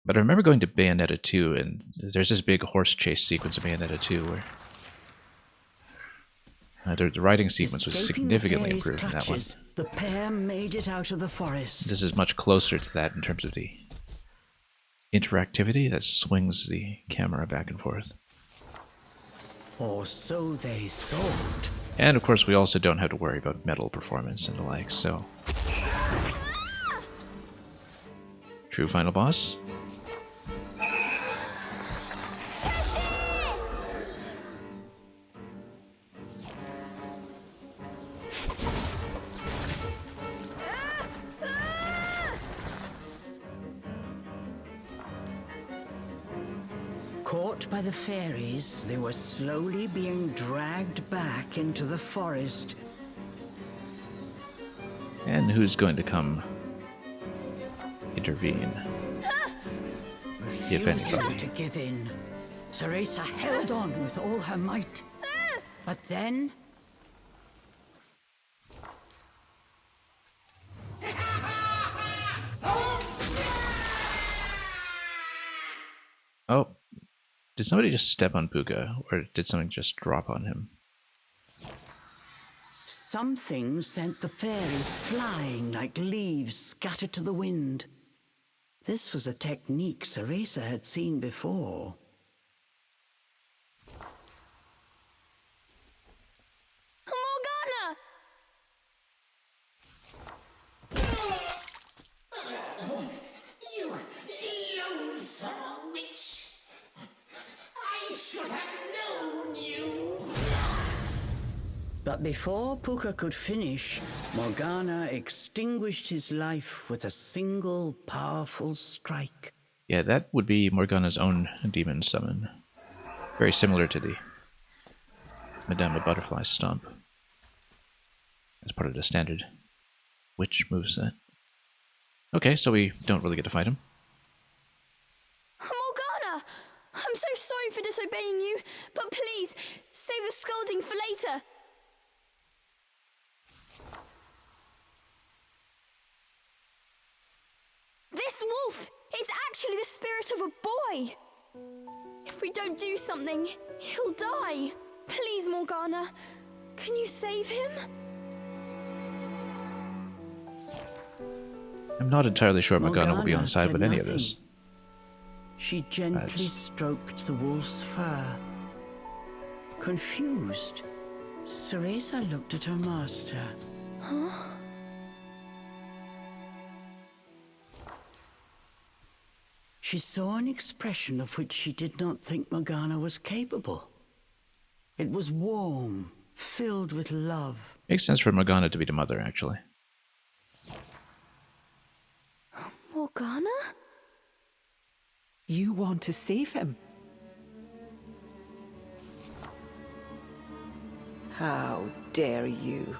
But I remember going to Bayonetta 2, and there's this big horse chase sequence in Bayonetta 2 where the riding sequence was Escaping the significantly fairies' improved in that one. clutches, the pair made it out of the forest. This is much closer to that in terms of the interactivity that swings the camera back and forth. Or so they thought. And of course, we also don't have to worry about metal performance and the like, so. True final boss. Caught by the fairies, they were slowly being dragged back into the forest. And who's going to come intervene? If Refusing anybody. to give in, Cereza held on with all her might. But then, Oh, did somebody just step on Puka, or did something just drop on him? something sent the fairies flying like leaves scattered to the wind. This was a technique Cereza had seen before. Morgana! You loathsome witch! I should have known you! But before Puka could finish, Morgana extinguished his life with a single powerful strike. Yeah, that would be Morgana's own demon summon. Very similar to the Madame Butterfly Stomp. As part of the standard witch moveset. Okay, so we don't really get to fight him. Morgana! I'm so sorry for disobeying you, but please, save the scolding for later. This wolf! It's actually the spirit of a boy! If we don't do something, he'll die. Please, Morgana, can you save him? I'm not entirely sure Morgana will be on side said with any of nothing. this. She gently That's- stroked the wolf's fur. Confused, Cereza looked at her master. She saw an expression of which she did not think Morgana was capable. It was warm, filled with love. Makes sense for Morgana to be the mother, actually. Morgana? You want to save him? How dare you?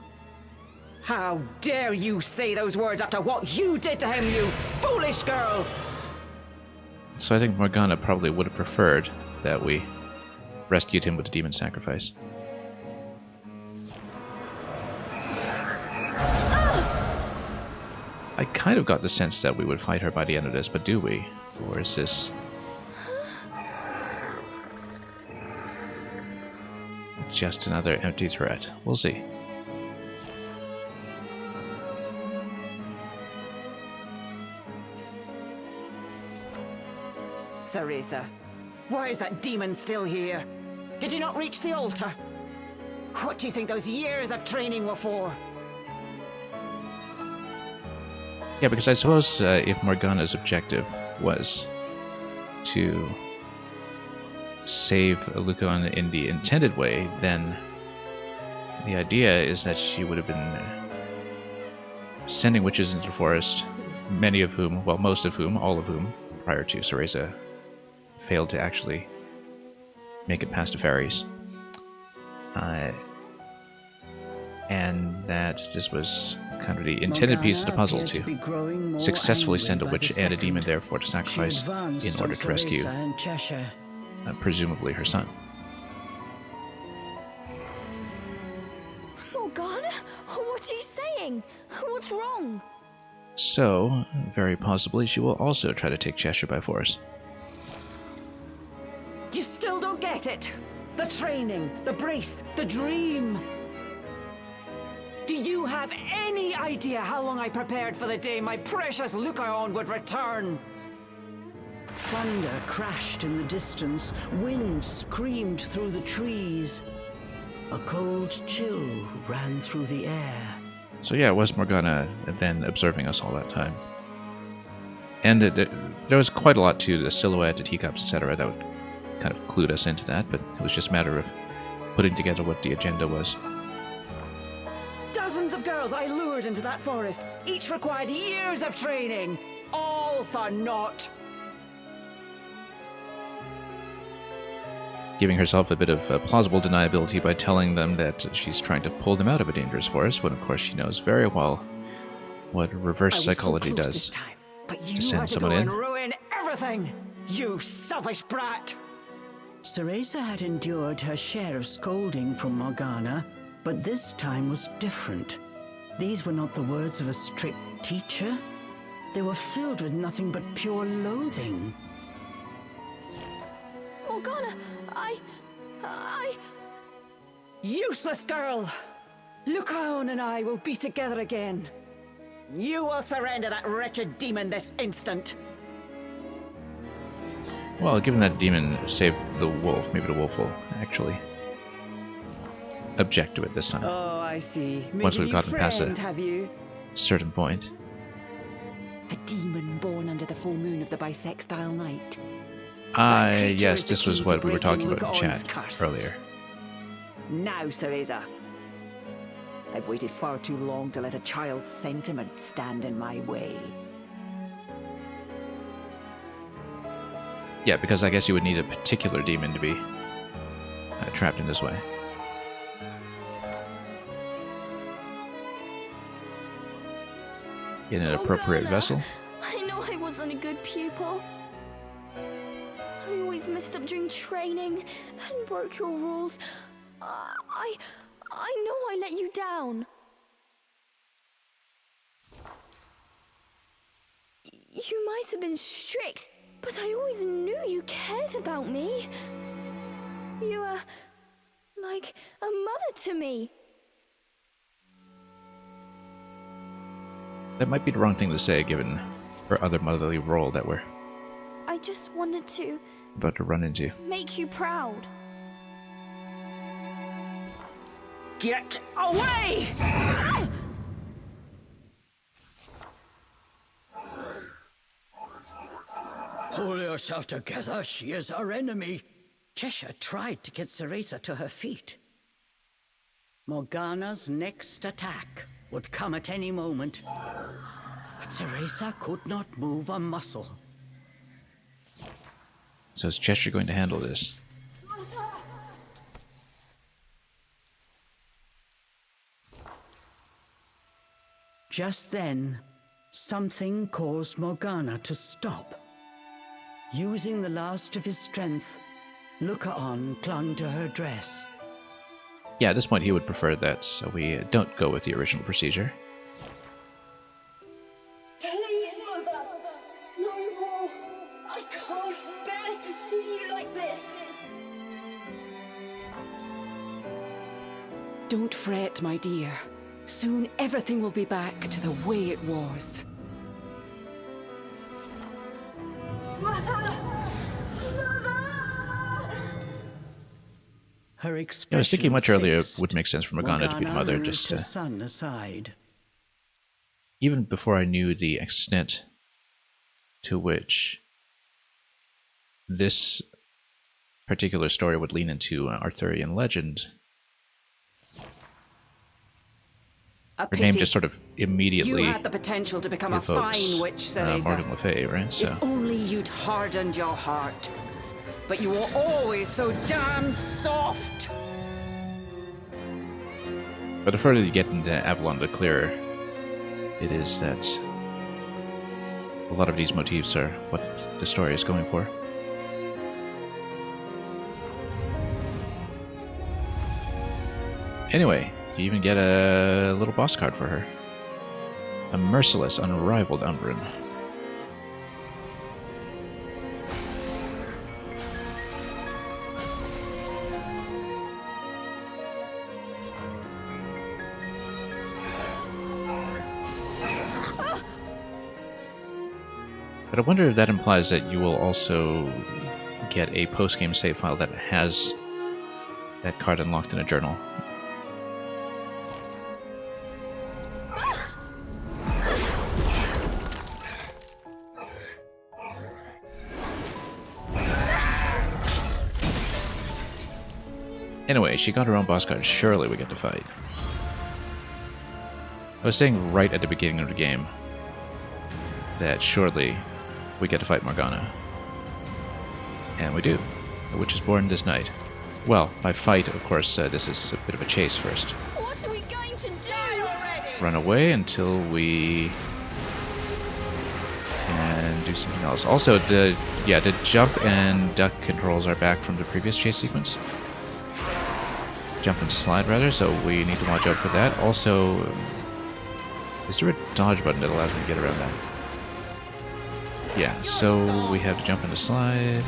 How dare you say those words after what you did to him, you foolish girl! So I think Morgana probably would have preferred that we rescued him with a demon sacrifice. I kind of got the sense that we would fight her by the end of this, but do we? Or is this just another empty threat? We'll see. Cereza, why is that demon still here? Did you not reach the altar? What do you think those years of training were for? Yeah, because I suppose if Morgana's objective was to save Lucaon in the intended way, then the idea is that she would have been sending witches into the forest, many of whom, well, most of whom, all of whom, prior to Cereza, failed to actually make it past the fairies. And that this was kind of the intended piece of the puzzle to successfully send a witch and a demon, therefore, to sacrifice in order to rescue, presumably, her son. Morgana? What are you saying? What's wrong? So, very possibly, she will also try to take Cheshire by force. You still don't get it? The training, the brace, the dream. Do you have any idea how long I prepared for the day my precious Lucaon would return? Thunder crashed in the distance. Wind screamed through the trees. A cold chill ran through the air. So yeah, it was Morgana then observing us all that time. And there was quite a lot to the silhouette, the teacups, etc. that would kind of clued us into that, but it was just a matter of putting together what the agenda was. Dozens of girls I lured into that forest. Each required years of training. All for naught. Giving herself a bit of plausible deniability by telling them that she's trying to pull them out of a dangerous forest, when of course she knows very well what reverse psychology does this time, but you to send had to someone go in. and ruin everything. You selfish brat. Cereza had endured her share of scolding from Morgana, but this time was different. These were not the words of a strict teacher. They were filled with nothing but pure loathing. Morgana, Useless girl! Lucaon and I will be together again. You will surrender that wretched demon this instant. Well, given that demon saved the wolf, maybe the wolf will actually object to it this time. Oh, I see. Once we've gotten past a have you? certain point. A demon born under the full moon of the bisextile night. Yes, this was what we were talking about in chat earlier. Now, Cereza. I've waited far too long to let a child's sentiment stand in my way. Yeah, because I guess you would need a particular demon to be trapped in this way. In an appropriate Morgana, vessel. I know I wasn't a good pupil. I always messed up during training and broke your rules. I know I let you down. You might have been strict, but I always knew you cared about me. You were like a mother to me. That might be the wrong thing to say, given her other motherly role that we're I just wanted to about to run into. make you proud. Get away! Pull yourself together. She is our enemy. Cheshire tried to get Cereza to her feet. Morgana's next attack would come at any moment. But Cereza could not move a muscle. So is Cheshire going to handle this? Just then, something caused Morgana to stop. Using the last of his strength, Lucaon clung to her dress. Yeah, at this point he would prefer that so we don't go with the original procedure. Please, Mother. No more. I can't bear to see you like this. Don't fret, my dear. Soon everything will be back to the way it was. Her I expression was thinking much earlier it fixed. would make sense for Morgana to be the mother, moved just her son aside. even before I knew the extent to which this particular story would lean into Arthurian legend, A her name pity. just sort of immediately You had the potential to become a evokes fine witch, Cereza. Morgan Le Fay, right? So. If only you'd hardened your heart. But you were always so damn soft. But the further you get into Avalon, the clearer it is that a lot of these motifs are what the story is going for. Anyway, you even get a little boss card for her. A merciless, unrivaled Umbran. But I wonder if that implies that you will also get a post-game save file that has that card unlocked in a journal. Anyway, she got her own boss card. Surely we get to fight. I was saying right at the beginning of the game that surely we get to fight Morgana. And we do. The witch is born this night. Well, by fight, of course, this is a bit of a chase first. What are we going to do? Run away until we can do something else. Also, the jump and duck controls are back from the previous chase sequence. Jump and slide, rather, so we need to watch out for that. Also, is there a dodge button that allows me to get around that? Yeah, so we have to jump and slide.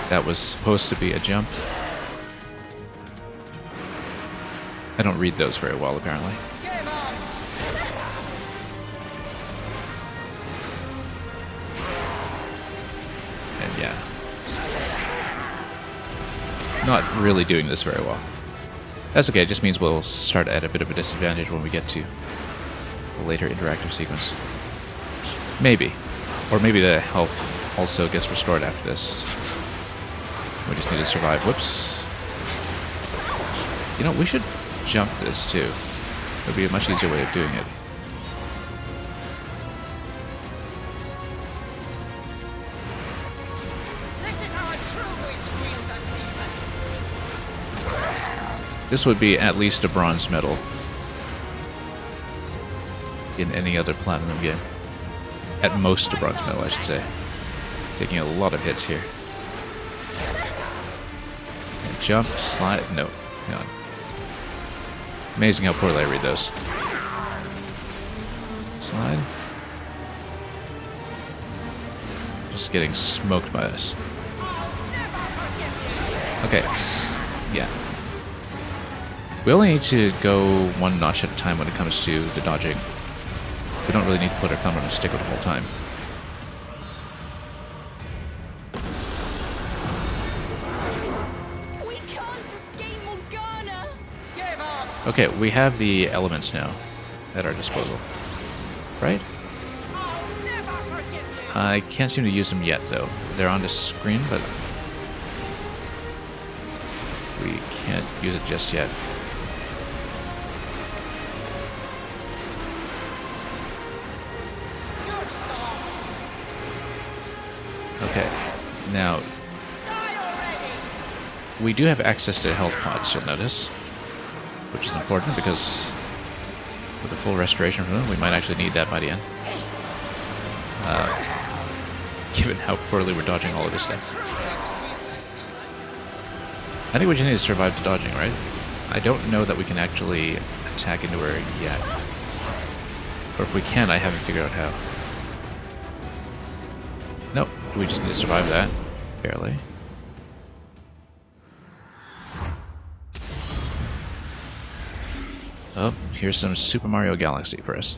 That was supposed to be a jump. I don't read those very well, apparently. And yeah. Not really doing this very well. That's okay, it just means we'll start at a bit of a disadvantage when we get to the later interactive sequence. Maybe. Or maybe the health also gets restored after this. We just need to survive. Whoops. You know, we should jump this too. It would be a much easier way of doing it. This is how a true witch wields a demon. This would be at least a bronze medal in any other Platinum game. At most a bronze medal, I should say. Taking a lot of hits here. And jump, slide, no, hang on. Amazing how poorly I read those. Slide. Just getting smoked by this. Okay, yeah. We only need to go one notch at a time when it comes to the dodging. We don't really need to put our thumb on a stick the whole time. We can't escape Morgana. Okay, we have the elements now at our disposal. Right? I can't seem to use them yet, though. They're on the screen, but we can't use it just yet. Okay, now we do have access to health pots, you'll notice, which is important because with a full restoration from them, we might actually need that by the end. Given how poorly we're dodging all of this stuff. I think we just need to survive the dodging, right? I don't know that we can actually attack into her yet. Or if we can, I haven't figured out how. Nope, we just need to survive that. Barely. Oh, here's some Super Mario Galaxy for us.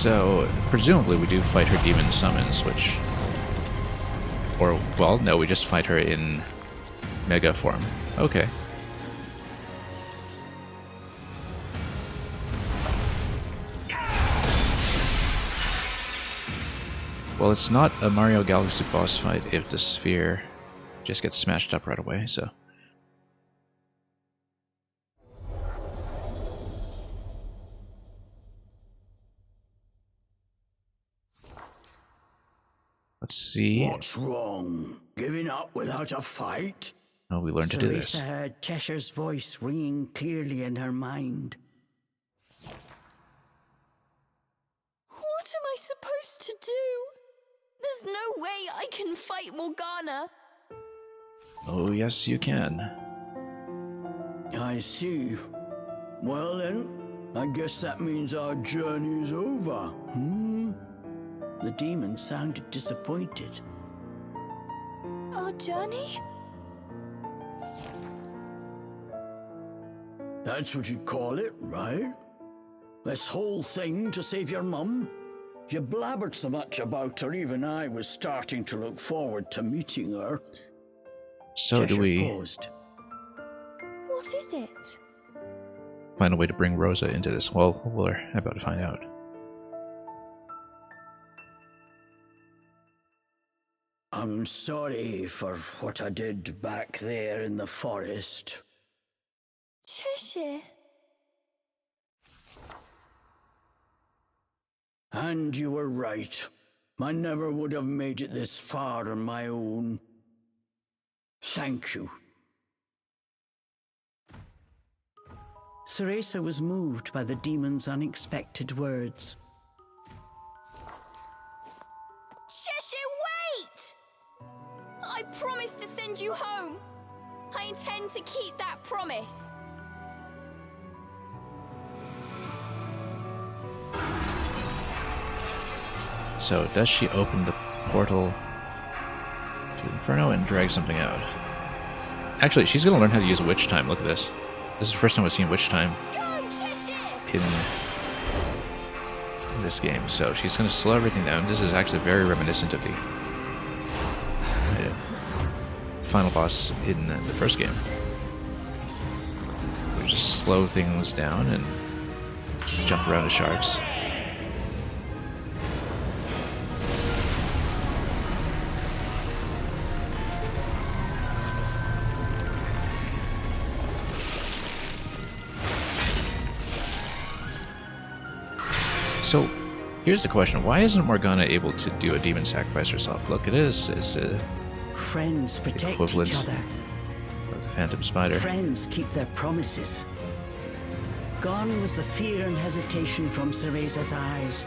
So, presumably we do fight her demon summons, which... Or, well, no, we just fight her in Mega form. Okay. Well, it's not a Mario Galaxy boss fight if the sphere just gets smashed up right away, so... Let's see. What's wrong? Giving up without a fight? Oh, we learned to do this. Cereza heard Cheshire's voice ringing clearly in her mind. What am I supposed to do? There's no way I can fight Morgana. Oh, yes, you can. I see. Well then, I guess that means our journey's over. The demon sounded disappointed. Our journey? That's what you call it, right? This whole thing to save your mum? You blabbered so much about her, even I was starting to look forward to meeting her. So do Cheshire we paused. What is it? find a way to bring Rosa into this? Well, we're about to find out. I'm sorry for what I did back there in the forest. Cheshire. And you were right. I never would have made it this far on my own. Thank you. Cereza was moved by the demon's unexpected words. Cheshire, wait! I promised to send you home. I intend to keep that promise. So, does she open the portal to Inferno and drag something out? Actually, she's gonna learn how to use Witch Time. Look at this. This is the first time I've seen Witch Time Go, Cheshire! in this game. So she's gonna slow everything down. This is actually very reminiscent of the final boss in the first game. We just slow things down and jump around the sharks. So, here's the question. Why isn't Morgana able to do a demon sacrifice herself? Look, it is. It's Friends protect equivalent each other. of the Phantom Spider. Friends keep their promises. Gone was the fear and hesitation from Cereza's eyes.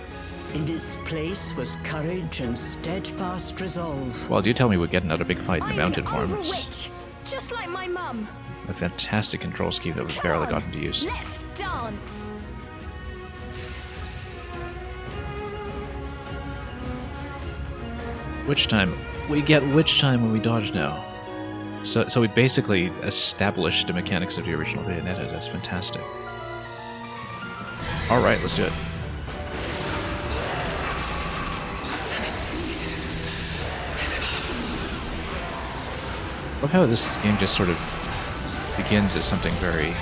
In its place was courage and steadfast resolve. Well, do you tell me we'd get another big fight in the I'm mountain an form? ogre It's witch, just like my mum. a fantastic control scheme that we've Come barely on, gotten to use. Let's dance. Witch Time. We get Witch Time when we dodge now. So we basically established the mechanics of the original Bayonetta. That's fantastic. Alright, let's do it. Love how this game just sort of begins as something very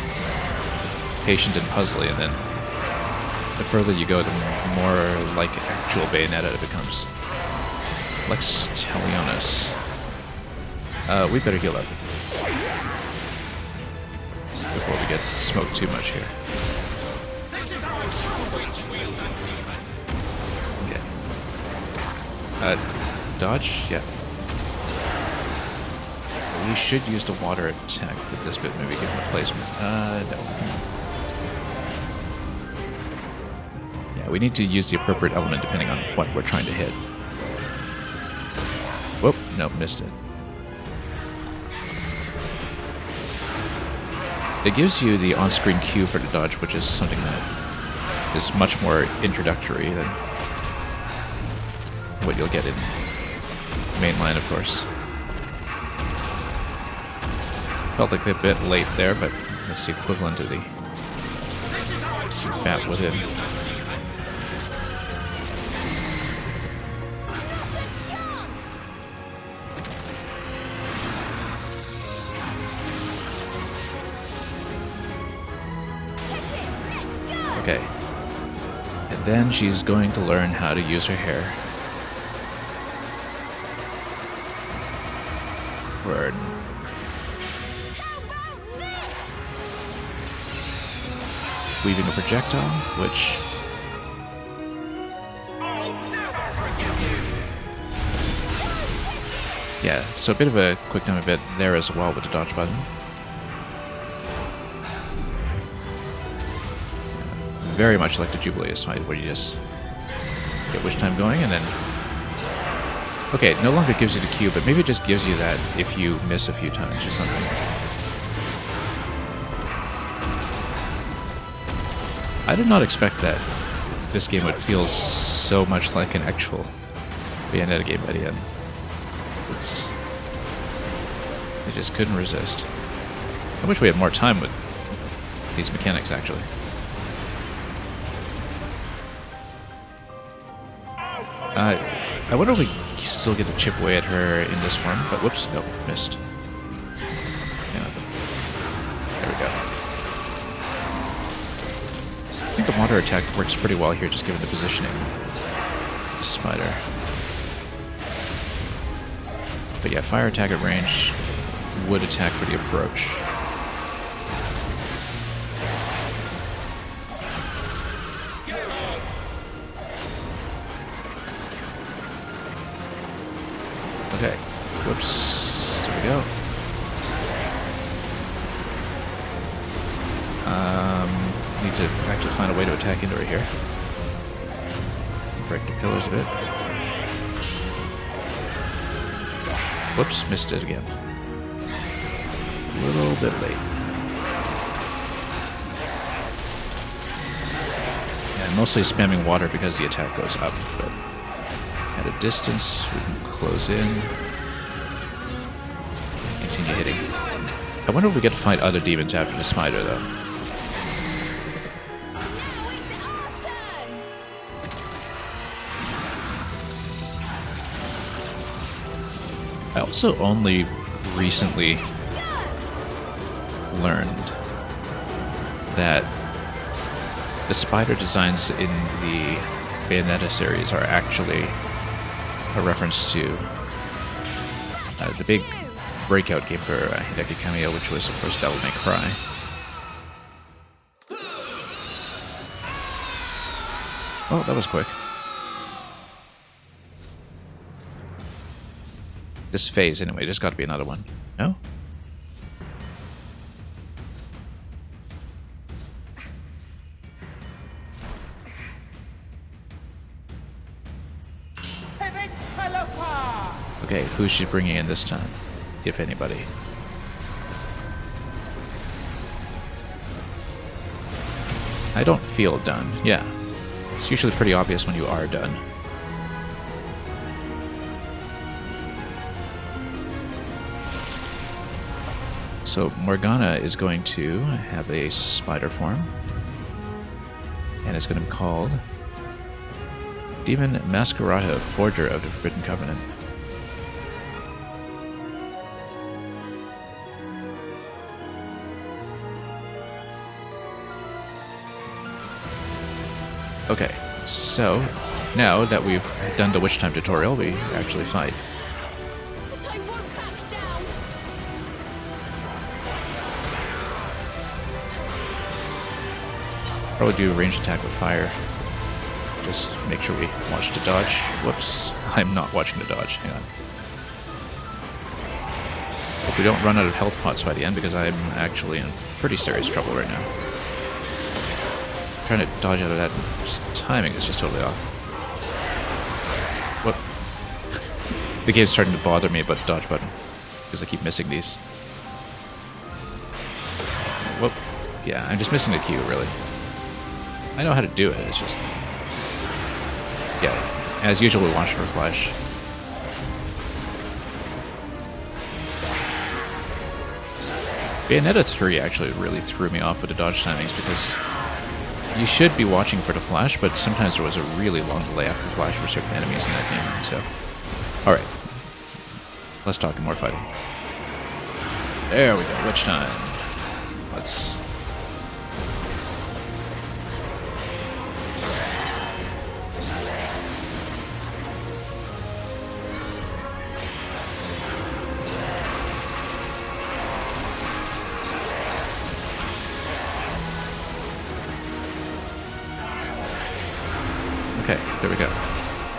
patient and puzzly, and then the further you go, the more like actual Bayonetta it becomes. Lex Talionis. We better heal up before we get smoked too much here. This is our true way to wield a demon. Okay. Dodge? Yeah. We should use the water attack for this bit, maybe give him a placement. No. Yeah, we need to use the appropriate element depending on what we're trying to hit. Whoop, no, missed it. It gives you the on-screen cue for the dodge, which is something that is much more introductory than what you'll get in mainline, of course. Felt like a bit late there, but that's the equivalent of the This is our true bat way with to it. wield a demon. Okay. And then she's going to learn how to use her hair. Word. How about this? Weaving a projectile, which... Yeah, so a bit of a quick time event there as well with the dodge button. Very much like the Jubileus fight, where you just get wish time going and then... Okay, it no longer gives you the Q, but maybe it just gives you that if you miss a few times or something. I did not expect that this game would feel so much like an actual Bayonetta game by the end. I just couldn't resist. I wish we had more time with these mechanics, actually. I wonder if we still get to chip away at her in this form, but whoops, nope, missed. Hang on. There we go. I think the water attack works pretty well here, just given the positioning of the spider. But yeah, fire attack at range would attack for the approach. Okay, whoops, there we go. Need to actually find a way to attack into her here. Break the pillars a bit. Whoops, missed it again. A little bit late. Yeah, mostly spamming water because the attack goes up, but at a distance we can close in. Continue hitting. I wonder if we get to fight other demons after the spider, though. Now it's our turn. I also only recently learned that the spider designs in the Bayonetta series are actually a reference to the big breakout game for Hideki Kamiya, which was, of course, Devil May Cry. Oh, that was quick. This phase, anyway. There's got to be another one. No? Okay, who's she bringing in this time? If anybody. I don't feel done. Yeah. It's usually pretty obvious when you are done. So Morgana is going to have a spider form. And it's going to be called Demon Masquerada, Forger of the Forbidden Covenant. Okay, so now that we've done the Witch Time tutorial, we actually fight. But I won't back down. Probably do a ranged attack with fire. Just make sure we watch the dodge. Whoops, I'm not watching the dodge. Hang on. Hope we don't run out of health pots by the end, because I'm actually in pretty serious trouble right now. Trying to dodge out of that timing is just totally off. What? The game's starting to bother me about the dodge button, because I keep missing these. Whoop. Yeah, I'm just missing the Q, really. I know how to do it, it's just... Yeah, as usual we watch for flash. Bayonetta 3 actually really threw me off with the dodge timings, because you should be watching for the flash, but sometimes there was a really long delay after flash for certain enemies in that game, so... Alright. Let's talk more fighting. There we go, witch time. Let's... Okay, there we go.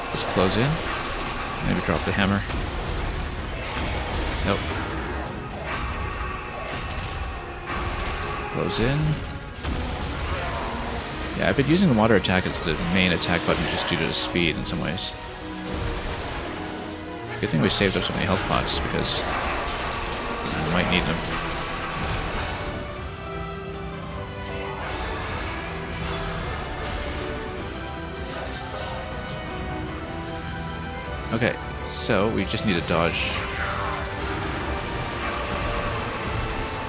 Let's close in. Maybe drop the hammer. Nope. Close in. Yeah, I've been using the water attack as the main attack button just due to the speed in some ways. Good thing we saved up so many health pots because we might need them. Okay, so we just need to dodge.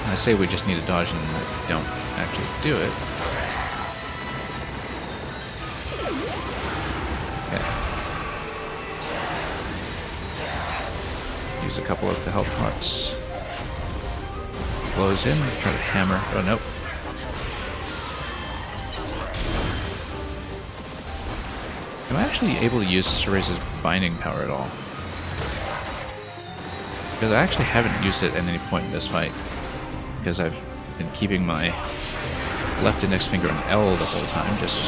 I say we just need to dodge and we don't actually do it. Okay. Use a couple of the health pots. Close in, try to hammer. Oh, nope. Am I actually able to use Cereza's binding power at all? Because I actually haven't used it at any point in this fight. Because I've been keeping my left index finger on L the whole time, just...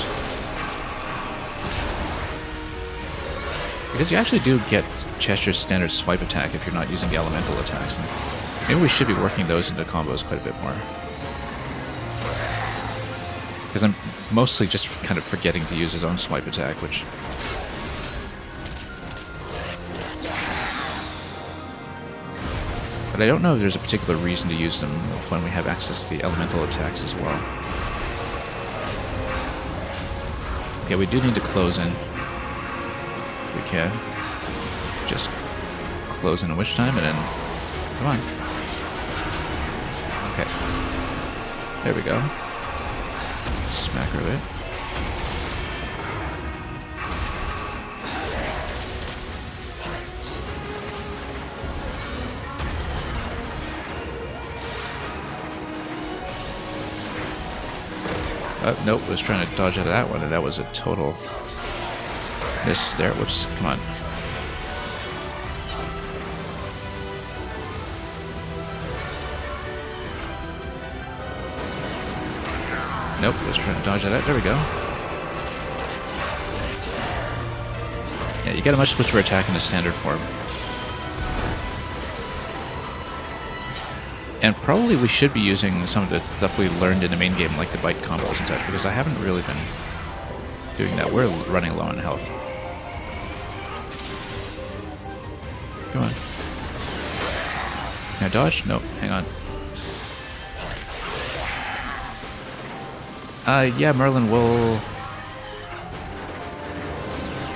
Because you actually do get Cheshire's standard swipe attack if you're not using the elemental attacks. And maybe we should be working those into combos quite a bit more. Because I'm mostly just kind of forgetting to use his own swipe attack, which... But I don't know if there's a particular reason to use them when we have access to the elemental attacks as well. Okay, we do need to close in. If we can. Just close in a witch time and then... Come on. Okay. There we go. Smack her a bit. Nope, was trying to dodge out of that one, and that was a total miss there. Whoops, come on. Nope, was trying to dodge that out. There we go. Yeah, you get a much switcher attack in the standard form. And probably we should be using some of the stuff we learned in the main game, like the bite combos and such, because I haven't really been doing that. We're running low on health. Come on. Can I dodge? Nope, hang on. Yeah, Merlin will...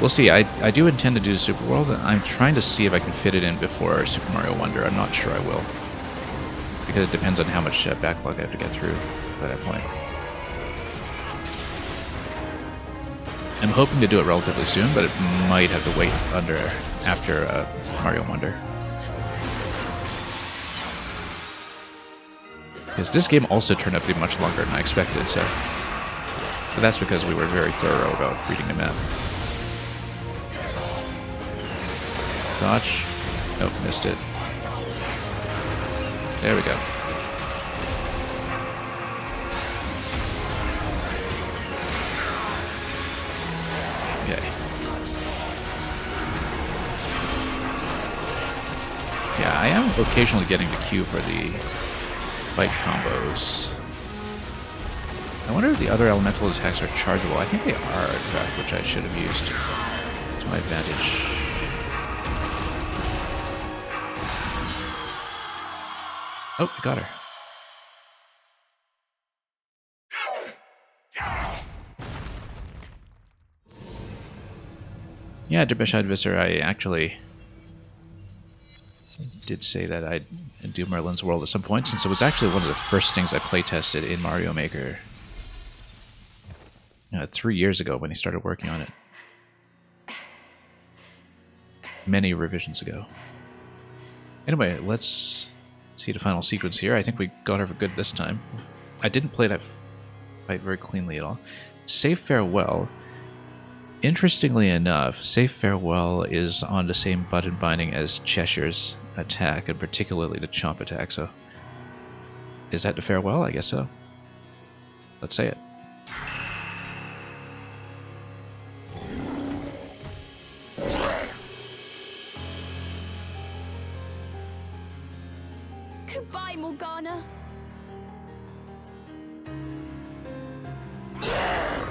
We'll see. I do intend to do the Super World, and I'm trying to see if I can fit it in before Super Mario Wonder. I'm not sure I will. Because it depends on how much backlog I have to get through by that point. I'm hoping to do it relatively soon, but it might have to wait after Mario Wonder. Because this game also turned out to be much longer than I expected, so... But that's because we were very thorough about reading the map. Dodge. Nope, missed it. There we go. Okay. Yeah, I am occasionally getting the Q for the bite combos. I wonder if the other elemental attacks are chargeable. I think they are, in fact, which I should have used to my advantage. Oh, I got her. Yeah, Derbeshide Visser, I actually did say that I'd do Merlin's World at some point, since it was actually one of the first things I playtested in Mario Maker 3 years ago when he started working on it. Many revisions ago. Anyway, let's see the final sequence here. I think we got her for good this time. I didn't play that fight very cleanly at all. Safe Farewell. Interestingly enough, Safe Farewell is on the same button binding as Cheshire's attack, and particularly the Chomp attack, so... Is that the Farewell? I guess so. Let's say it.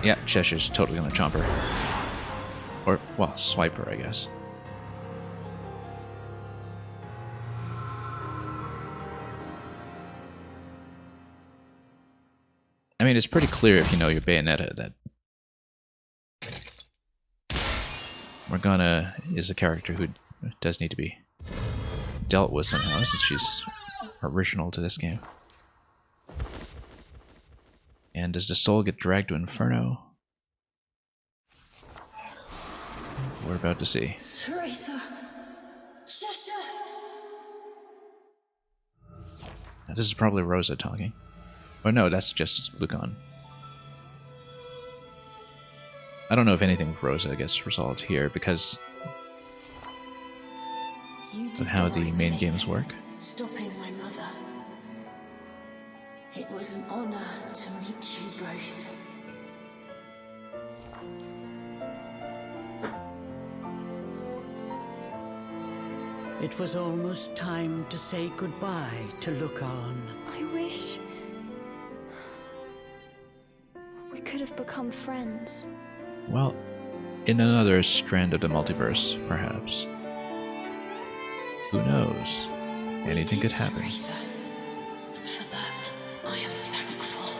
Yeah, Cheshire's totally gonna chomp her. Or, well, swipe her, I guess. I mean, it's pretty clear if you know your Bayonetta that Morgana is a character who does need to be dealt with somehow, since she's original to this game. And does the soul get dragged to Inferno? We're about to see. Cereza! Cheshire! Now, this is probably Rosa talking. Oh no, that's just Lucan. I don't know if anything with Rosa gets resolved here because of how the main games work. Stopping my mother. It was an honor to meet you both. It was almost time to say goodbye to Lucan. I wish we could have become friends. Well, in another strand of the multiverse, perhaps. Who knows? Anything could happen. Cereza. For that, I am thankful.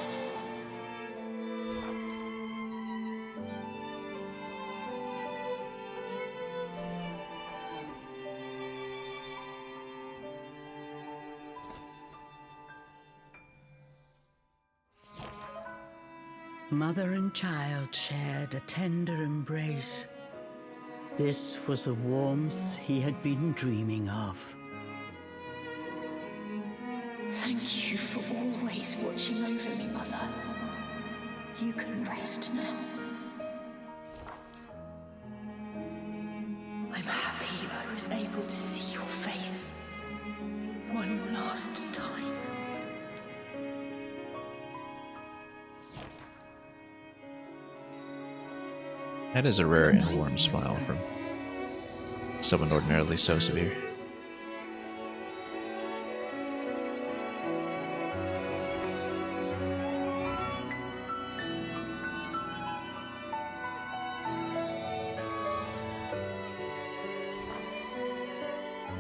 Mother and child shared a tender embrace. This was the warmth he had been dreaming of. Thank you for always watching over me, Mother. You can rest now. I'm happy I was able to see your face one last time. That is a rare and warm smile from someone ordinarily so severe.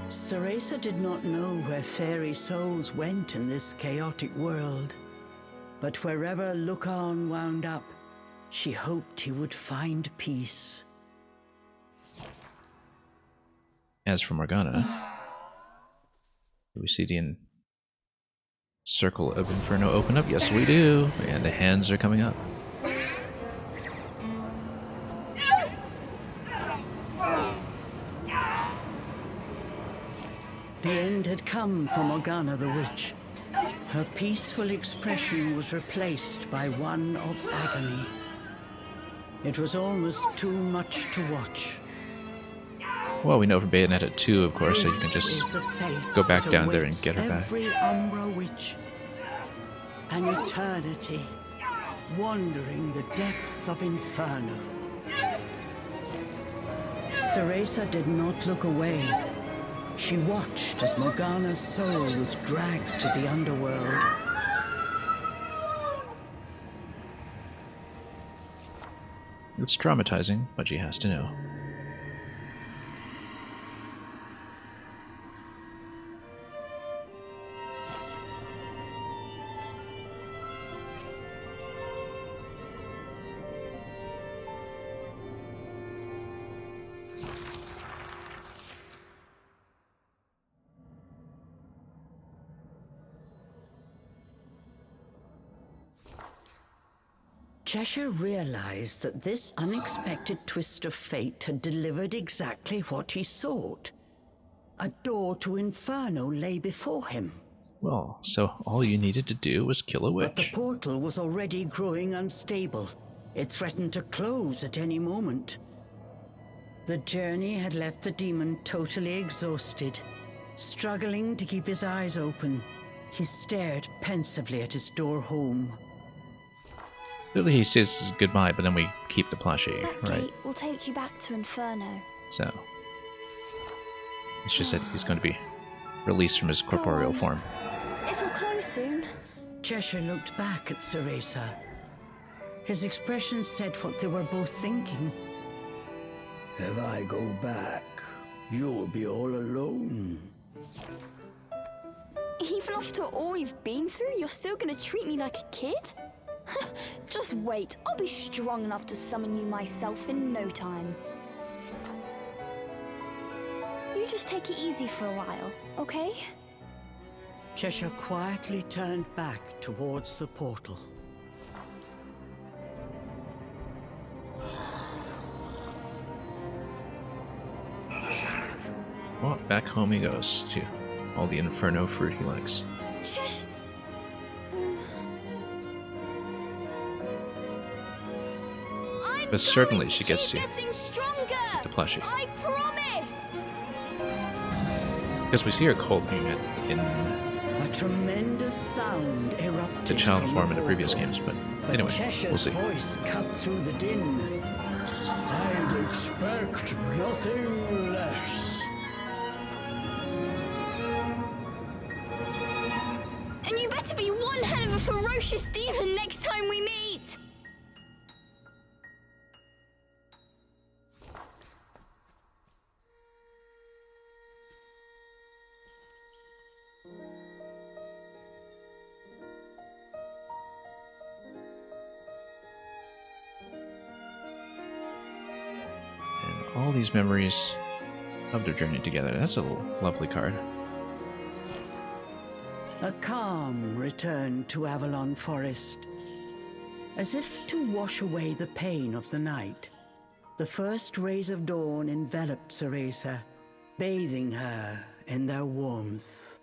Cereza did not know where fairy souls went in this chaotic world, but wherever Lucan wound up, she hoped he would find peace. As for Morgana, do we see the circle of Inferno open up? Yes, we do. And the hands are coming up. The end had come for Morgana the Witch. Her peaceful expression was replaced by one of agony. It was almost too much to watch. Well, we know from Bayonetta 2, of course, that you can This is just the fate go back that down there and awaits get her back. every Umbra witch. An eternity, wandering the depths of Inferno. Cereza did not look away. She watched as Morgana's soul was dragged to the underworld. It's traumatizing, but she has to know. Cheshire realized that this unexpected twist of fate had delivered exactly what he sought. A door to Inferno lay before him. Well, so all you needed to do was kill a But the witch. portal was already growing unstable. It threatened to close at any moment. The journey had left the demon totally exhausted. Struggling to keep his eyes open, he stared pensively at his door home. Clearly he says goodbye, but then we keep the plushie, That right? gate will take you back to Inferno. So, it's just that he's going to be released from his corporeal form. It'll close soon. Cheshire looked back at Cereza. His expression said what they were both thinking. If I go back, you'll be all alone. Even after all we've been through, you're still gonna treat me like a kid? Just wait, I'll be strong enough to summon you myself in no time. You just take it easy for a while, okay? Cheshire quietly turned back towards the portal. Well, back home he goes to all the inferno fruit he likes. Chesh... I'm But certainly going she to gets keep to getting stronger. the plushie. I promise. Because we see her holding it in A tremendous sound erupted the child from form in the portal, previous games, but anyway, Cheshire's we'll see. voice cut through the din. I'd expect nothing less. And you better be one hell of a ferocious demon next time we meet. And all these memories of their journey together. That's a lovely card. A calm returned to Avalon Forest. As if to wash away the pain of the night, the first rays of dawn enveloped Cereza, bathing her in their warmth.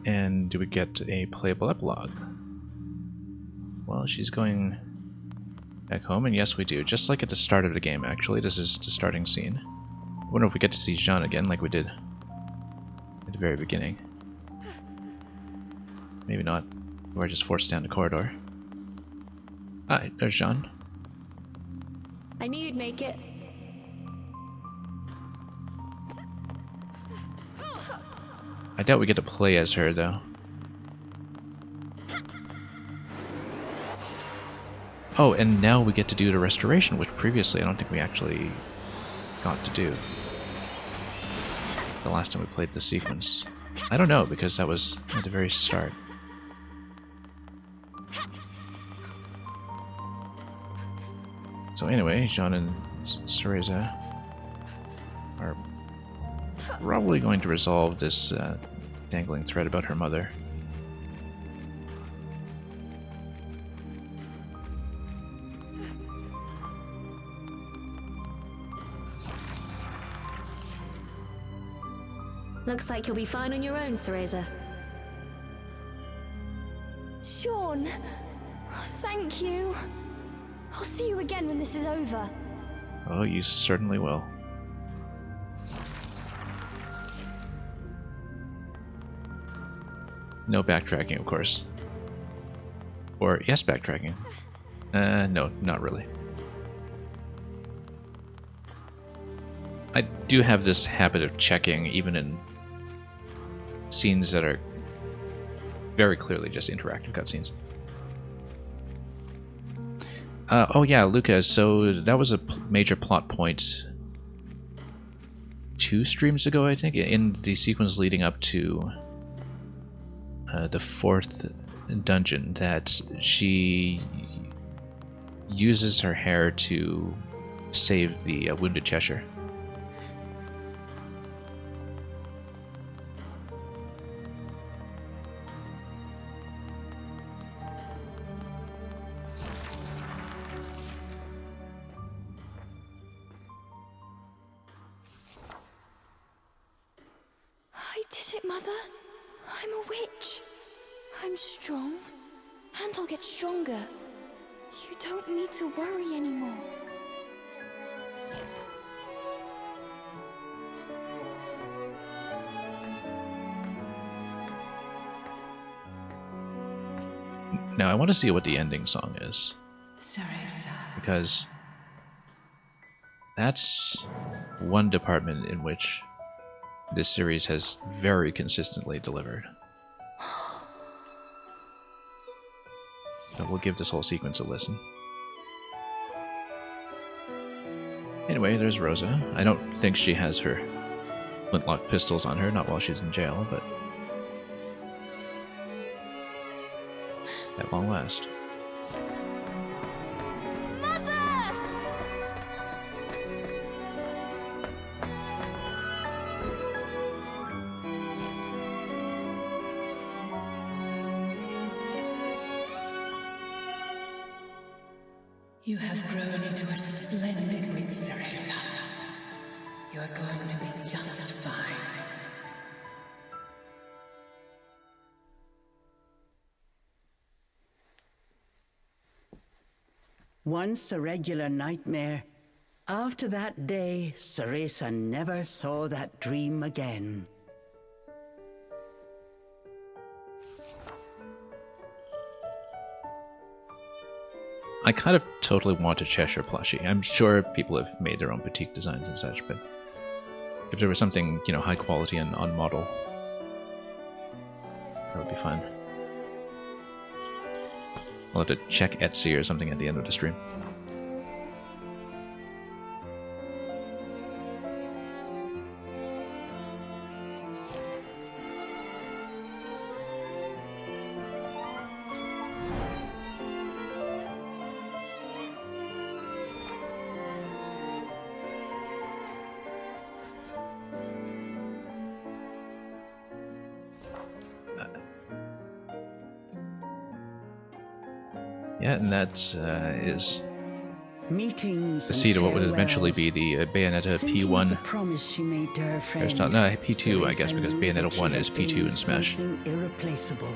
And do we get a playable epilogue? Well, she's going back home, and yes, we do. Just like at the start of the game, actually. This is the starting scene. I wonder if we get to see Jean again, like we did at the very beginning. Maybe not. We're just forced down the corridor. Ah, there's Jean. I knew you'd make it. I doubt we get to play as her, though. Oh, and now we get to do the restoration, which previously I don't think we actually got to do. The last time we played the sequence. I don't know, because that was at the very start. So anyway, Jean and Cereza are probably going to resolve this dangling thread about her mother. Looks like you'll be fine on your own, Cereza. Sean, oh, thank you. I'll see you again when this is over. Oh, you certainly will. No backtracking, of course. Or, yes, backtracking. No, not really. I do have this habit of checking, even in scenes that are very clearly just interactive cutscenes. Oh yeah, Lucas, so that was a major plot point 2 streams ago, I think, in the sequence leading up to the 4th dungeon, that she uses her hair to save the wounded Cheshire. I did it, Mother. I'm a witch. I'm strong, and I'll get stronger. You don't need to worry anymore. Now I want to see what the ending song is. Cereza. Because that's one department in which this series has very consistently delivered. So we'll give this whole sequence a listen. Anyway, there's Rosa. I don't think she has her flintlock pistols on her, not while she's in jail, but at long last. Mother! You have grown into a splendid witch, Cereza. You are going to be just fine. Once a regular nightmare, after that day, Cereza never saw that dream again. I kind of totally want a Cheshire plushie. I'm sure people have made their own boutique designs and such, but if there was something, you know, high quality and on model, that would be fun. I'll have to check Etsy or something at the end of the stream. Yeah, and that is Meetings the and seed of what would eventually farewells. be the Bayonetta Thinking of the P1. promise she made to her friend, There's not, no, P2, I guess, Cereza because knew that Bayonetta she 1 had is P2 in gained Smash. something irreplaceable.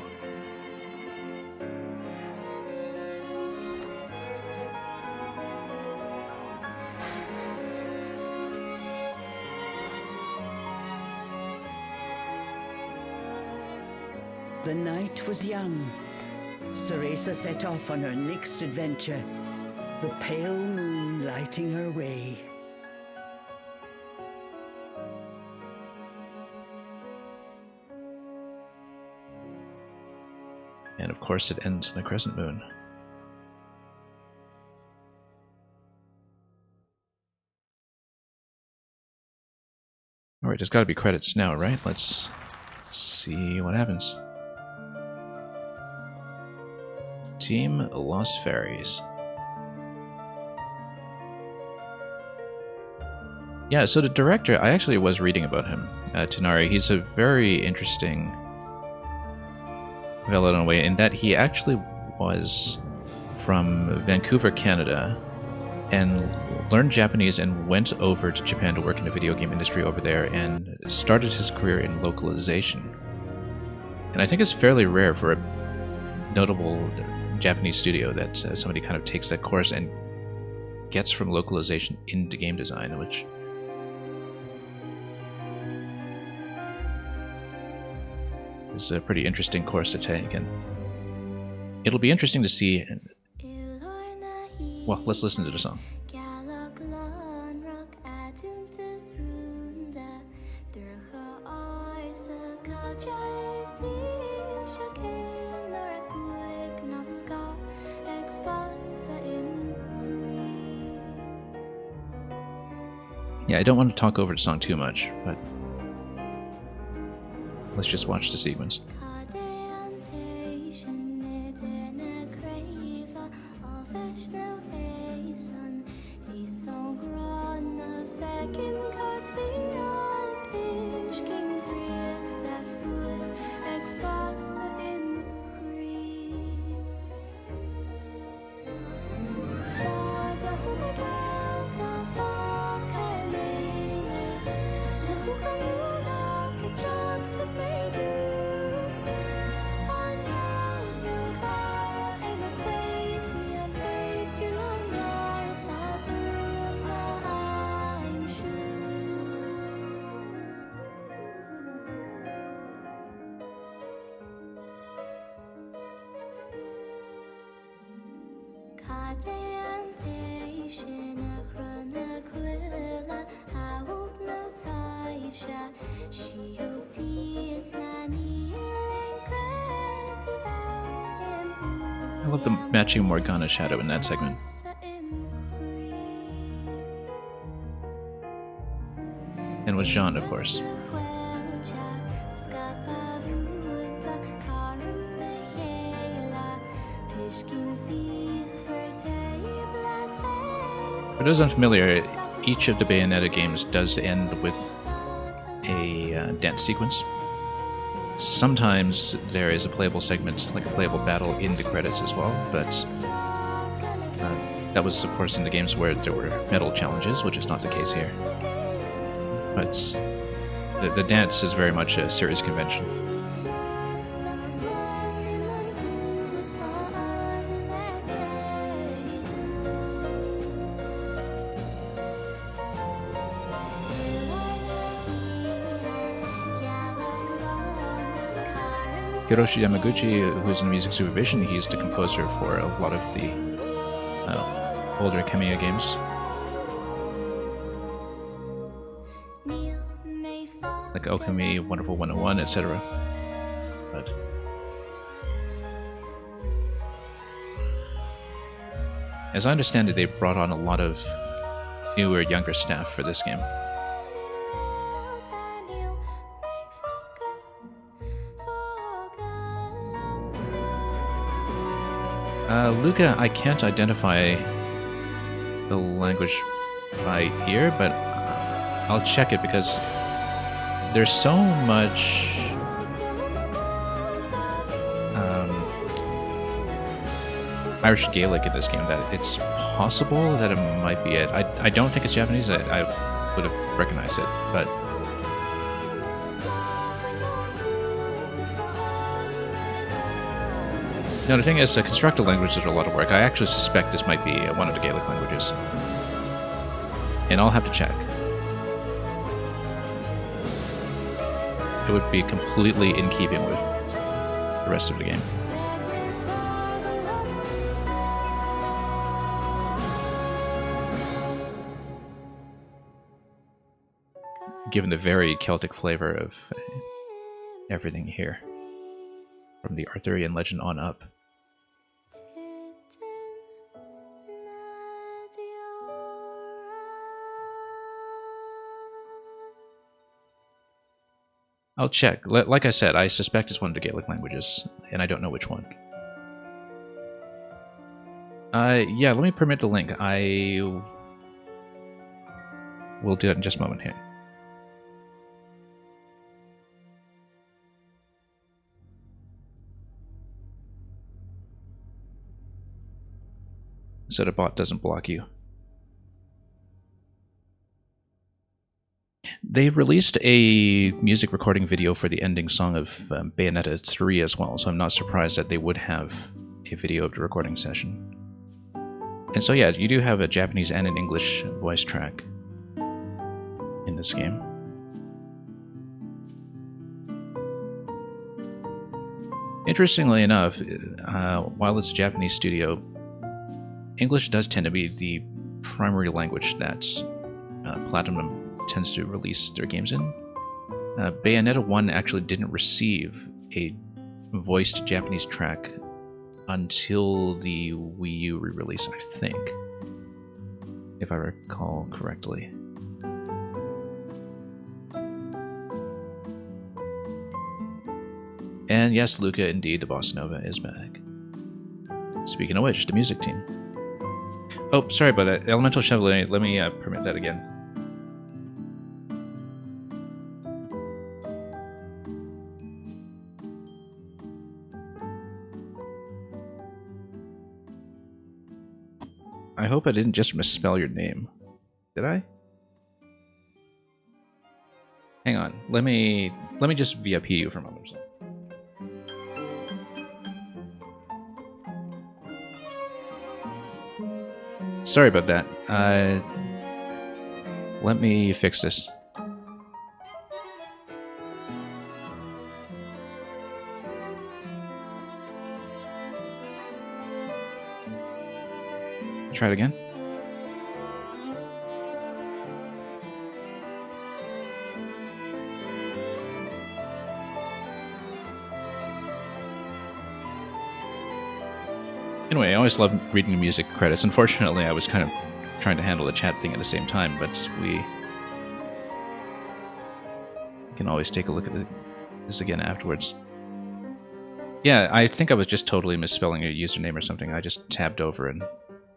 The night was young. Cereza set off on her next adventure, the pale moon lighting her way. And of course it ends in a crescent moon. Alright, there's gotta be credits now, right? Let's see what happens. Team Lost Fairies. Yeah, so the director, I actually was reading about him, Tanari. He's a very interesting fellow in a way, in that he actually was from Vancouver, Canada, and learned Japanese and went over to Japan to work in the video game industry over there and started his career in localization. And I think it's fairly rare for a notable Japanese studio that somebody kind of takes that course and gets from localization into game design, which is a pretty interesting course to take. And it'll be interesting to see. Well, let's listen to the song. Yeah, I don't want to talk over the song too much, but let's just watch the sequence. I love the matching Morgana shadow in that segment. And with Jean, of course. For those unfamiliar, each of the Bayonetta games does end with a dance sequence. Sometimes there is a playable segment, like a playable battle, in the credits as well, but that was, of course, in the games where there were medal challenges, which is not the case here. But the dance is very much a series convention. Hiroshi Yamaguchi, who's in music supervision, he's the composer for a lot of the older Kamiya games. Like Okami, Wonderful 101, etc. But as I understand it, they brought on a lot of newer, younger staff for this game. Luca, I can't identify the language by ear, but I'll check it because there's so much Irish Gaelic in this game that it's possible that it might be it. I don't think it's Japanese. I would have recognized it, but no, the thing is, to construct a language is a lot of work. I actually suspect this might be one of the Gaelic languages. And I'll have to check. It would be completely in keeping with the rest of the game. Given the very Celtic flavor of everything here. From the Arthurian legend on up. I'll check. Like I said, I suspect it's one of the Gaelic languages, and I don't know which one. Yeah, let me permit the link. I will do that in just a moment here. So the bot doesn't block you. They released a music recording video for the ending song of Bayonetta 3 as well, so I'm not surprised that they would have a video of the recording session. And so yeah, you do have a Japanese and an English voice track in this game. Interestingly enough, while it's a Japanese studio, English does tend to be the primary language that Platinum tends to release their games in. Bayonetta 1 actually didn't receive a voiced Japanese track until the Wii U re-release, I think, if I recall correctly. And yes, Luca, indeed, the Bossa Nova is back. Speaking of which, the music team. Oh, sorry about that. Elemental Chevalier, let me permit that again. I hope I didn't just misspell your name. Did I? Hang on. Let me just VIP you for a moment. Sorry about that. Let me fix this. Try it again. Anyway, I always love reading the music credits. Unfortunately, I was kind of trying to handle the chat thing at the same time, but we can always take a look at this again afterwards. Yeah, I think I was just totally misspelling a username or something. I just tabbed over and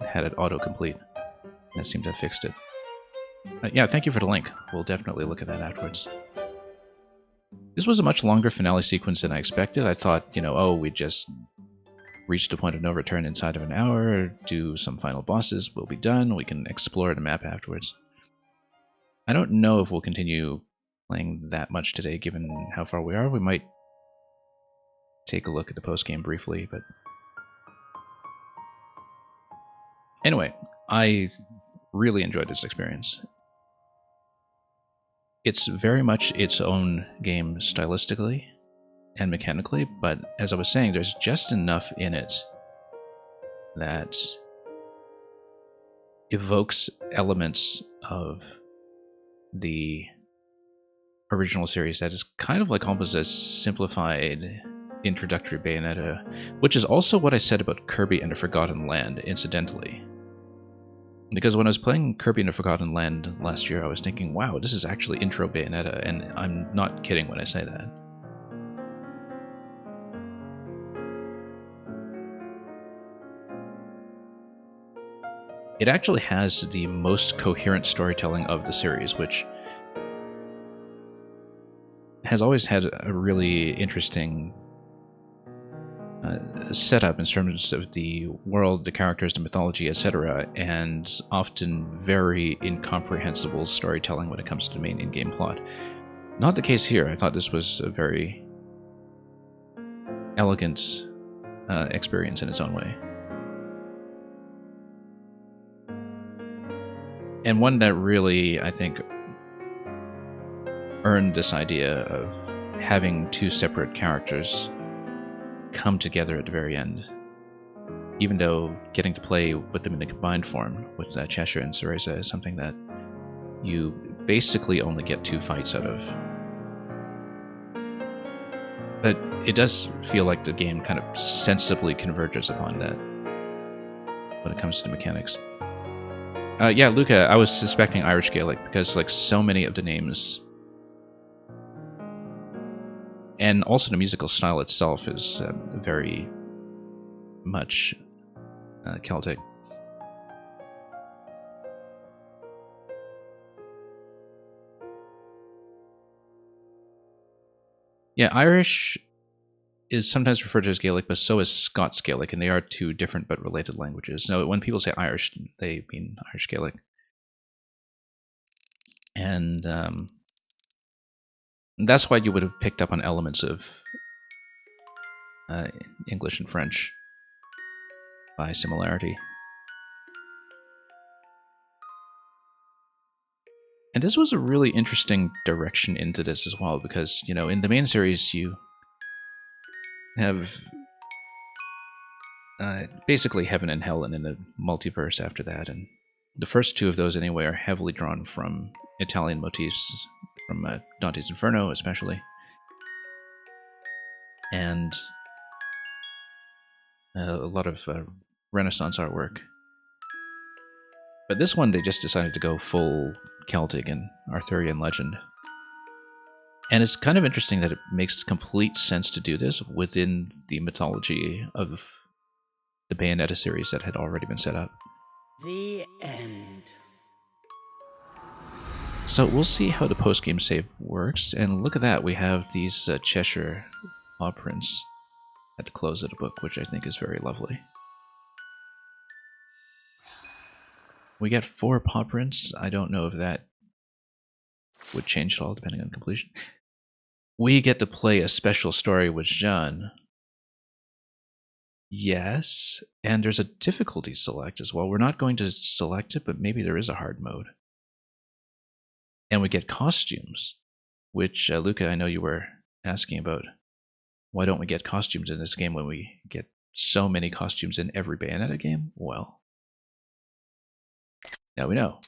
had it autocomplete. And it seemed to have fixed it. Yeah, thank you for the link. We'll definitely look at that afterwards. This was a much longer finale sequence than I expected. I thought, oh, we just reach the point of no return inside of an hour, do some final bosses, we'll be done, we can explore the map afterwards. I don't know if we'll continue playing that much today, given how far we are. We might take a look at the post-game briefly, but... Anyway, I really enjoyed this experience. It's very much its own game stylistically and mechanically, but as I was saying, there's just enough in it that evokes elements of the original series that is kind of like almost a simplified introductory Bayonetta, which is also what I said about Kirby and the Forgotten Land, incidentally. Because when I was playing Kirby and the Forgotten Land last year, I was thinking, wow, this is actually intro Bayonetta, and I'm not kidding when I say that. It actually has the most coherent storytelling of the series, which has always had a really interesting setup in terms of the world, the characters, the mythology, etc., and often very incomprehensible storytelling when it comes to the main in-game plot. Not the case here. I thought this was a very elegant experience in its own way. And one that really, I think, earned this idea of having two separate characters come together at the very end. Even though getting to play with them in a combined form with Cheshire and Cereza is something that you basically only get two fights out of. But it does feel like the game kind of sensibly converges upon that when it comes to mechanics. Yeah, Luca, I was suspecting Irish Gaelic because like so many of the names and also the musical style itself is very much Celtic. Yeah, Irish is sometimes referred to as Gaelic, but so is Scots Gaelic, and they are two different but related languages. Now, when people say Irish, they mean Irish Gaelic. And that's why you would have picked up on elements of English and French by similarity. And this was a really interesting direction into this as well, because, in the main series, you have basically heaven and hell and then the multiverse after that, and the first two of those anyway are heavily drawn from Italian motifs, from Dante's Inferno especially, and a lot of Renaissance artwork. But this one, they just decided to go full Celtic and Arthurian legend. And it's kind of interesting that it makes complete sense to do this within the mythology of the Bayonetta series that had already been set up. The end. So we'll see how the post-game save works, and look at that, we have these Cheshire paw prints at the close of the book, which I think is very lovely. We get 4 paw prints. I don't know if that would change at all depending on completion. We get to play a special story with Jeanne. Yes, and there's a difficulty select as well. We're not going to select it, but maybe there is a hard mode. And we get costumes, which, Luca, I know you were asking about. Why don't we get costumes in this game when we get so many costumes in every Bayonetta game? Well, Now we know.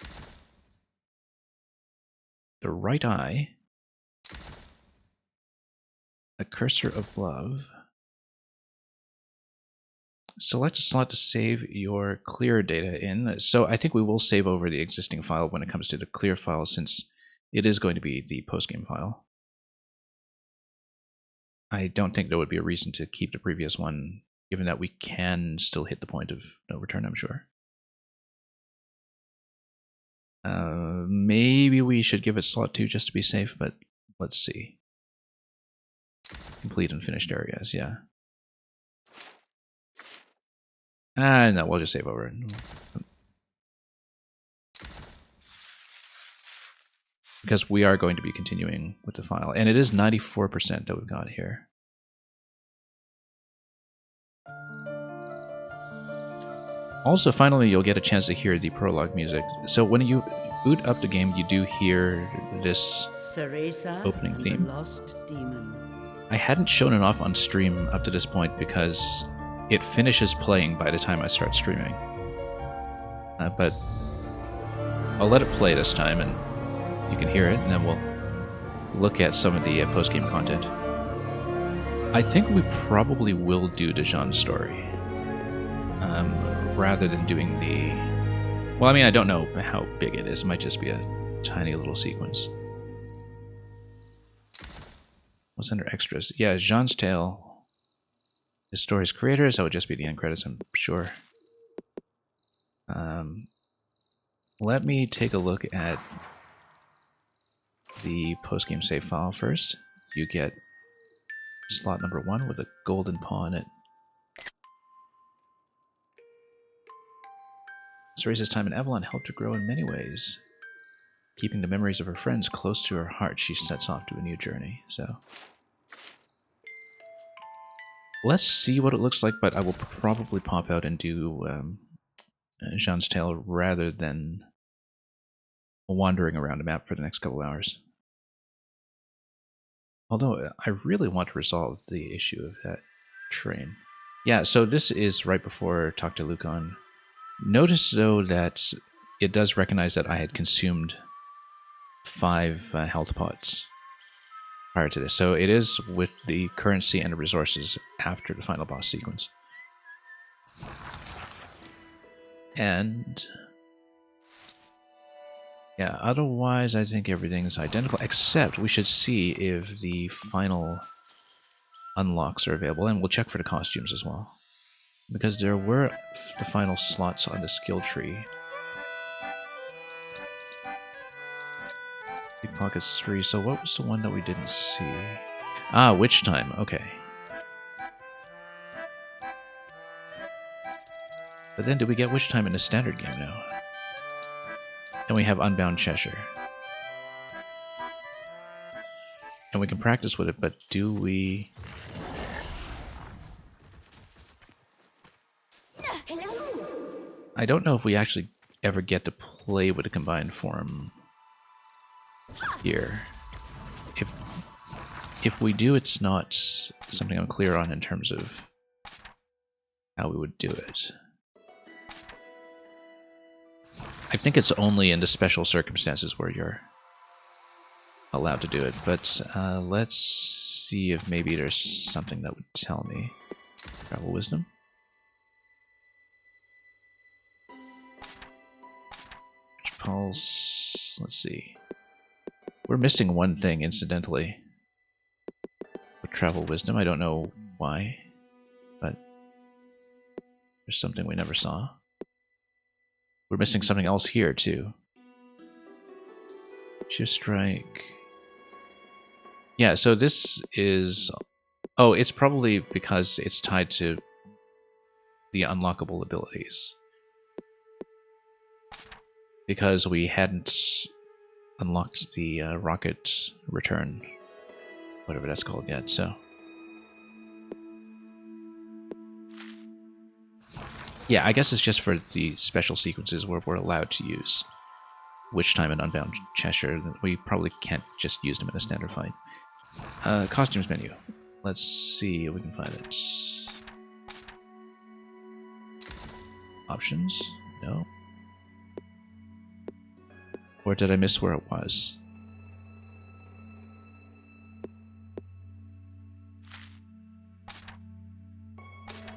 The right eye. A cursor of love. Select a slot to save your clear data in. So I think we will save over the existing file when it comes to the clear file, since it is going to be the postgame file. I don't think there would be a reason to keep the previous one, given that we can still hit the point of no return, I'm sure. Maybe we should give it slot 2 just to be safe, but let's see. Complete unfinished areas, yeah. No, we'll just save over it. Because we are going to be continuing with the file. And it is 94% that we've got here. Also, finally, you'll get a chance to hear the prologue music. So when you boot up the game, you do hear this Cereza, opening theme. the lost demon. I hadn't shown it off on stream up to this point because it finishes playing by the time I start streaming. But I'll let it play this time, and you can hear it, and then we'll look at some of the post-game content. I think we probably will do Dijon's story, rather than doing the... Well, I mean, I don't know how big it is. It might just be a tiny little sequence. What's under extras? Yeah, Jean's Tale. His story's creators. That would just be the end credits, I'm sure. Let me take a look at the post-game save file first. You get slot number 1 with a golden paw in it. Cereza's time in Avalon helped her grow in many ways. Keeping the memories of her friends close to her heart, she sets off to a new journey. So let's see what it looks like, but I will probably pop out and do Jean's Tale rather than wandering around a map for the next couple hours. Although I really want to resolve the issue of that train. Yeah, so this is right before Talk to Lucan. Notice, though, that it does recognize that I had consumed 5 health pots prior to this. So it is with the currency and the resources after the final boss sequence. And yeah, otherwise I think everything's identical, except we should see if the final unlocks are available, and we'll check for the costumes as well. Because there were the final slots on the skill tree. Pickpockets 3, so what was the one that we didn't see? Ah, Witch Time, okay. But then did we get Witch Time in the standard game now? And we have Unbound Cheshire. And we can practice with it, but do we... I don't know if we actually ever get to play with a combined form here. If we do, it's not something I'm clear on in terms of how we would do it. I think it's only in the special circumstances where you're allowed to do it, but let's see if maybe there's something that would tell me. Travel Wisdom. Pulse. Let's see. We're missing one thing, incidentally. With Travel Wisdom. I don't know why, but there's something we never saw. We're missing something else here, too. Shift Strike. Yeah, so this is... Oh, it's probably because it's tied to the unlockable abilities. Because we hadn't unlocked the rocket return, whatever that's called yet, so... Yeah, I guess it's just for the special sequences where we're allowed to use Witch Time and Unbound Cheshire. We probably can't just use them in a standard fight. Costumes menu. Let's see if we can find it. Options? No. Or did I miss where it was?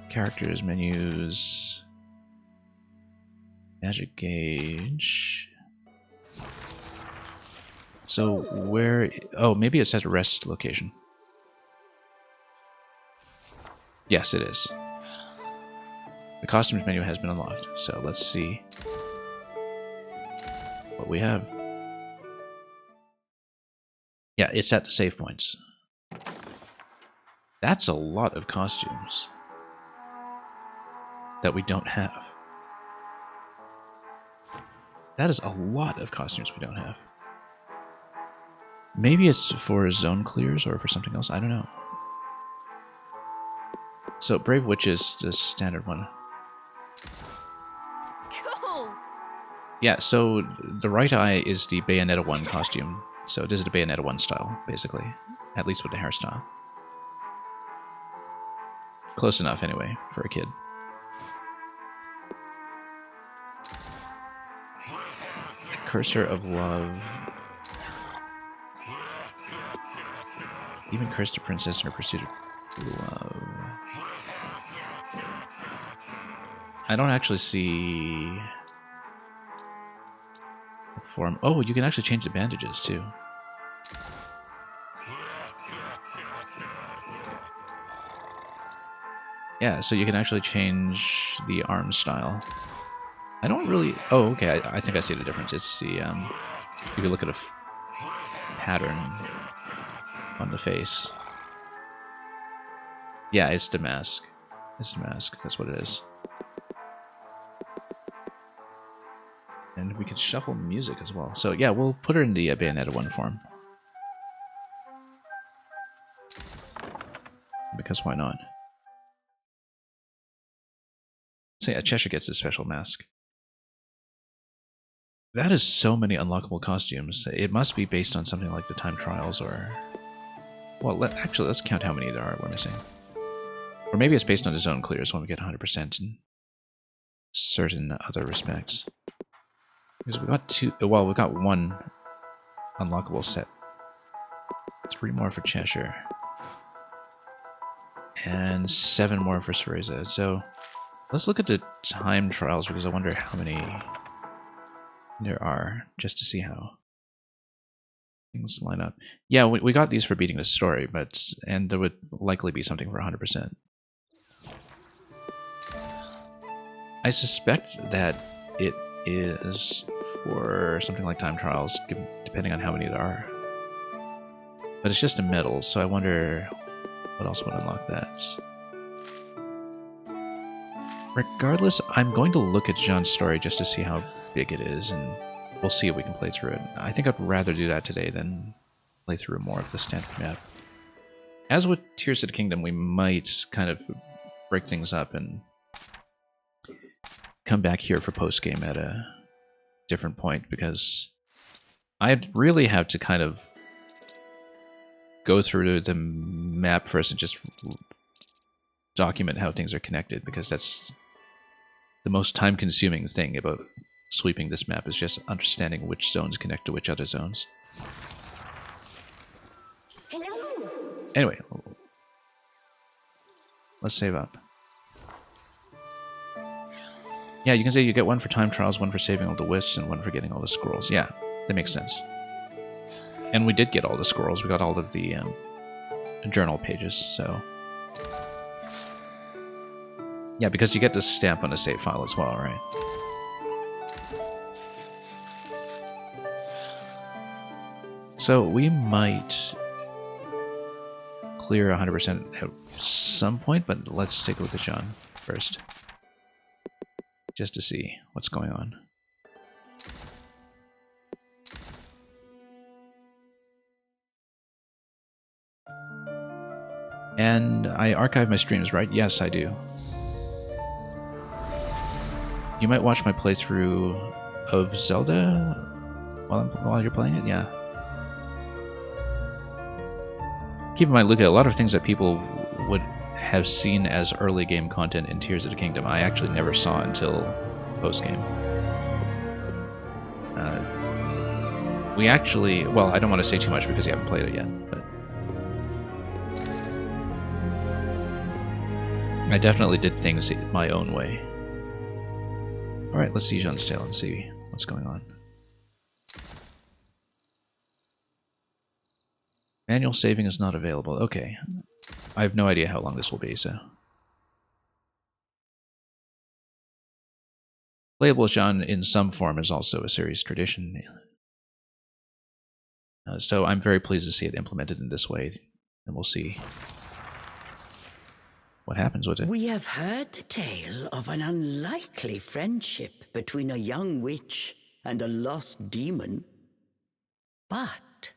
Characters, menus, magic gauge. So where... Oh, maybe it's at a rest location. Yes, it is. The costumes menu has been unlocked, so let's see what we have. Yeah, it's at the save points. That's a lot of costumes that we don't have. That is a lot of costumes we don't have. Maybe it's for zone clears or for something else, I don't know. So Brave Witch is the standard one. Cool! Yeah, so the right eye is the Bayonetta 1 costume. So this is the Bayonetta 1 style, basically. At least with the hairstyle. Close enough, anyway, for a kid. The Cursor of Love. Even cursed a princess in her pursuit of love. I don't actually see the form. Oh, you can actually change the bandages too. Yeah, so you can actually change the arm style. I don't really... Oh, okay, I think I see the difference. It's the... if you look at a pattern on the face. Yeah, it's the mask. It's the mask, that's what it is. And we can shuffle music as well. So yeah, we'll put her in the Bayonetta 1 form. Because why not? So yeah, Cheshire gets a special mask. That is so many unlockable costumes. It must be based on something like the time trials or... Well, actually, let's count how many there are we're missing. Or maybe it's based on the zone clears when we get 100% in certain other respects. Because we got two... Well, we got one unlockable set. 3 more for Cheshire. And 7 more for Cereza. So... Let's look at the time trials, because I wonder how many there are, just to see how things line up. Yeah, we got these for beating the story, and there would likely be something for 100%. I suspect that it is for something like time trials, depending on how many there are. But it's just a medal, so I wonder what else would unlock that. Regardless, I'm going to look at Jean's story just to see how big it is, and we'll see if we can play through it. I think I'd rather do that today than play through more of the standard map. As with Tears of the Kingdom, we might kind of break things up and come back here for post-game at a different point, because I'd really have to kind of go through the map first and just document how things are connected, because that's the most time-consuming thing about sweeping this map, is just understanding which zones connect to which other zones. Anyway, let's save up. Yeah, you can say you get 1 for time trials, 1 for saving all the wisps, and 1 for getting all the scrolls. Yeah, that makes sense. And we did get all the scrolls. We got all of the journal pages, so... Yeah, because you get the stamp on a save file as well, right? So we might clear 100% at some point, but let's take a look at John first. Just to see what's going on. And I archive my streams, right? Yes, I do. You might watch my playthrough of Zelda while you're playing it, yeah. Keep in mind, look at a lot of things that people would have seen as early game content in Tears of the Kingdom, I actually never saw until post game. We actually, well, I don't want to say too much because you haven't played it yet, but I definitely did things my own way. Alright, let's see Jean's tale and see what's going on. Manual saving is not available. Okay. I have no idea how long this will be, so. Playable Jean in some form is also a series tradition. So I'm very pleased to see it implemented in this way, and we'll see what happens with it. We have heard the tale of an unlikely friendship between a young witch and a lost demon. But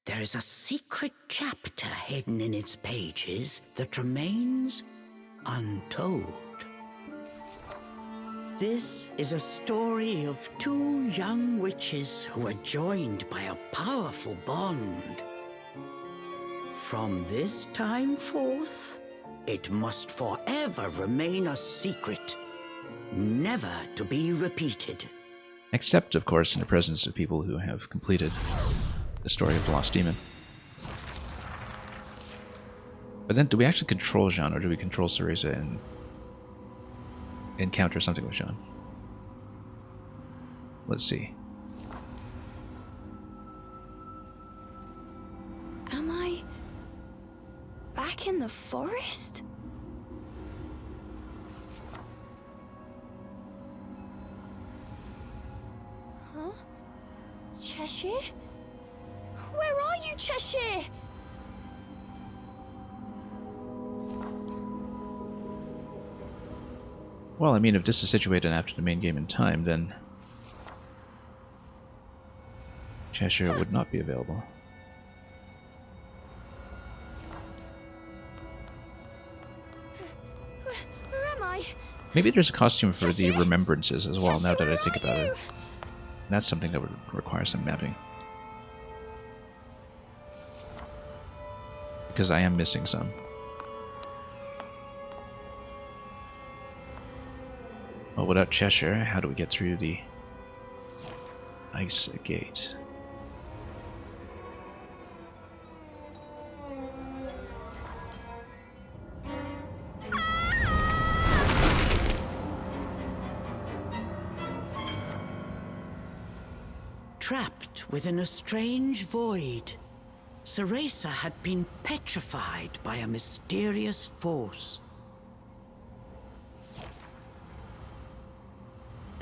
there is a secret chapter hidden in its pages that remains untold. This is a story of two young witches who are joined by a powerful bond. From this time forth, it must forever remain a secret, never to be repeated. Except, of course, in the presence of people who have completed the story of the Lost Demon. But then, do we actually control Jean, or do we control Cereza and encounter something with Jean? Let's see. Am I back in the forest? Huh? Cheshire? Where are you, Cheshire? Well, I mean, if this is situated after the main game in time, then Cheshire would not be available. Where am I? Maybe there's a costume for the Cheshire? remembrances as well, now Cheshire, that I where think are about you? it. That's something that would require some mapping. Because I am missing some. Well, without Cheshire, how do we get through the ice gate? Trapped within a strange void, Cereza had been petrified by a mysterious force.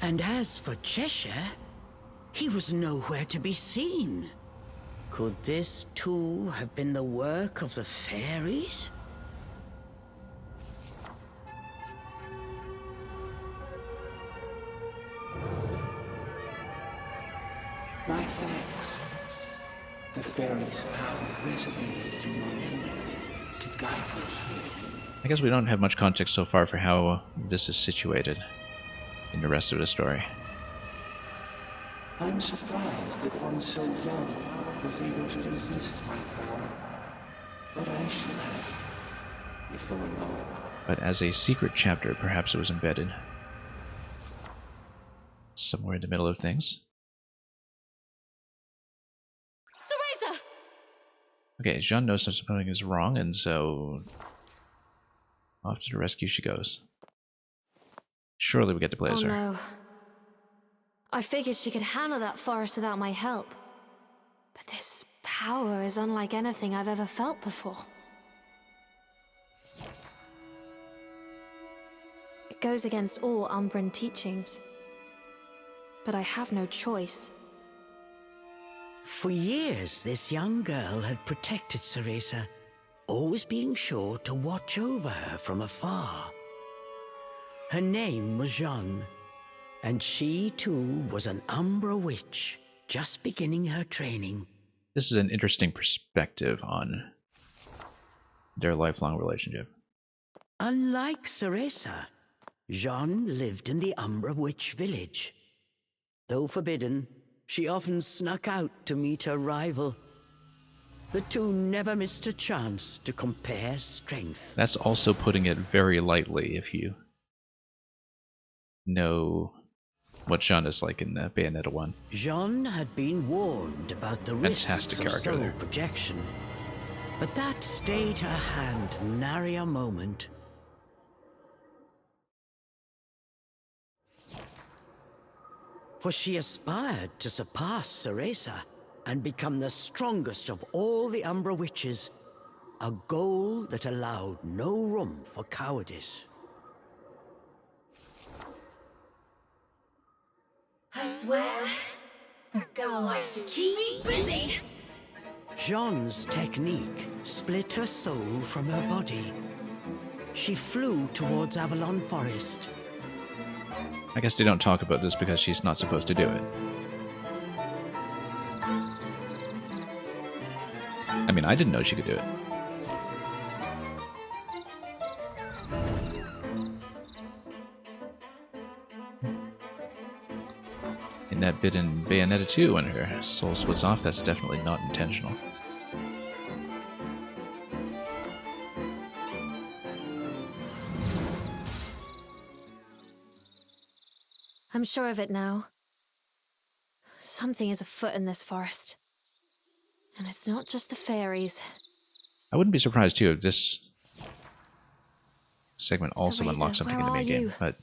And as for Cheshire, he was nowhere to be seen. Could this too have been the work of the fairies? My thanks. The fairy's power resonated through my memories to guide me here. I guess we don't have much context so far for how this is situated in the rest of the story. I'm surprised that one so young was able to resist my power. But I should have, if only. But as a secret chapter, perhaps it was embedded somewhere in the middle of things. Cereza! Okay, Jean knows something is wrong, and so off to the rescue she goes. Surely we get to play as her. No. I figured she could handle that forest without my help. But this power is unlike anything I've ever felt before. It goes against all Umbran teachings. But I have no choice. For years, this young girl had protected Cereza, always being sure to watch over her from afar. Her name was Jeanne, and she too was an Umbra witch, just beginning her training. This is an interesting perspective on their lifelong relationship. Unlike Cereza, Jeanne lived in the Umbra witch village. Though forbidden, she often snuck out to meet her rival. The two never missed a chance to compare strength. That's also putting it very lightly if you know what Jean is like in Bayonetta 1. Jean had been warned about the risks Fantastic of character soul there. projection, but that stayed her hand nary a moment. For she aspired to surpass Cereza and become the strongest of all the Umbra witches, a goal that allowed no room for cowardice. I swear, that girl likes to keep me busy. Jean's technique split her soul from her body. She flew towards Avalon Forest. I guess they don't talk about this because she's not supposed to do it. I mean, I didn't know she could do it. In that bit in Bayonetta 2 when her soul splits off, that's definitely not intentional. I'm sure of it now. Something is afoot in this forest. And it's not just the fairies. I wouldn't be surprised too if this segment also Cereza, unlocks something in the where main are game, you? but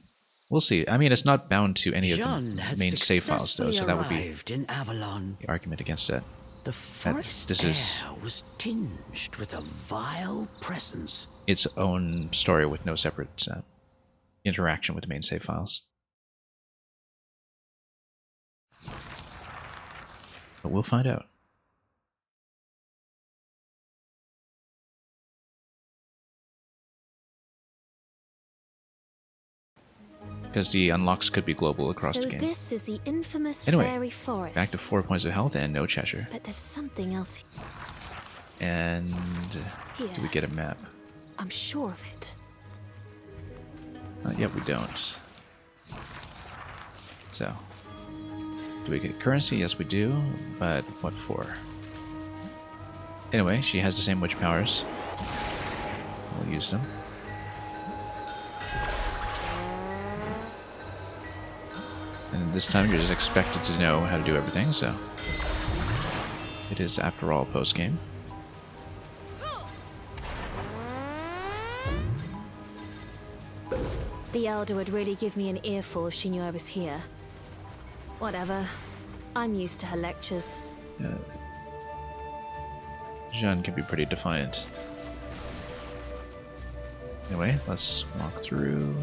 we'll see. I mean, it's not bound to any of Jean the had main save files though, so that would be arrived in Avalon. the argument against it. The forest this air is was tinged with a vile presence. its own story with no separate interaction with the main save files. But we'll find out. Because the unlocks could be global across So the game. this is the infamous Anyway, fairy forest. back to 4 points of health and no Cheshire. But there's something else And here. do we get a map? I'm sure of it. Yet we don't. So, do we get currency? Yes, we do. But what for? Anyway, she has the same witch powers. We'll use them. And this time you're just expected to know how to do everything, so it is, after all, post-game. The Elder would really give me an earful if she knew I was here. Whatever. I'm used to her lectures. Jean can be pretty defiant. Anyway, let's walk through.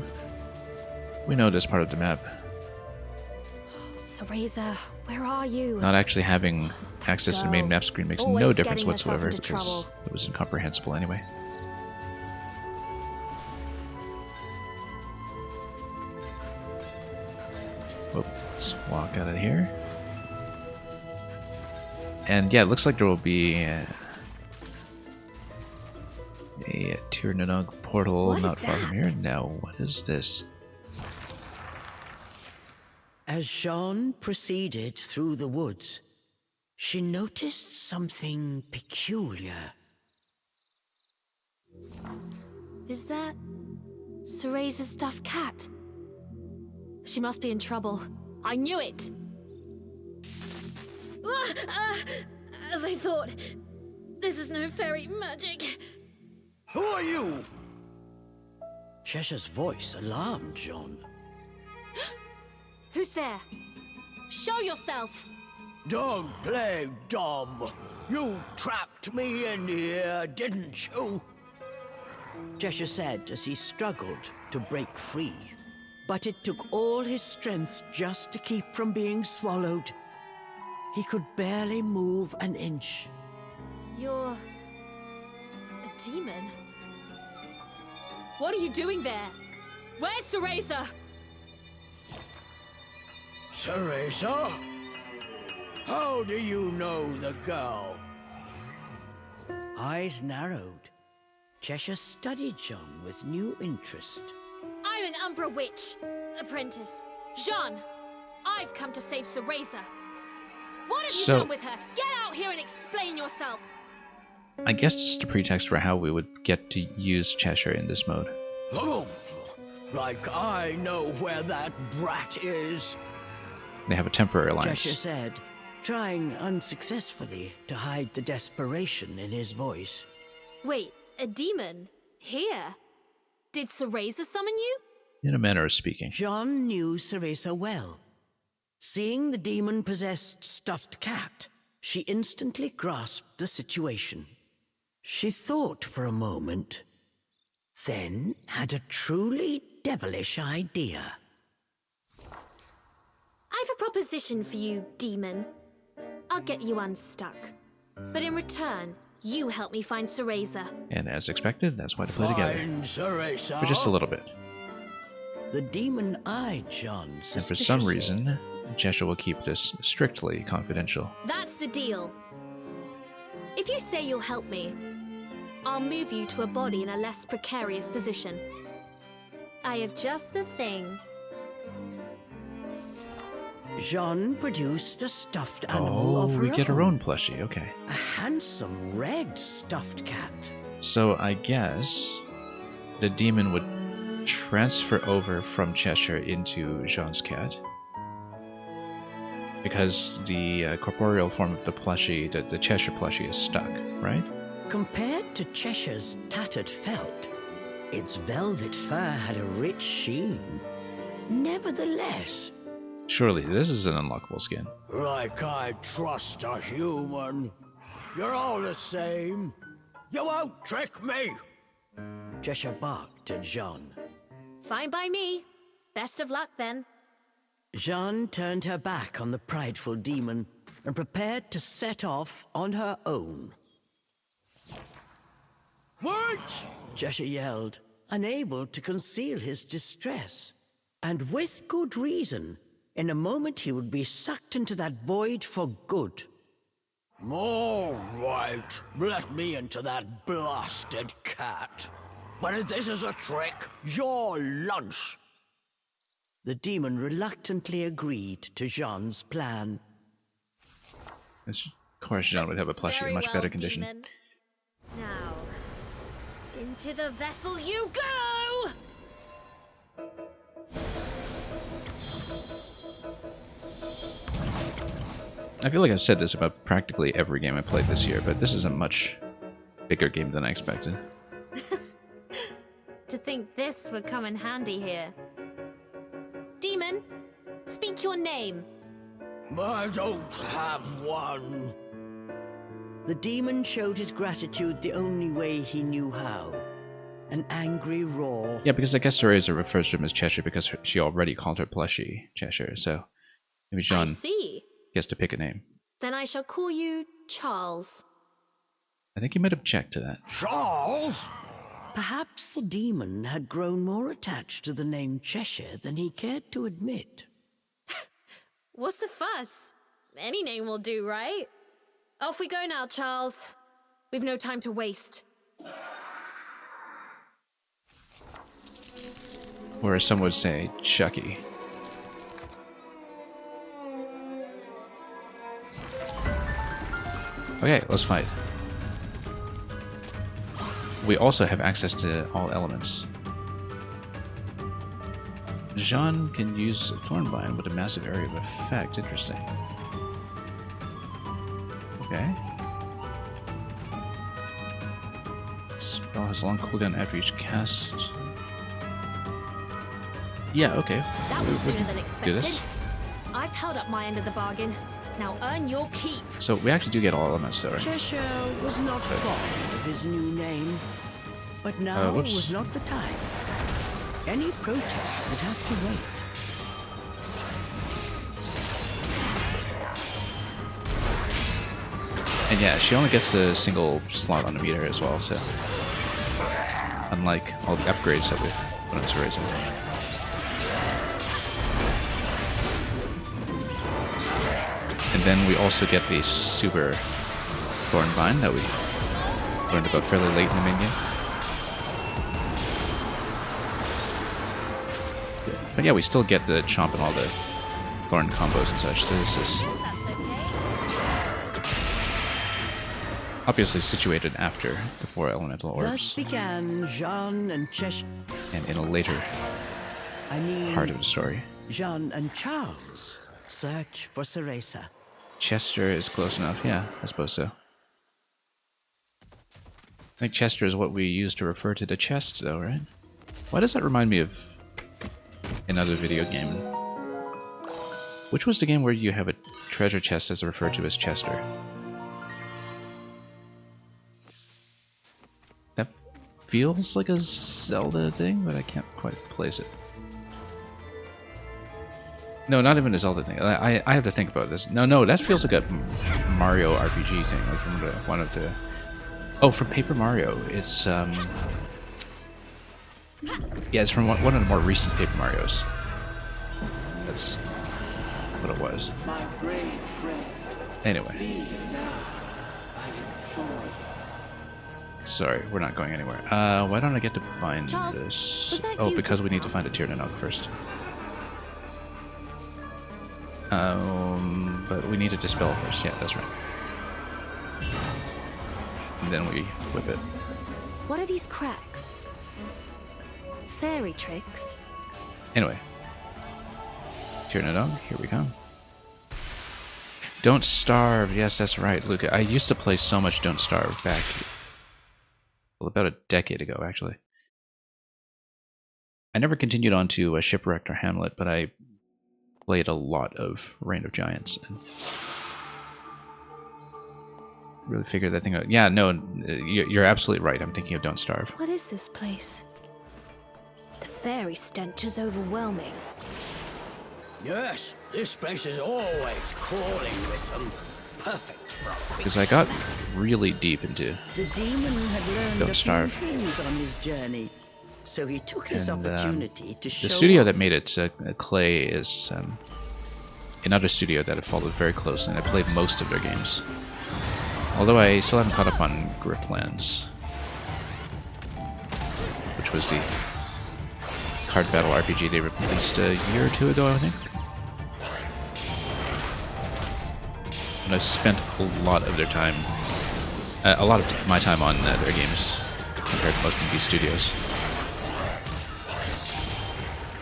We know this part of the map. Cereza, where are you? Not actually having access to the main map screen makes no Always difference getting herself whatsoever into because trouble. it was incomprehensible anyway. Whoop, let's walk out of here. And yeah, it looks like there will be a Tirnanog portal What is not far from here. that? Now, what is this? As Jean proceeded through the woods, she noticed something peculiar. Is that Cereza's stuffed cat? She must be in trouble. I knew it! As I thought, this is no fairy magic. Who are you? Cheshire's voice alarmed Jean. Who's there? Show yourself! Don't play dumb. You trapped me in here, didn't you? Cheshire said as he struggled to break free. But it took all his strength just to keep from being swallowed. He could barely move an inch. You're a demon. What are you doing there? Where's Cereza? Cereza? How do you know the girl? Eyes narrowed. Cheshire studied Jean with new interest. I'm an Umbra witch. Apprentice. Jean, I've come to save Cereza. What have you done with her? Get out here and explain yourself. I guess it's just a pretext for how we would get to use Cheshire in this mode. Oh, like I know where that brat is. They have a temporary alliance. Cheshire said, trying unsuccessfully to hide the desperation in his voice. Wait, a demon? Here? Did Cereza summon you? In a manner of speaking. Jean knew Cereza well. Seeing the demon-possessed stuffed cat, she instantly grasped the situation. She thought for a moment, then had a truly devilish idea. I've a proposition for you, demon. I'll get you unstuck. But in return, you help me find Cereza. And as expected, that's why they play together. Cereza. For just a little bit. The demon eyed Jean suspiciously. And for some reason, Cheshire will keep this strictly confidential. That's the deal. If you say you'll help me, I'll move you to a body in a less precarious position. I have just the thing. Jean produced a stuffed animal of her we get our own. own plushie, okay. A handsome red stuffed cat. So I guess the demon would transfer over from Cheshire into Jean's cat. Because the corporeal form of the plushie, the Cheshire plushie, is stuck, right? Compared to Cheshire's tattered felt, its velvet fur had a rich sheen. Nevertheless, Surely this is an unlockable skin. Like I trust a human. You're all the same. You won't trick me. Cheshire barked at Jean. Fine by me. Best of luck then. Jean turned her back on the prideful demon and prepared to set off on her own. Wait! Cheshire yelled, unable to conceal his distress. And with good reason. In a moment he would be sucked into that void for good. All right, let me into that blasted cat. But if this is a trick, your lunch. The demon reluctantly agreed to Jean's plan. Of course, Jean would have a plushie Very in much well, better condition. demon. Now, into the vessel you go! I feel like I've said this about practically every game I played this year, but this is a much bigger game than I expected. To think this would come in handy here. Demon, speak your name. I don't have one. The demon showed his gratitude the only way he knew how. An angry roar. Yeah, because I guess Cereza refers to him as Cheshire because she already called her plushie Cheshire, so maybe I Jean see. gets to pick a name. Then I shall call you Charles. I think he might object to that. Charles? Perhaps the demon had grown more attached to the name Cheshire than he cared to admit. What's the fuss? Any name will do, right? Off we go now, Charles. We've no time to waste. Or as some would say, Chucky. Okay, let's fight. We also have access to all elements. Jean can use Thornbind with a massive area of effect. Interesting. Okay. Spell has a long cooldown after each cast. Yeah, okay. That was We sooner can than do expected. this. I've held up my end of the bargain. Now earn your keep. So we actually do get all elements though, right? Cheshire was not fond of his new name, but now whoops. was not the time. Any protest would have to wait. And yeah, she only gets a single slot on the meter as well, so unlike all the upgrades that we put on Cereza. And then we also get the super Thornbind that we learned about fairly late in the main game. But yeah, we still get the chomp and all the Thorn combos and such. So this is Guess that's okay. obviously situated after the 4 elemental Thus orbs began Jean and Cheshire. and in a later I mean, part of the story. Jean and Charles' Search for Cereza. Chester is close enough. Yeah, I suppose so. I think Chester is what we use to refer to the chest, though, right? Why does that remind me of another video game? Which was the game where you have a treasure chest that's referred to as Chester? That feels like a Zelda thing, but I can't quite place it. No, not even a Zelda thing. I have to think about this. No, that feels like a Mario RPG thing, like from one of the... Oh, from Paper Mario. It's, yeah, it's from one of the more recent Paper Marios. That's what it was. My brave friend, Anyway. leave now. I implore you. Sorry, we're not going anywhere. Why don't I get to find Charles, this? was that Oh, you because just we need now? to find a Tyraninog first. But we need to dispel first. Yeah, that's right. And then we whip it. What are these cracks? Fairy tricks? Anyway. Tyraninog, here we come. Don't Starve. Yes, that's right, Luca. I used to play so much Don't Starve back... Well, about a decade ago, actually. I never continued on to Shipwrecked or Hamlet, but I played a lot of Reign of Giants and really figured that thing out. Yeah, no, you're absolutely right. I'm thinking of Don't Starve. What is this place? The fairy stench is overwhelming. Yes, this place is always crawling with them. Perfect for a quick Because I got really deep into The demon had learned Don't a few Starve. things on his journey, so he took his And, opportunity to show the studio off. that made it, Clay, is another studio that I followed very closely, and I played most of their games. Although I still haven't caught up on Griplands, which was the card battle RPG they released a year or two ago, I think. And I've spent a lot of their time, a lot of my time on their games compared to most of these studios.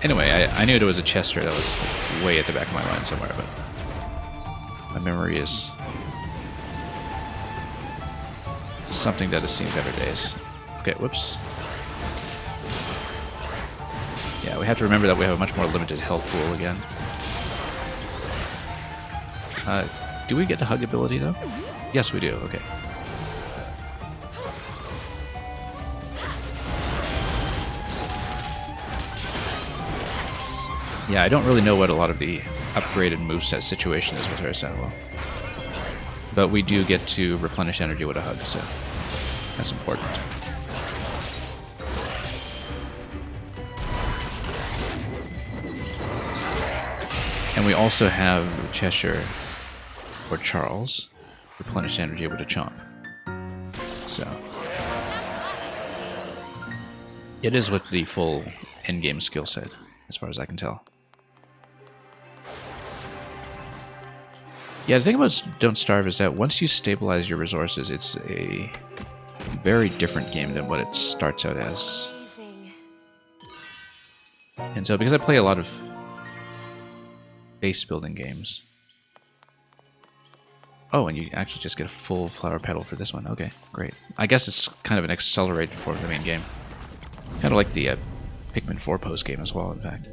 Anyway, I knew there was a Chester that was way at the back of my mind somewhere, but my memory is something that has seen better days. Okay, whoops. Yeah, we have to remember that we have a much more limited health pool again. Do we get the hug ability, though? Yes, we do. Okay. Yeah, I don't really know what a lot of the upgraded moveset situation is with her, so well. But we do get to replenish energy with a hug, so that's important. And we also have Cheshire, or Charles, replenish energy with a chomp. So it is with the full endgame skill set, as far as I can tell. Yeah, the thing about Don't Starve is that once you stabilize your resources, it's a very different game than what it starts out as. And so, because I play a lot of base building games. Oh, and you actually just get a full flower petal for this one. Okay, great. I guess it's kind of an accelerated form of the main game. Kind of like the Pikmin 4 post game as well, in fact.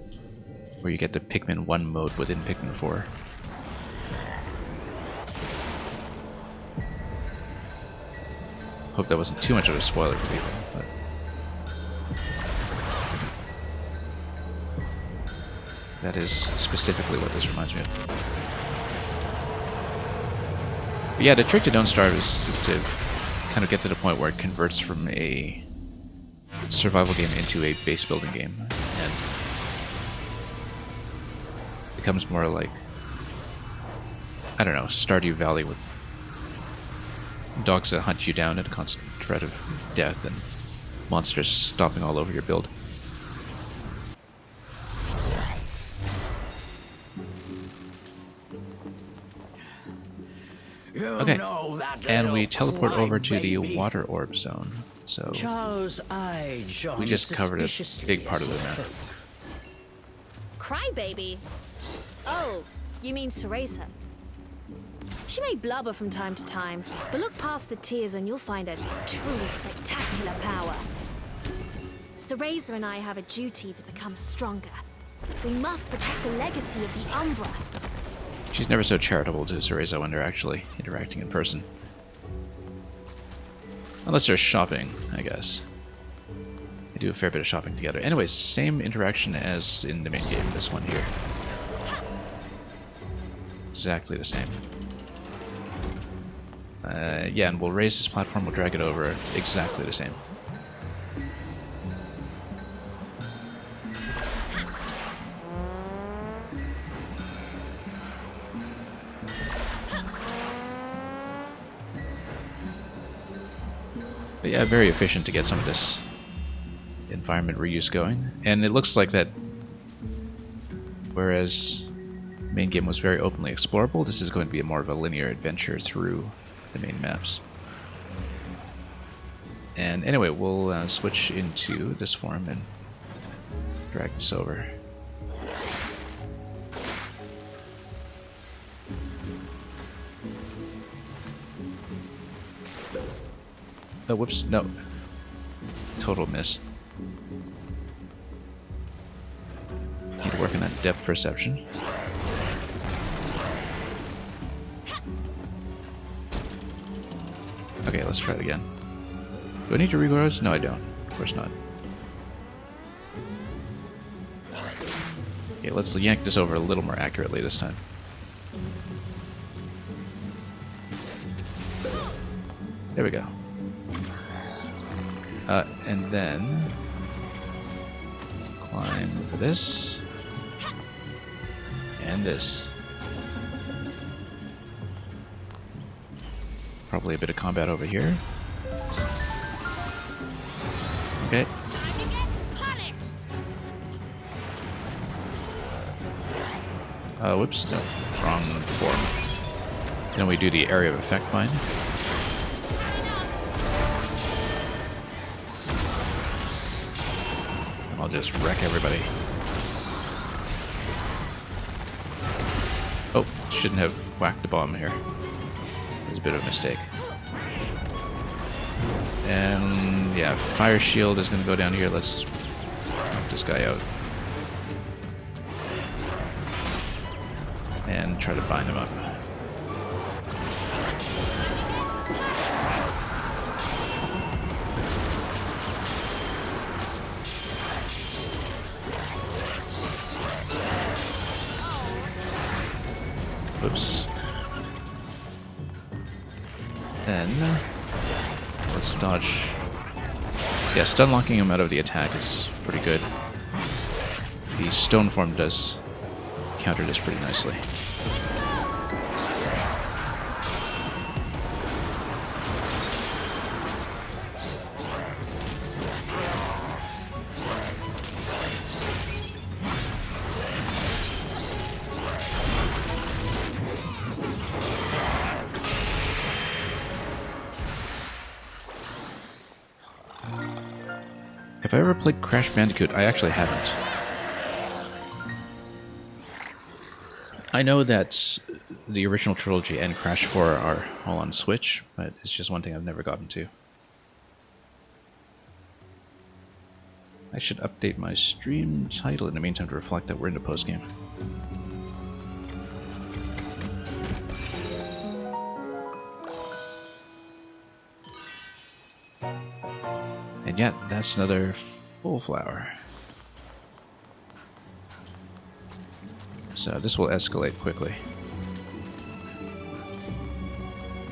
Where you get the Pikmin 1 mode within Pikmin 4. Hope that wasn't too much of a spoiler for people, but... that is specifically what this reminds me of. But yeah, the trick to Don't Starve is to kind of get to the point where it converts from a survival game into a base building game, and becomes more like, I don't know, Stardew Valley with dogs that hunt you down in a constant threat of death and monsters stomping all over your build. Okay, and we teleport over to the water orb zone. So Charles eyed Jean we just covered a suspiciously big part as of he the map. spoke. Crybaby? Oh, You mean Cereza? She may blubber from time to time, but look past the tears and you'll find a truly spectacular power. Cereza and I have a duty to become stronger. We must protect the legacy of the Umbra. She's never so charitable to Cereza when they're actually interacting in person. Unless they're shopping, I guess. They do a fair bit of shopping together. Anyways, same interaction as in the main game, this one here. Exactly the same. Yeah, and we'll raise this platform, we'll drag it over, exactly the same. But yeah, very efficient to get some of this environment reuse going. And it looks like that, whereas the main game was very openly explorable, this is going to be more of a linear adventure through the main maps. And anyway, we'll switch into this form and drag this over. Oh, whoops, no. Total miss. Need to work on that depth perception. Okay, let's try it again. Do I need to regrow this? No, I don't. Of course not. Okay, let's yank this over a little more accurately this time. There we go. And then climb this and this. Probably a bit of combat over here. Okay. Whoops, no, wrong form. Then we do the area of effect mine. I'll just wreck everybody. Oh, shouldn't have whacked the bomb here. It was a bit of a mistake. And yeah, fire shield is going to go down here. Let's knock this guy out. And try to bind him up. Whoops. Then let's dodge. Yeah, stun locking him out of the attack is pretty good. The stone form does counter this pretty nicely. Have I ever played Crash Bandicoot? I actually haven't. I know that the original trilogy and Crash 4 are all on Switch, but it's just one thing I've never gotten to. I should update my stream title in the meantime to reflect that we're in the post-game. And yet, that's another full flower. So this will escalate quickly.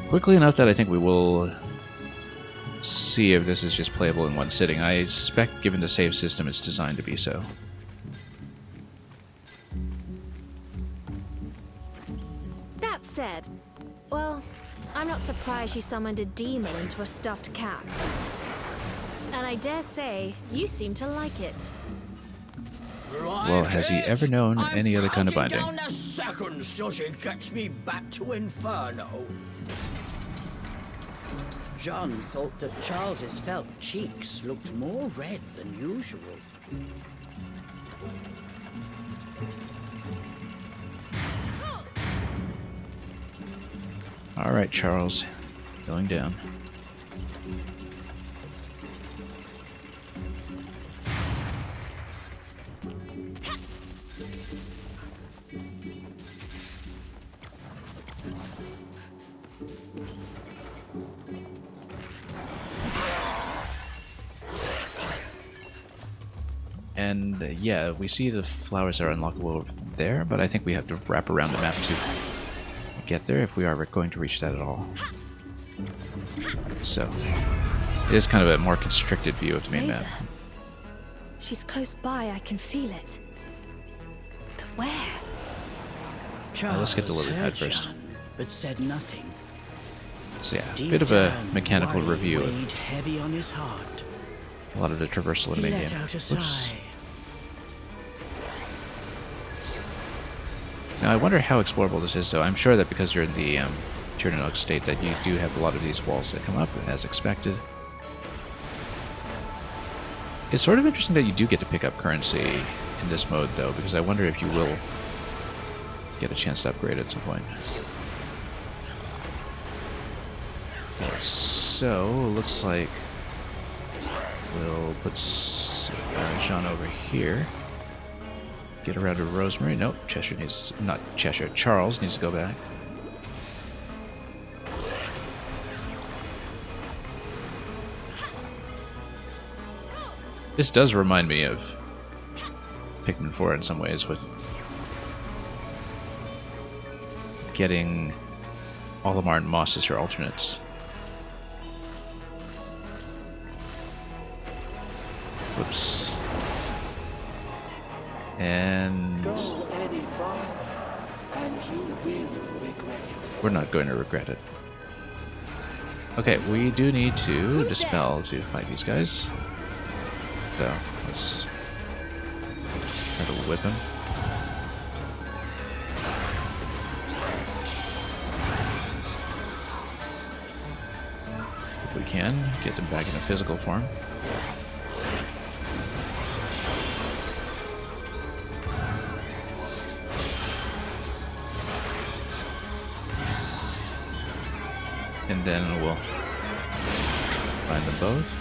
Quickly enough that I think we will see if this is just playable in one sitting. I suspect, given the save system, it's designed to be so. That said, well, I'm not surprised you summoned a demon into a stuffed cat. And I dare say, you seem to like it. Well, has he ever known any other kind of binding? Down the seconds till she gets me back to Inferno. John thought that Charles's felt cheeks looked more red than usual. Alright, Charles. Going down. And yeah, we see the flowers are unlockable over there, but I think we have to wrap around the map to get there if we are going to reach that at all. So, it is kind of a more constricted view of the main map. She's close by, I can feel it. But where? Let's get to Charles Lilypad heard first. Jean, but said nothing. So yeah, a Deep bit of a down, mechanical worry review of weighed heavy on his heart. a lot of the traversal in He the main let game. out a Oops. sigh. Now I wonder how explorable this is, though. I'm sure that because you're in the Tyrannok state that you do have a lot of these walls that come up, as expected. It's sort of interesting that you do get to pick up currency in this mode, though, because I wonder if you will get a chance to upgrade at some point. So, looks like we'll put Jean over here. Get around to Rosemary. Nope, Cheshire needs... not Cheshire. Charles needs to go back. This does remind me of Pikmin 4 in some ways, with getting Olimar and Moss as your alternates. Whoops. And Go any farther, and you will regret it. we're not going to regret it. Okay, we do need to dispel to fight these guys. So, let's try to whip him. If we can, get them back in a physical form. And then we'll find them both.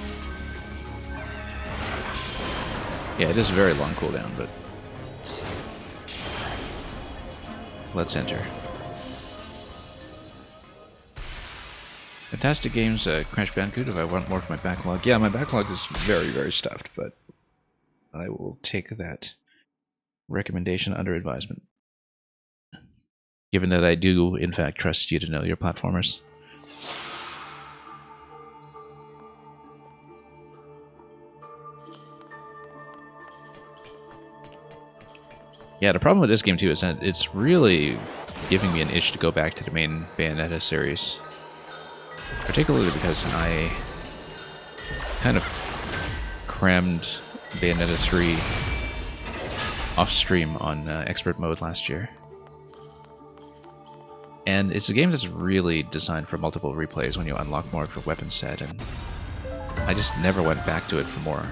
Yeah, it is a very long cooldown, but let's enter. Fantastic games, Crash Bandicoot, if I want more for my backlog. Yeah, my backlog is very, very stuffed, but I will take that recommendation under advisement. Given that I do, in fact, trust you to know your platformers. Yeah, the problem with this game, too, is that it's really giving me an itch to go back to the main Bayonetta series. Particularly because I kind of crammed Bayonetta 3 off-stream on Expert Mode last year. And it's a game that's really designed for multiple replays when you unlock more of your weapon set, and I just never went back to it for more,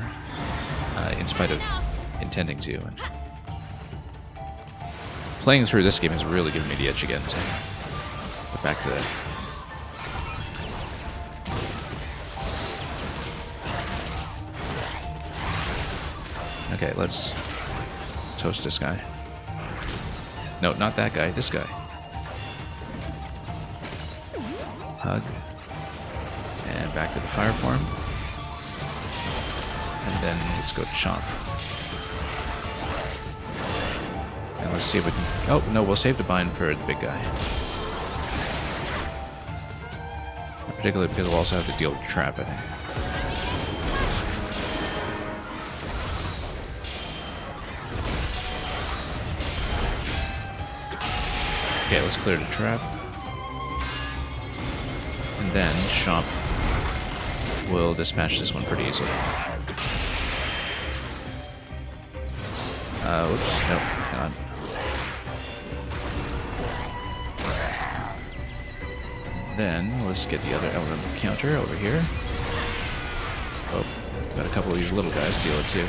in spite of intending to. And playing through this game has really given me the itch again to get back to that. Okay, let's toast this guy. No, not that guy, this guy. Hug. And back to the fire form. And then let's go to Chomp. And let's see if we can... oh, no, we'll save the bind for the big guy. Particularly because we'll also have to deal with the trap, I think. Okay, let's clear the trap. And then Chomp will dispatch this one pretty easily. Whoops, no, hang on. Then let's get the other elemental counter over here. Oh, got a couple of these little guys to deal with too.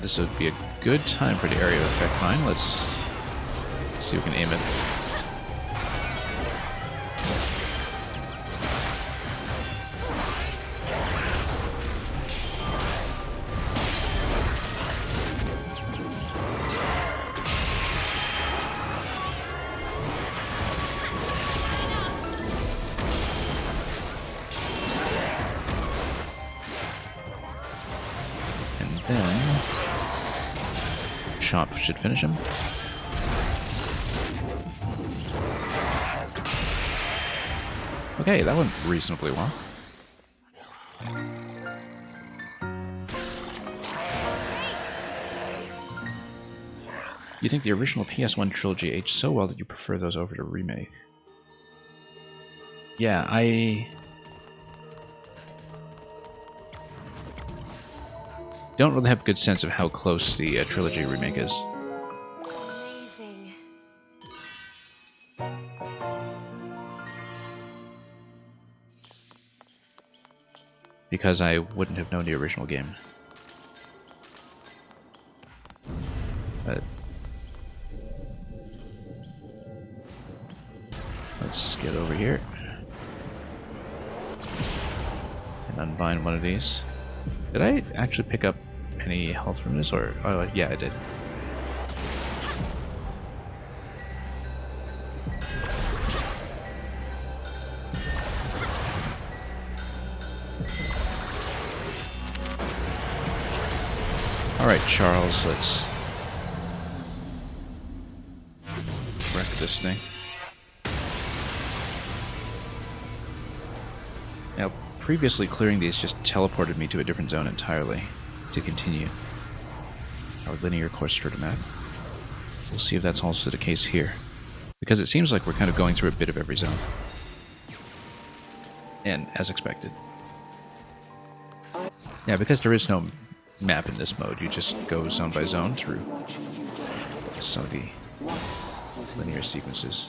This would be a good time for the area of effect mine. Let's see if we can aim it. Then Chop should finish him. Okay, that went reasonably well. You think the original PS1 trilogy aged so well that you prefer those over to remake? Yeah, I don't really have a good sense of how close the trilogy remake is. Amazing. Because I wouldn't have known the original game. But let's get over here and unbind one of these. Did I actually pick up any health from this, or oh yeah, I did. All right, Charles, let's wreck this thing. Now, previously clearing these just teleported me to a different zone entirely to continue our linear course through the map. We'll see if that's also the case here, because it seems like we're kind of going through a bit of every zone. And as expected. Yeah, because there is no map in this mode, you just go zone by zone through some of the linear sequences.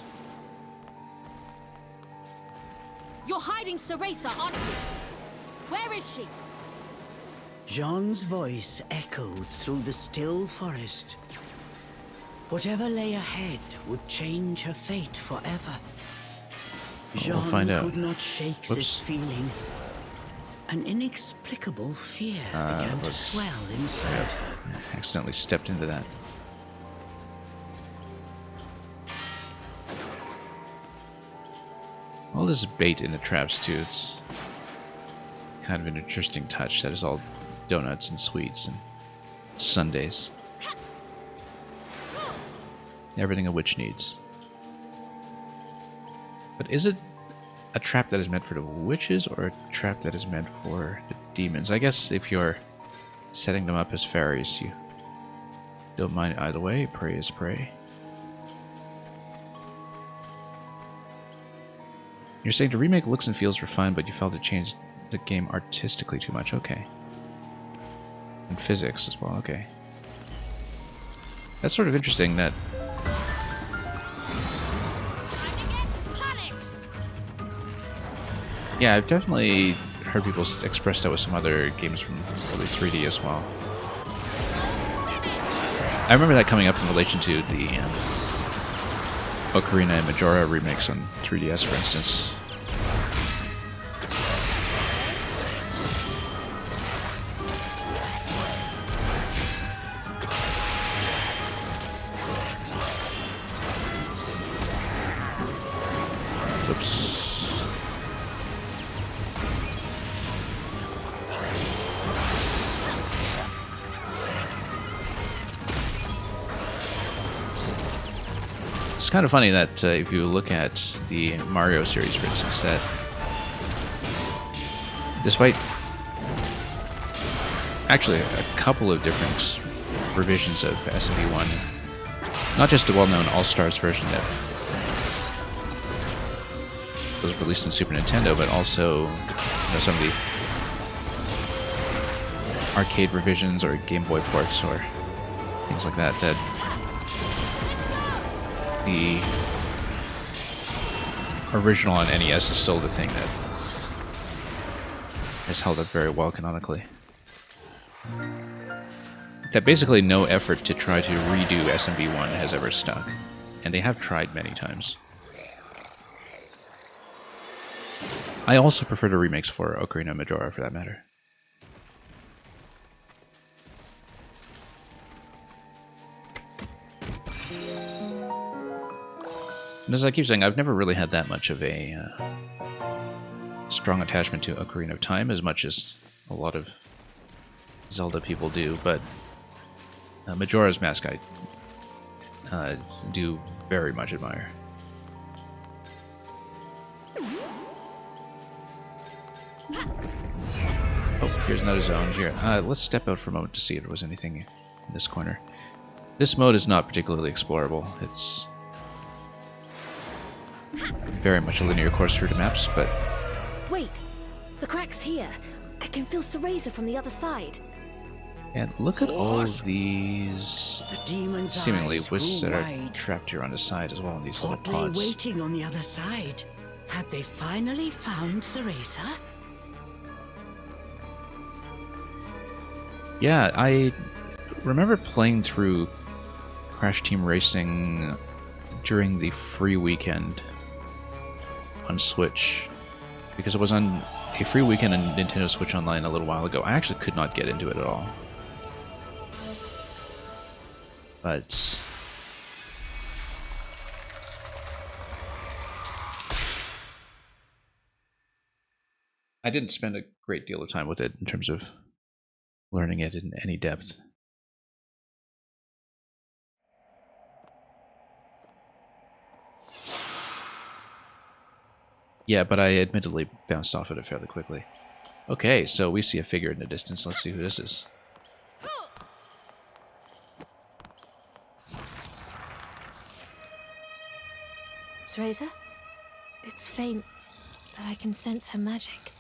You're hiding Cereza, aren't you? Where is she? Jean's voice echoed through the still forest. Whatever lay ahead would change her fate forever. Jean find out. could not shake this feeling. An inexplicable fear began to swell inside her. I accidentally stepped into that. All this bait in the traps too, it's kind of an interesting touch that is all donuts and sweets and sundaes. Everything a witch needs. But is it a trap that is meant for the witches or a trap that is meant for the demons? I guess if you're setting them up as fairies, you don't mind either way. Prey is prey. You're saying the remake looks and feels refined, but you felt it changed the game artistically too much. Okay. And physics as well. Okay. That's sort of interesting that... Yeah, I've definitely heard people express that with some other games from early 3D as well. I remember that coming up in relation to the Ocarina and Majora remakes on 3DS, for instance. Oops. It's kind of funny that if you look at the Mario series, for instance, that despite actually a couple of different revisions of SMB1, not just the well-known All-Stars version that was released on Super Nintendo, but also some of the arcade revisions or Game Boy ports or things like that, that the original on NES is still the thing that has held up very well canonically. That basically no effort to try to redo SMB1 has ever stuck, and they have tried many times. I also prefer the remakes for Ocarina of Majora, for that matter. And as I keep saying, I've never really had that much of a strong attachment to Ocarina of Time, as much as a lot of Zelda people do, but Majora's Mask I do very much admire. Oh, here's another zone here. Let's step out for a moment to see if there was anything in this corner. This mode is not particularly explorable. It's very much a linear course through the maps, but... Wait, the crack's here. I can feel Cereza from the other side. And look at all of these The demon's seemingly eyes wisps grew that are wide. trapped here on the side as well in these little What lay pods. waiting on the other side? Had they finally found Cereza? Yeah, I remember playing through Crash Team Racing during the free weekend on Switch, because it was on a free weekend on Nintendo Switch Online a little while ago. I actually could not get into it at all. But I didn't spend a great deal of time with it in terms of learning it in any depth. Yeah, but I admittedly bounced off of it fairly quickly. Okay, so we see a figure in the distance. Let's see who this is. Cereza? It's faint, but I can sense her magic.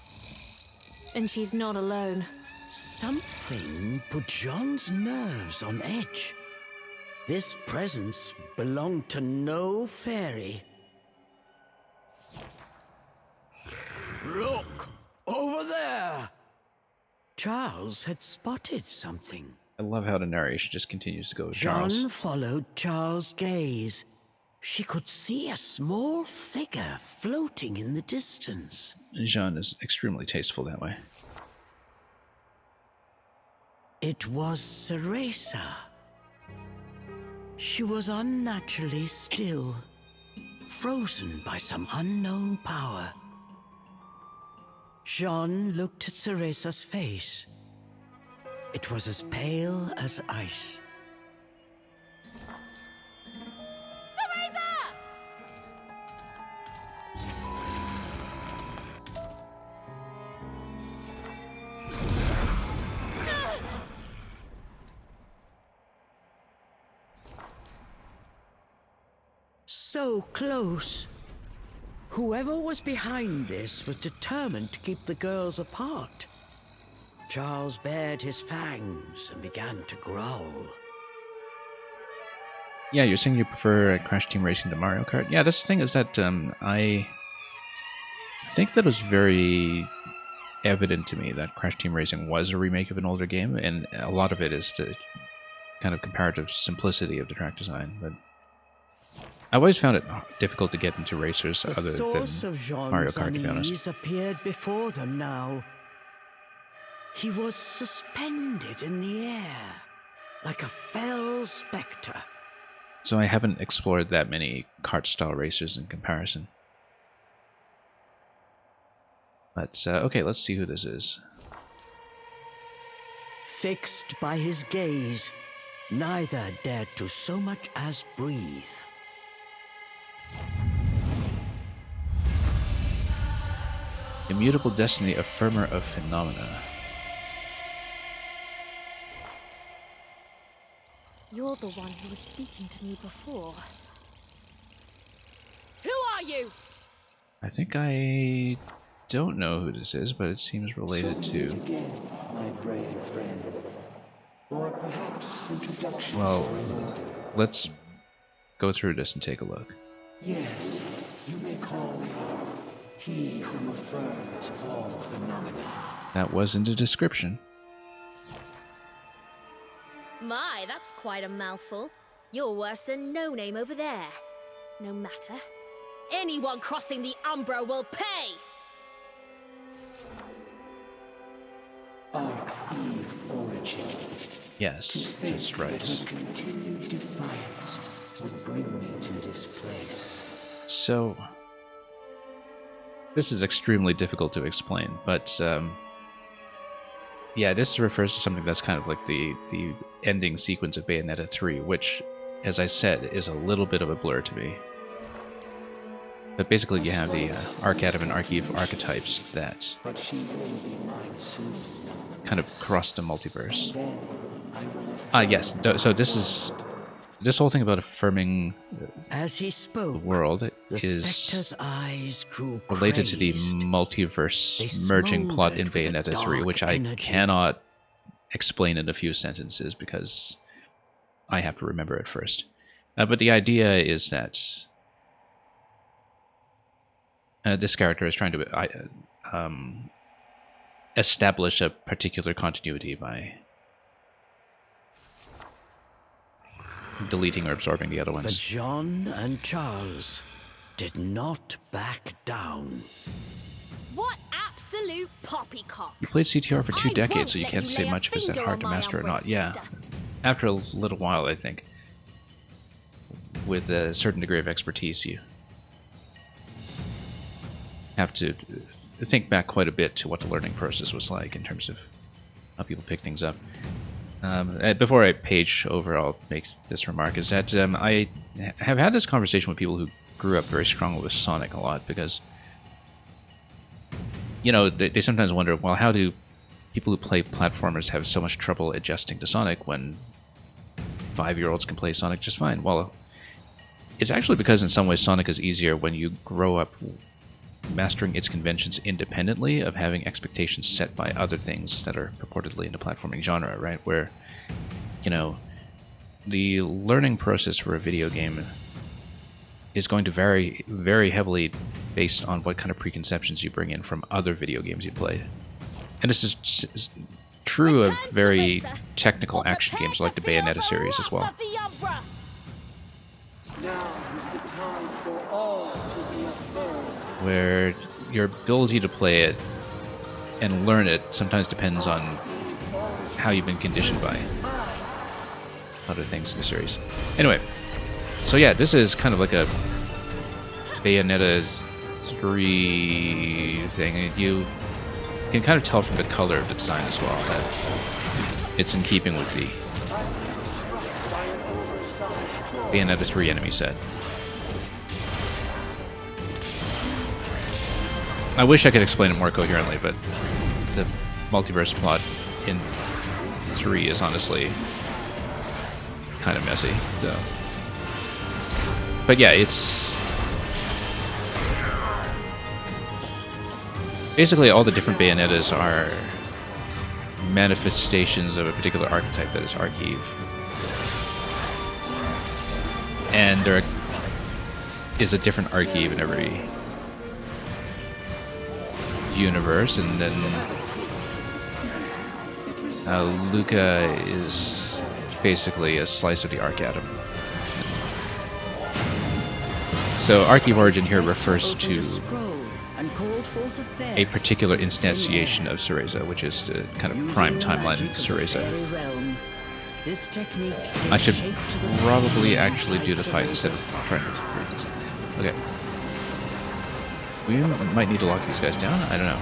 And she's not alone. Something put Jean's nerves on edge. This presence belonged to no fairy. Look! Over there! Charles had spotted something. I love how the narration just continues to go with Jean Charles. followed Charles' gaze. She could see a small figure floating in the distance. Jean is extremely tasteful that way. It was Cereza. She was unnaturally still, frozen by some unknown power. Jean looked at Cereza's face. It was as pale as ice. Cereza! So close. Whoever was behind this was determined to keep the girls apart. Charles bared his fangs and began to growl. Yeah, you're saying you prefer Crash Team Racing to Mario Kart? Yeah, that's the thing, is that I think that was very evident to me that Crash Team Racing was a remake of an older game, and a lot of it is the kind of comparative simplicity of the track design. But I always found it difficult to get into racers The other source than of Jean's Mario Kart, to be honest. unease appeared before them now. He was suspended in the air, like a fell spectre. So I haven't explored that many kart-style racers in comparison. But, okay, let's see who this is. Fixed by his gaze, neither dared to so much as breathe. Immutable Destiny, Affirmer of Phenomena. You're the one who was speaking to me before. Who are you? I think I don't know who this is, but it seems related So to... meet again, my brave friend. Or perhaps introduction Well, to an older. let's go through this and take a look. Yes, you may call me he who affirms all phenomena. That was in the description. My, that's quite a mouthful. You're worse than No Name over there. No matter. Anyone crossing the Umbra will pay! Arc-Eve origin. Yes, To think that's that right. her continued defiance would bring me to this place. So, this is extremely difficult to explain, but yeah, this refers to something that's kind of like the ending sequence of Bayonetta 3, which, as I said, is a little bit of a blur to me. But basically, you have the Arcadim and Archive archetypes that But she will be mine soon. kind of cross the multiverse. Then I will Yes. So this whole thing about affirming As he the spoke, world the is spectre's eyes grew related to the crazed. multiverse They merging plot in smoldered with a Bayonetta 3, dark which I energy. cannot explain in a few sentences because I have to remember it first. But the idea is that this character is trying to establish a particular continuity by deleting or absorbing the other But ones. John and Charles did not back down. What absolute poppycock! You played CTR for 2 I decades, won't so you let can't you say lay a much if it's that finger hard on to my master or unwed not. Yeah. sister. After a little while, I think, with a certain degree of expertise, you have to think back quite a bit to what the learning process was like in terms of how people pick things up. Before I page over, I'll make this remark, is that I have had this conversation with people who grew up very strongly with Sonic a lot, because, you know, they sometimes wonder, well, how do people who play platformers have so much trouble adjusting to Sonic when 5-year-olds can play Sonic just fine? Well, it's actually because in some ways Sonic is easier when you grow up mastering its conventions independently of having expectations set by other things that are purportedly in the platforming genre, right? Where, you know, the learning process for a video game is going to vary very heavily based on what kind of preconceptions you bring in from other video games you played. And this is true of very technical action games like the Bayonetta series as well. Now is the time for all to be affirmed. Where your ability to play it and learn it sometimes depends on how you've been conditioned by other things in the series. Anyway, so yeah, this is kind of like a Bayonetta 3 thing. You can kind of tell from the color of the design as well that it's in keeping with the Bayonetta 3 enemy set. I wish I could explain it more coherently, but the multiverse plot in 3 is honestly kind of messy. So. But yeah, it's basically all the different Bayonettas are manifestations of a particular archetype that is Archive. And there is a different Archive in every universe, and then Luca is basically a slice of the Arcadim. So Archive Origin here refers to a particular instantiation of Cereza, which is the kind of prime timeline of Cereza. I should probably actually do the fight instead of trying to read this. Okay. We might need to lock these guys down? I don't know.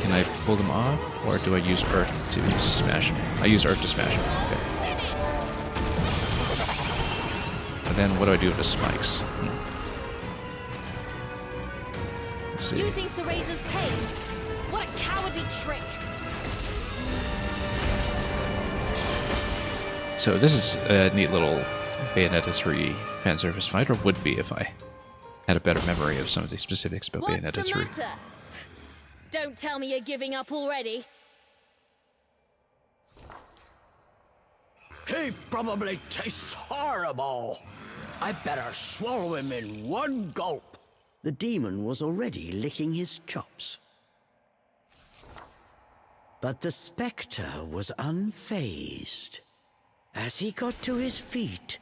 Can I pull them off? Or do I use Earth to smash them? I use Earth to smash them. Okay. But then what do I do with the spikes? Let's see. Using Cereza's pain? What a cowardly trick! So this is a neat little Bayonetta 3 fan service fight, or would be if I had a better memory of some of the specifics about What's Bayonetta the 3. matter? Don't tell me you're giving up already. He probably tastes horrible. I better swallow him in one gulp. The demon was already licking his chops. But the spectre was unfazed. As he got to his feet,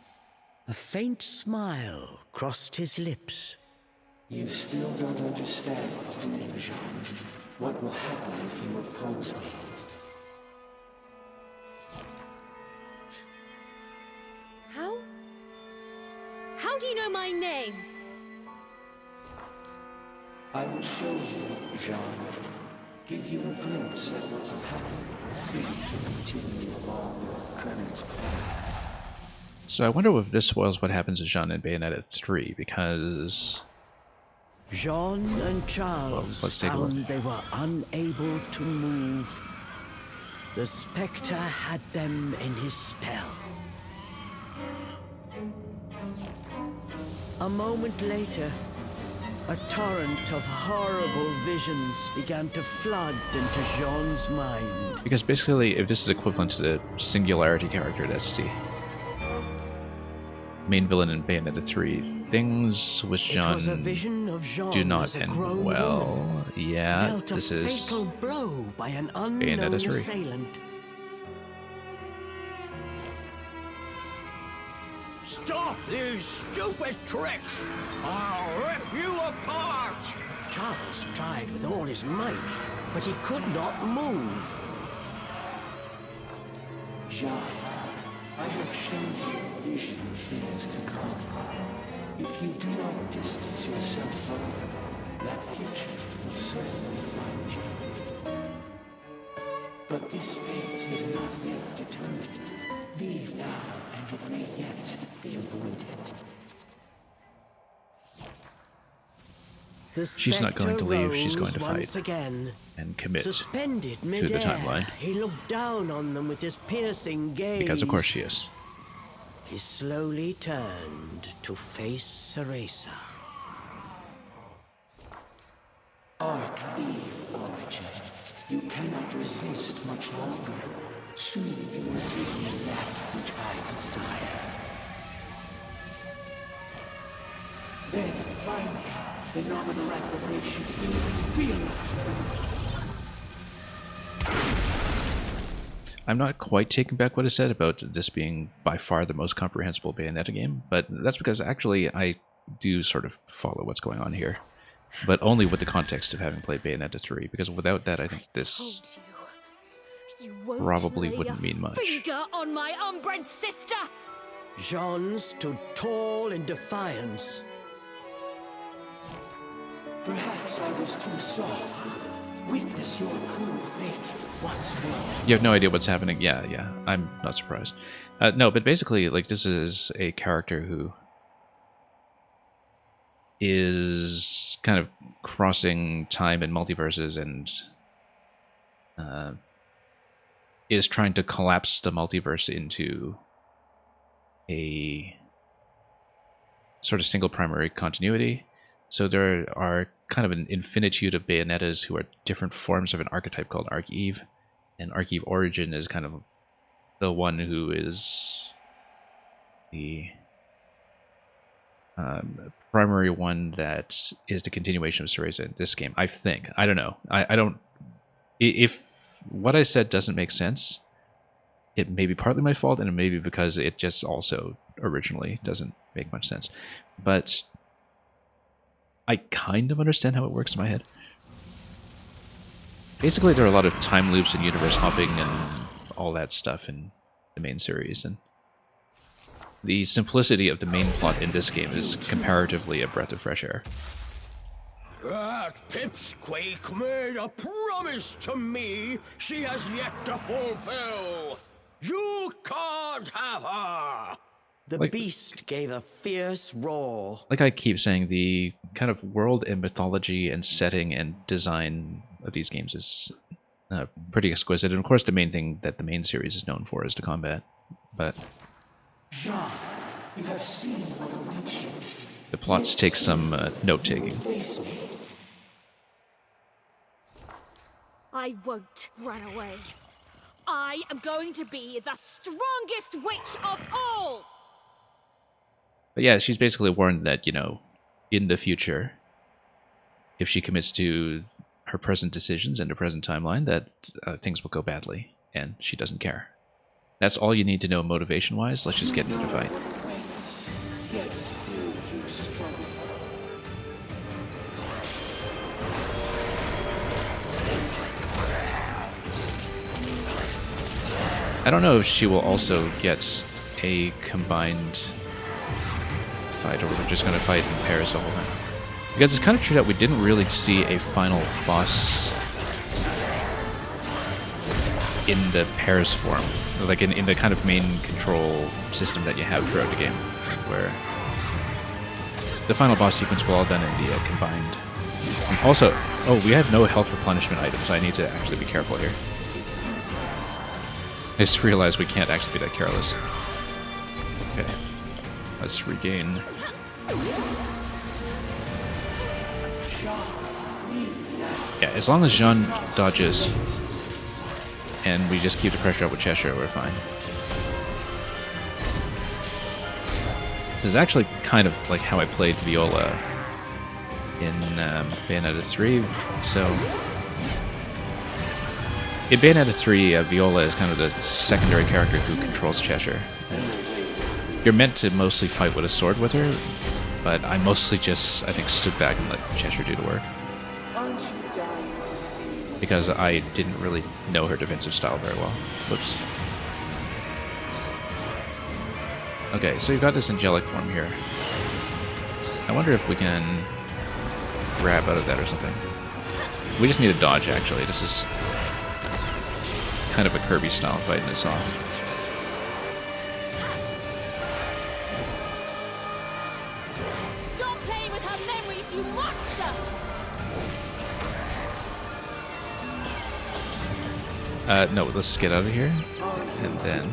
a faint smile crossed his lips. You still don't understand, do you, Jean? What will happen if you oppose me? How do you know my name? I will show you, Jean. give you a glimpse at what will happen for you to continue along your current path. So I wonder if this was what happens to Jean in Bayonetta 3, because... Jean and Charles let's take a look. found they were unable to move. The Spectre had them in his spell. A moment later, a torrent of horrible visions began to flood into Jean's mind. Because basically, if this is equivalent to the Singularity character, that's the main villain in Bayonetta 3, things with Jean It was a vision of Jean do not as a end grown well. woman, Yeah, dealt this a is... fatal blow by an unknown Bayonetta 3. assailant. Stop these stupid tricks! I'll rip you apart! Charles tried with all his might, but he could not move. Jean, I have shown you a vision of things to come. If you do not distance yourself further, that future will certainly find you. But this fate is not yet determined. Leave now, and it may yet be avoided. The She's not going to leave, she's going to rose fight. once again. and commit Suspended to the mid-air, timeline. he looked down on them with his piercing gaze. Because of course she is. He slowly turned to face Cereza. Arc Eve Origin. You cannot resist much longer. Soon you will give me that which I desire. Then, finally, phenomenal affirmation will be realized. I'm not quite taking back what I said about this being by far the most comprehensible Bayonetta game, but that's because actually I do sort of follow what's going on here. But only with the context of having played Bayonetta 3, because without that I think this You won't probably lay wouldn't a mean much. finger on my unbred sister! Jean stood tall in defiance. Perhaps I was too soft. Witness your cruel fate once more. You have no idea what's happening. Yeah, I'm not surprised. No, but basically, like, this is a character who is kind of crossing time and multiverses and is trying to collapse the multiverse into a sort of single primary continuity. So there are kind of an infinitude of Bayonettas who are different forms of an archetype called Arc Eve. And Arc Eve Origin is kind of the one who is the primary one that is the continuation of Cereza in this game, I think. I don't know. I don't... If what I said doesn't make sense, it may be partly my fault, and it may be because it just also originally doesn't make much sense. But I kind of understand how it works in my head. Basically, there are a lot of time loops and universe hopping and all that stuff in the main series, and the simplicity of the main plot in this game is comparatively a breath of fresh air. That pipsqueak made a promise to me she has yet to fulfill. You can't have her! The beast gave a fierce roar. Like I keep saying, the kind of world and mythology and setting and design of these games is pretty exquisite. And of course, the main thing that the main series is known for is the combat. But Jean, you have seen what awaits you. the plots take some note-taking. Face me. I won't run away. I am going to be the strongest witch of all! But yeah, she's basically warned that, you know, in the future, if she commits to her present decisions and her present timeline, that things will go badly, and she doesn't care. That's all you need to know motivation-wise. Let's just get into the fight. Yet still you struggle. I don't know if she will also get a combined fight, or we're just going to fight in pairs the whole time. Because it's kind of true that we didn't really see a final boss in the pairs form, like in the kind of main control system that you have throughout the game, where the final boss sequence will all done in the combined. And also, oh, we have no health replenishment items, so I need to actually be careful here. I just realized we can't actually be that careless. Okay, let's regain. Yeah, as long as Jean dodges and we just keep the pressure up with Cheshire, we're fine. This is actually kind of like how I played Viola in Bayonetta 3, so... In Bayonetta 3, Viola is kind of the secondary character who controls Cheshire. And you're meant to mostly fight with a sword with her, but I mostly just, I think, stood back and let Cheshire do the work. Because I didn't really know her defensive style very well. Whoops. Okay, so you've got this angelic form here. I wonder if we can grab out of that or something. We just need a dodge, actually. This is kind of a Kirby style fighting us off. Stop playing with her memories, you monster! No, let's get out of here. And then...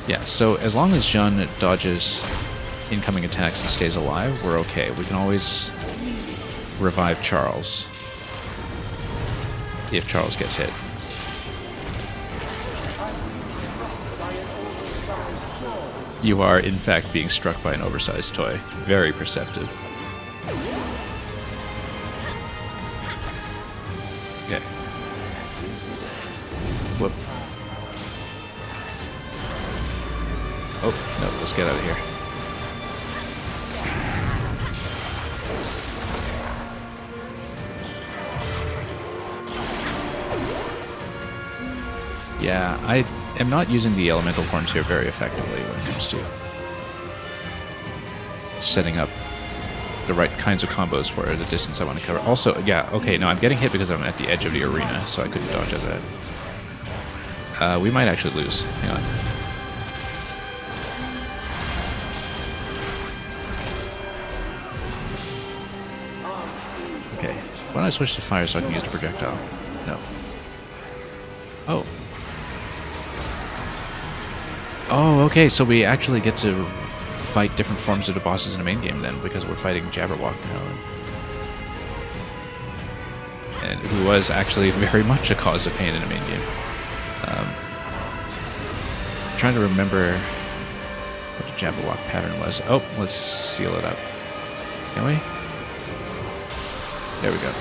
Yeah, so as long as Jean dodges incoming attacks and stays alive, we're okay. We can always revive Charles if Charles gets hit. You are, in fact, being struck by an oversized toy. Very perceptive. Okay. Whoop. Oh, no, let's get out of here. Yeah, I am not using the elemental forms here very effectively when it comes to setting up the right kinds of combos for the distance I want to cover. Also, yeah, okay, no, I'm getting hit because I'm at the edge of the arena, so I couldn't dodge out of that. We might actually lose. Hang on. Okay, why don't I switch to fire so I can use the projectile? No. Oh. Oh, okay, so we actually get to fight different forms of the bosses in the main game then, because we're fighting Jabberwock now. And who was actually very much a cause of pain in the main game. Trying to remember what the Jabberwock pattern was. Oh, let's seal it up. Can we? There we go.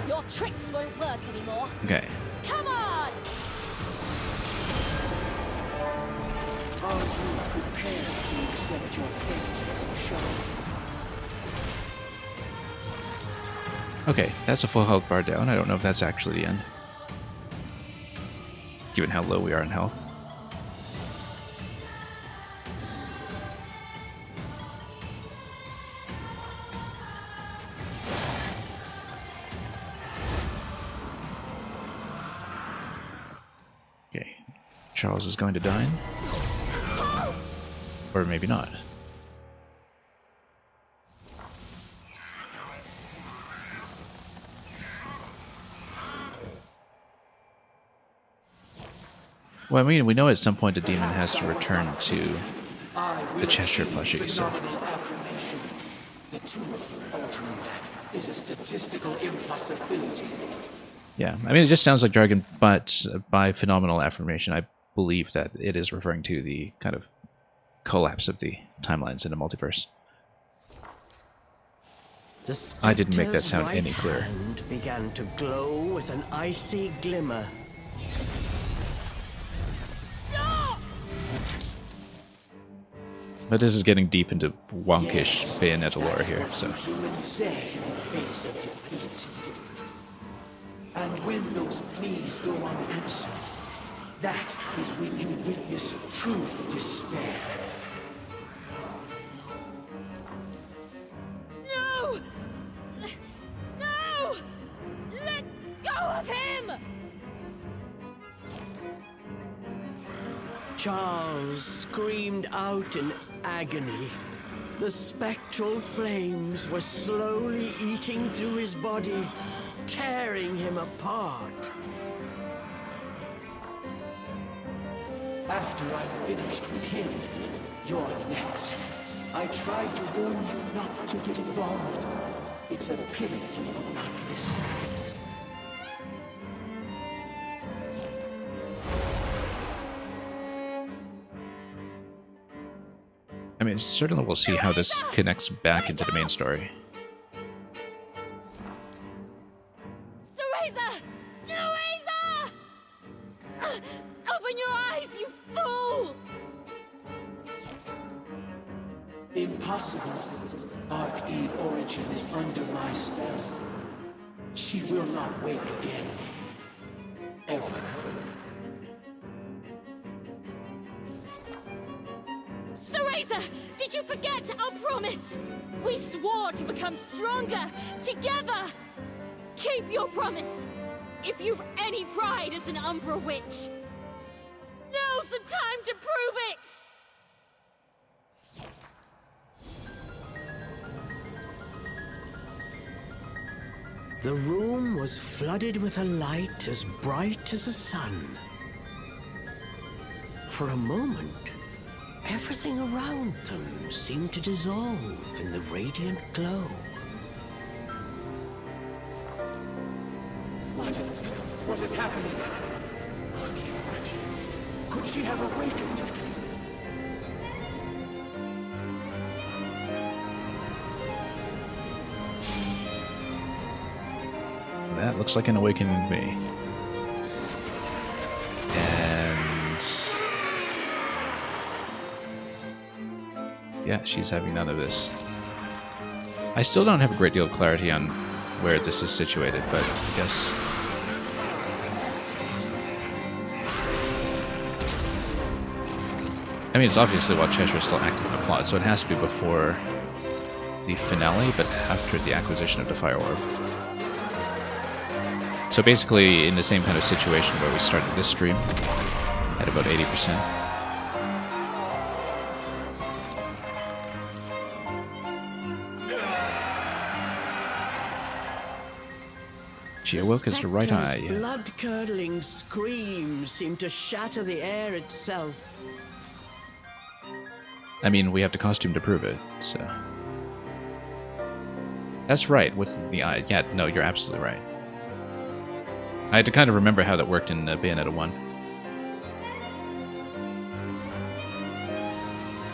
Your tricks won't work anymore. Okay. Come on! Are you prepared to accept your fate, Sean? Okay, that's a full health bar down. I don't know if that's actually the end, given how low we are in health. Okay, Charles is going to dine. Or maybe not. Well, I mean, we know at some point the demon has to return to the Cheshire plushie, so... The two of you altering that is a statistical impossibility. Yeah, I mean, it just sounds like jargon, but by phenomenal affirmation, I believe that it is referring to the kind of collapse of the timelines in the multiverse. I didn't make that sound any clearer. The hand began to glow with an icy glimmer. But this is getting deep into wonkish Bayonetta lore here, so... Humans say in the face of defeat. And when those pleas go unanswered, that is when you witness true despair. No! No! Let go of him! Charles screamed out in agony. The spectral flames were slowly eating through his body, tearing him apart. After I'm finished with him, you're next. I tried to warn you not to get involved. It's a pity you will not listen. I mean, certainly we'll see how this connects back into the main story. Cereza! Cereza! Open your eyes, you fool! Impossible. Arch-Eve Origin is under my spell. She will not wake again. Ever. Cereza! Did you forget our promise? We swore to become stronger, together! Keep your promise! If you've any pride as an Umbra witch, now's the time to prove it! The room was flooded with a light as bright as the sun. For a moment, everything around them seemed to dissolve in the radiant glow. What is happening? Could she have awakened? That looks like an awakening to me. And yeah, she's having none of this. I still don't have a great deal of clarity on where this is situated, but I guess... I mean, it's obviously while Cheshire is still active in the plot, so it has to be before the finale, but after the acquisition of the Fire Orb. So basically in the same kind of situation where we started this stream, at about 80%. She awoke as the right eye. Blood-curdling scream seemed to shatter the air itself. I mean, we have the costume to prove it, so... That's right, with the eye. Yeah, no, you're absolutely right. I had to kind of remember how that worked in Bayonetta 1.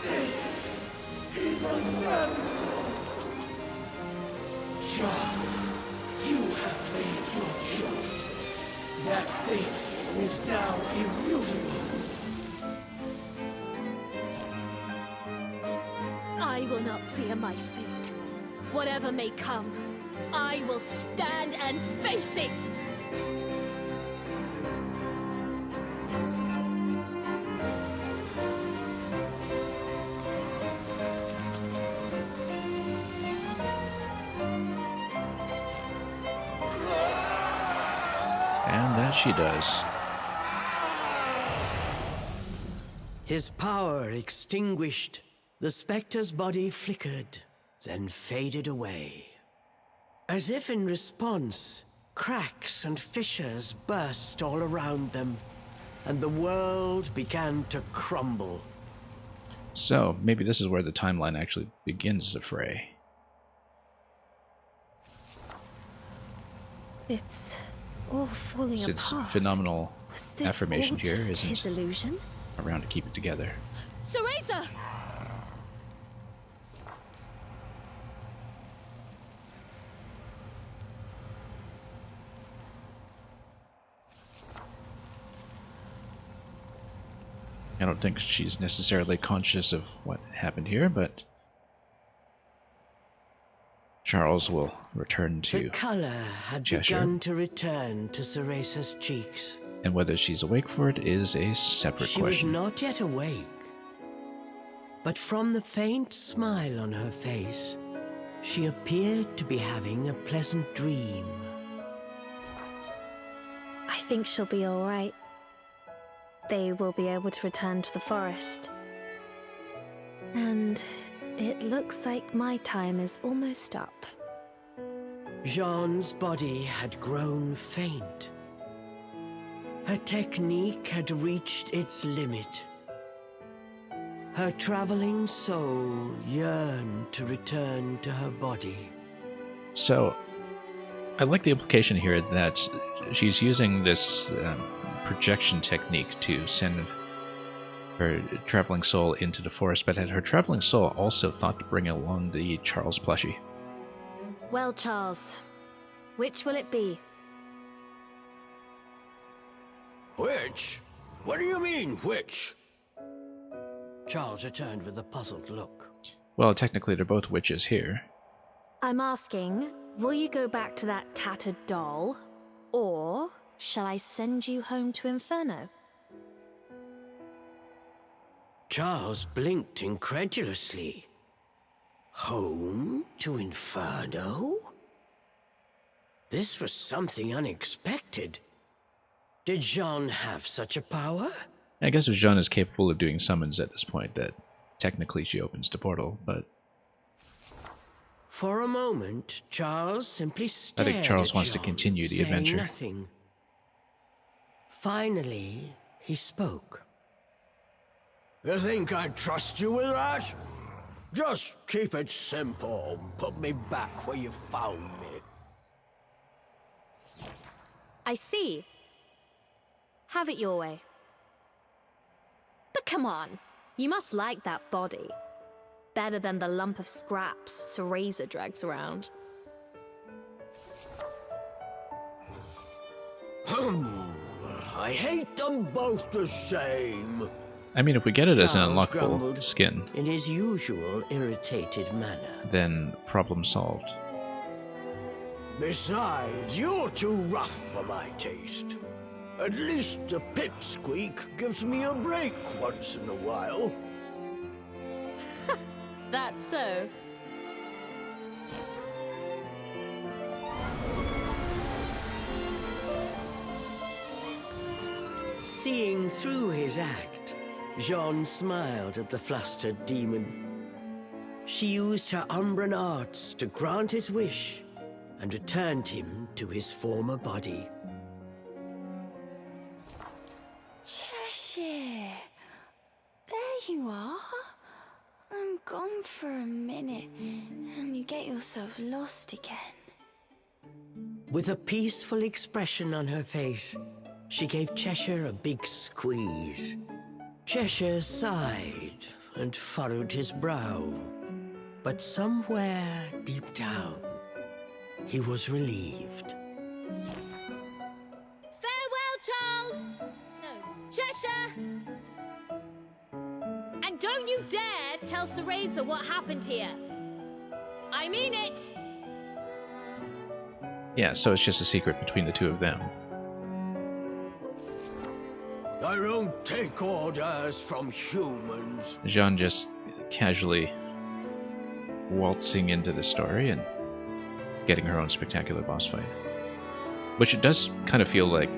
This is unfathomable. John, you have made your choice. That fate is now immutable. I will not fear my fate. Whatever may come, I will stand and face it! And that she does. His power extinguished, the Spectre's body flickered, then faded away. As if in response, cracks and fissures burst all around them, and the world began to crumble. So, maybe this is where the timeline actually begins to fray. It's all falling Sid's apart. phenomenal Was this affirmation all here just his isn't illusion? around to keep it together. Cereza! I don't think she's necessarily conscious of what happened here, but Charles will return The to color had Cheshire. begun to return to Cereza's cheeks. And whether she's awake for it is a separate She question. was not yet awake, but from the faint smile on her face, she appeared to be having a pleasant dream. I think she'll be all right. They will be able to return to the forest. And it looks like my time is almost up. Jean's body had grown faint. Her technique had reached its limit. Her traveling soul yearned to return to her body. So, I like the implication here that she's using this projection technique to send her traveling soul into the forest, but had her traveling soul also thought to bring along the Charles plushie? Well, Charles, which will it be? Which? What do you mean, which? Charles returned with a puzzled look. Well, technically they're both witches here. I'm asking, will you go back to that tattered doll, or shall I send you home to Inferno? Charles blinked incredulously. Home to Inferno? This was something unexpected. Did Jean have such a power? I guess if Jean is capable of doing summons at this point, that technically she opens the portal, but For a moment, Charles simply stared I think Charles at wants to Jean, continue the saying adventure. Nothing. Finally, he spoke. You think I'd trust you with that? Just keep it simple and put me back where you found me. I see. Have it your way. But come on, you must like that body. Better than the lump of scraps Cereza drags around. I hate them both the same. I mean, if we get it as an Charles unlockable grumbled skin, in his usual irritated manner. then problem solved. Besides, you're too rough for my taste. At least the pipsqueak gives me a break once in a while. That's so. Seeing through his act, Jean smiled at the flustered demon. She used her Umbran arts to grant his wish and returned him to his former body. Cheshire. There you are. I'm gone for a minute, and you get yourself lost again. With a peaceful expression on her face, she gave Cheshire a big squeeze. Cheshire sighed and furrowed his brow, but somewhere deep down, he was relieved. Farewell, Charles! No, Cheshire! And don't you dare tell Cereza what happened here. I mean it! Yeah, so it's just a secret between the two of them. I don't take orders from humans. Jean just casually waltzing into the story and getting her own spectacular boss fight. Which it does kind of feel like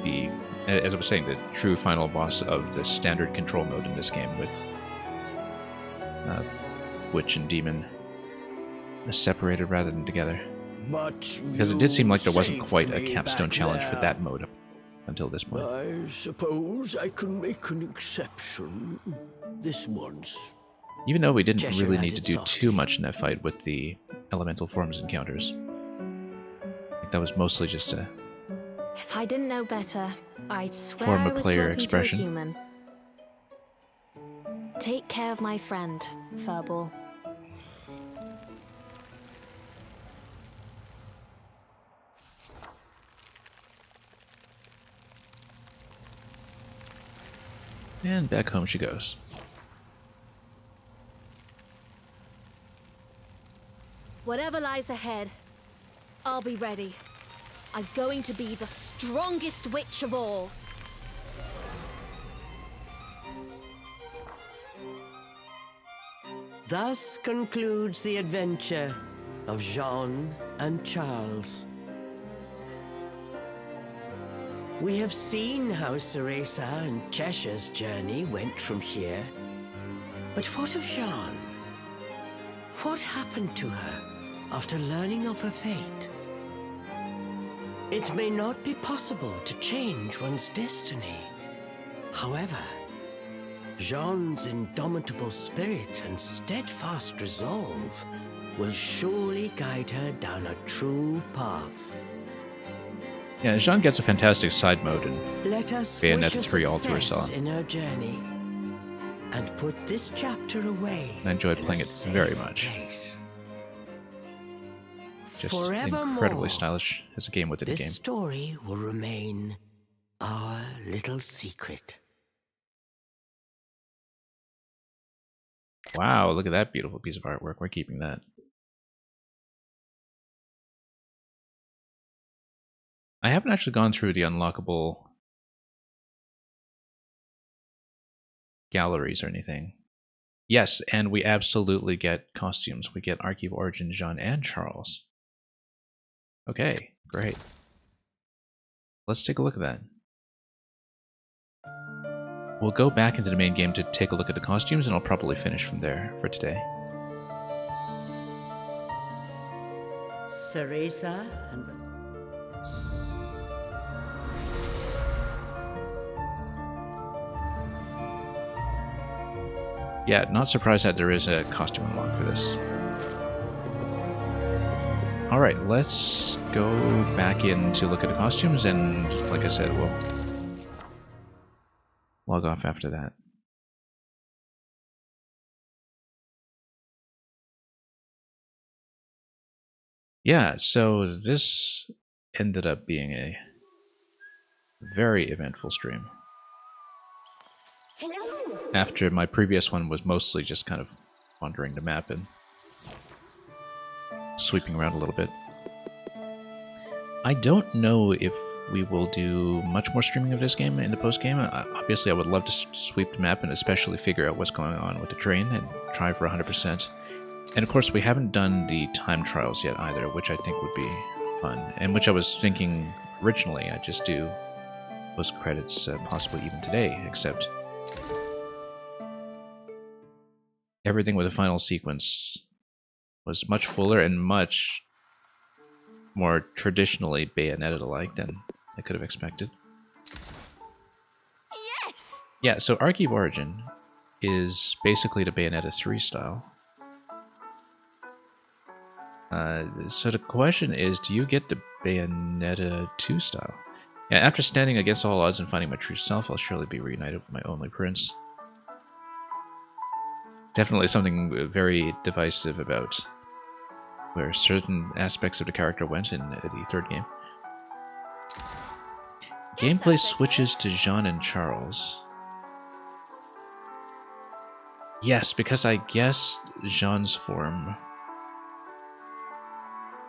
the, as I was saying, the true final boss of the standard control mode in this game with Witch and Demon separated rather than together. But Because it did seem like there wasn't saved quite a me capstone back challenge for there. that mode up until this point. I suppose I can make an exception this once. Even though we didn't Cheshire really need to added do softly. too much in that fight with the elemental forms encounters. I think that was mostly just a If I didn't know better, I'd swear Form I of was player talking expression. to a human. Take care of my friend, Furball. And back home she goes. Whatever lies ahead, I'll be ready. I'm going to be the strongest witch of all. Thus concludes the adventure of Jean and Charles. We have seen how Cereza and Cheshire's journey went from here. But what of Jean? What happened to her after learning of her fate? It may not be possible to change one's destiny. However, Jean's indomitable spirit and steadfast resolve will surely guide her down a true path. Yeah, Jean gets a fantastic side mode in Let us Bayonetta wish 3 her all to success herself. in her journey, and put this chapter away. I enjoyed in playing a it safe very much. place. Just Forevermore, incredibly stylish as a game within a this game. story will remain our little secret. Wow, look at that beautiful piece of artwork. We're keeping that. I haven't actually gone through the unlockable galleries or anything. Yes, and we absolutely get costumes. We get Archive Origin, Jean, and Charles. Okay, great. Let's take a look at that. We'll go back into the main game to take a look at the costumes, and I'll probably finish from there for today. Cereza and the... Yeah, not surprised that there is a costume unlock for this. Alright, let's go back in to look at the costumes, and like I said, we'll log off after that. Yeah, so this ended up being a very eventful stream. Hello. After my previous one was mostly just kind of wandering the map and sweeping around a little bit. I don't know if we will do much more streaming of this game in the post-game. Obviously, I would love to sweep the map and especially figure out what's going on with the train and try for 100%. And of course, we haven't done the time trials yet either, which I think would be fun. And which I was thinking originally I'd just do post-credits possibly even today, except everything with the final sequence was much fuller and much more traditionally Bayonetta-like than I could have expected. Yes! Yeah, so Archive Origin is basically the Bayonetta 3 style. So the question is, do you get the Bayonetta 2 style? Yeah, after standing against all odds and finding my true self, I'll surely be reunited with my only prince. Definitely something very divisive about where certain aspects of the character went in the third game. Gameplay switches to Jean and Charles. Yes, because I guess Jean's form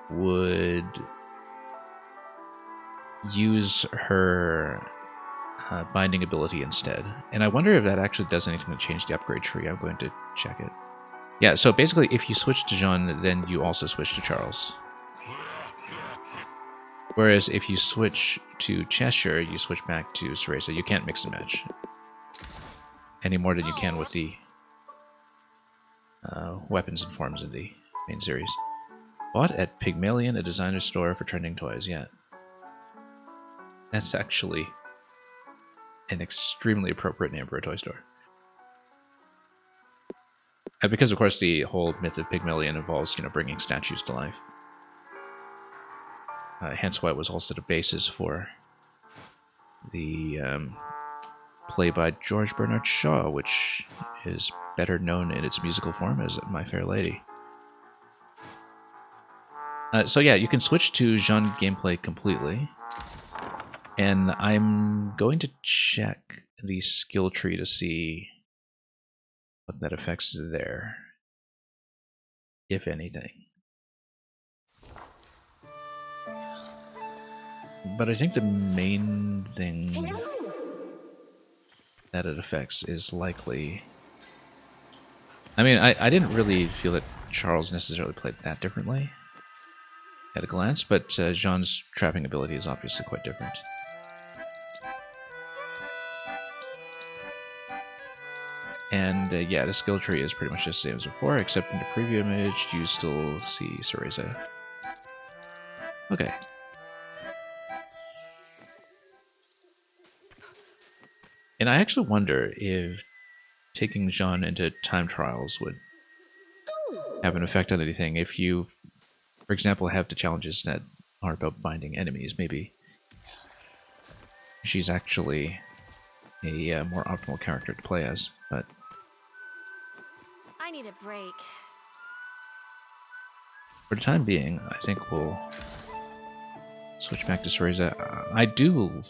would use her binding ability instead. And I wonder if that actually does anything to change the upgrade tree. I'm going to check it. Yeah, so basically if you switch to Jean, then you also switch to Charles. Whereas if you switch to Cheshire, you switch back to Cereza. You can't mix and match any more than you can with the weapons and forms in the main series. Bought at Pygmalion, a designer store for trending toys. Yeah. That's actually an extremely appropriate name for a toy store. Because, of course, the whole myth of Pygmalion involves, bringing statues to life. Hence why it was also the basis for the play by George Bernard Shaw, which is better known in its musical form as My Fair Lady. So yeah, you can switch to Jean gameplay completely. And I'm going to check the skill tree to see what that affects there, if anything. But I think the main thing that it affects is likely... I mean, I didn't really feel that Charles necessarily played that differently at a glance, but Jean's trapping ability is obviously quite different. And yeah, the skill tree is pretty much the same as before, except in the preview image, you still see Cereza. Okay. And I actually wonder if taking Jean into time trials would have an effect on anything. If you, for example, have the challenges that are about binding enemies, maybe she's actually a more optimal character to play as. But I need a break. for the time being, I think we'll switch back to Cereza. I do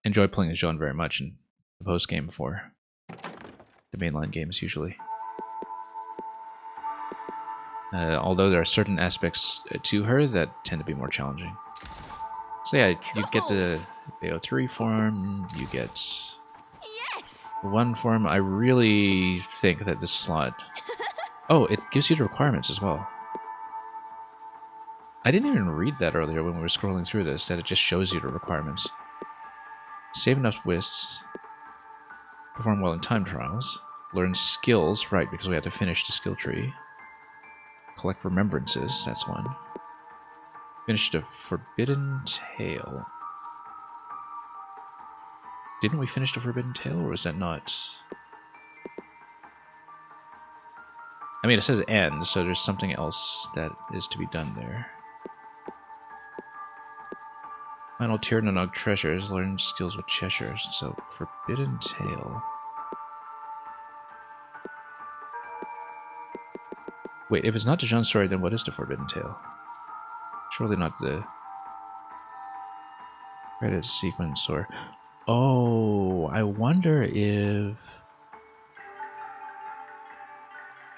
enjoy playing as Jean very much in the post-game for the mainline games, usually. Although there are certain aspects to her that tend to be more challenging. So yeah, you get the AO3 form, you get the 1 form. I really think that this slot... Oh, it gives you the requirements as well. I didn't even read that earlier when we were scrolling through this, that it just shows you the requirements. Save enough wits, perform well in time trials, learn skills, right, because we have to finish the skill tree. Collect remembrances, that's one. Finish the Forbidden Tale. Didn't we finish the Forbidden Tale, or was that not? I mean, it says end, so there's something else that is to be done there. Final Tier Nanog Treasures, learn skills with Cheshire, so Forbidden Tale. Wait, if it's not the Jean story, then what is the Forbidden Tale? Surely not the credit sequence or... Oh, I wonder if